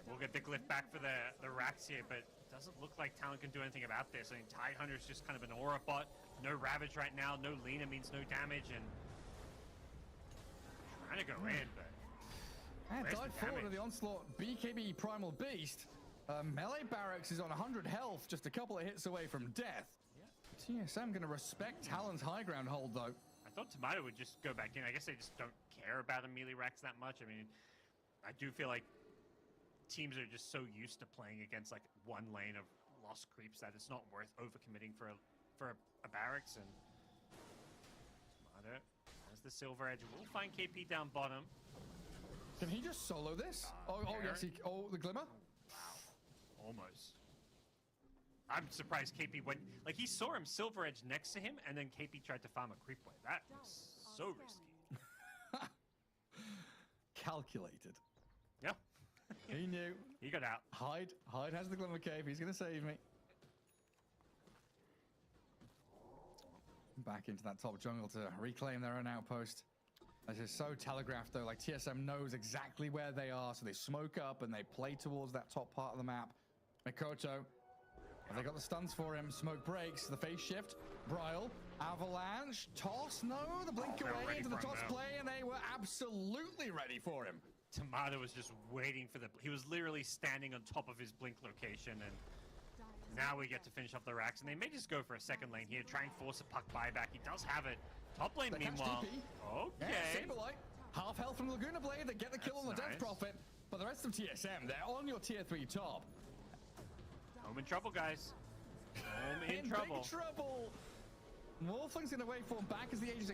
We'll get the glyph back for the racks here, but it doesn't look like Talon can do anything about this. I mean, Tidehunter's just kind of an aura bot, no Ravage right now, no Lina means no damage, and trying to go in, but and dive forward to the onslaught. BKB Primal Beast. Melee Barracks is on 100 health, just a couple of hits away from death. Yeah. TSM going to respect Talon's high ground hold, though. I thought Tomato would just go back in. I guess they just don't care about a melee racks that much. I mean, I do feel like teams are just so used to playing against like one lane of lost creeps that it's not worth overcommitting for a barracks. And Tomato has the Silver Edge. We'll find KP down bottom. Can he just solo this? Oh yes, the Glimmer? Almost. I'm surprised KP went, like he saw him Silver Edge next to him and then KP tried to farm a creep wave. That was so risky. Calculated. Yeah. He knew. He got out. Hyde has the Glimmer Cave. He's going to save me. Back into that top jungle to reclaim their own outpost. This is so telegraphed though, like TSM knows exactly where they are, so they smoke up and they play towards that top part of the map. Mikoto, they got the stuns for him. Smoke breaks, the phase shift. Bryle, Avalanche, toss, no, the blink away into the toss play, and they were absolutely ready for him. Tomato was just waiting for he was literally standing on top of his blink location, and now we get to finish off the racks, and they may just go for a second lane here, try and force a puck buyback. He does have it. Top lane, meanwhile. Okay. Yeah, Saberlight, half health from Laguna Blade. They get the kill on the Death Prophet. But the rest of TSM, they're on your tier 3 top. Home in trouble, guys. Home in trouble. Big trouble. Morphling's going to wait for him back as the Aegis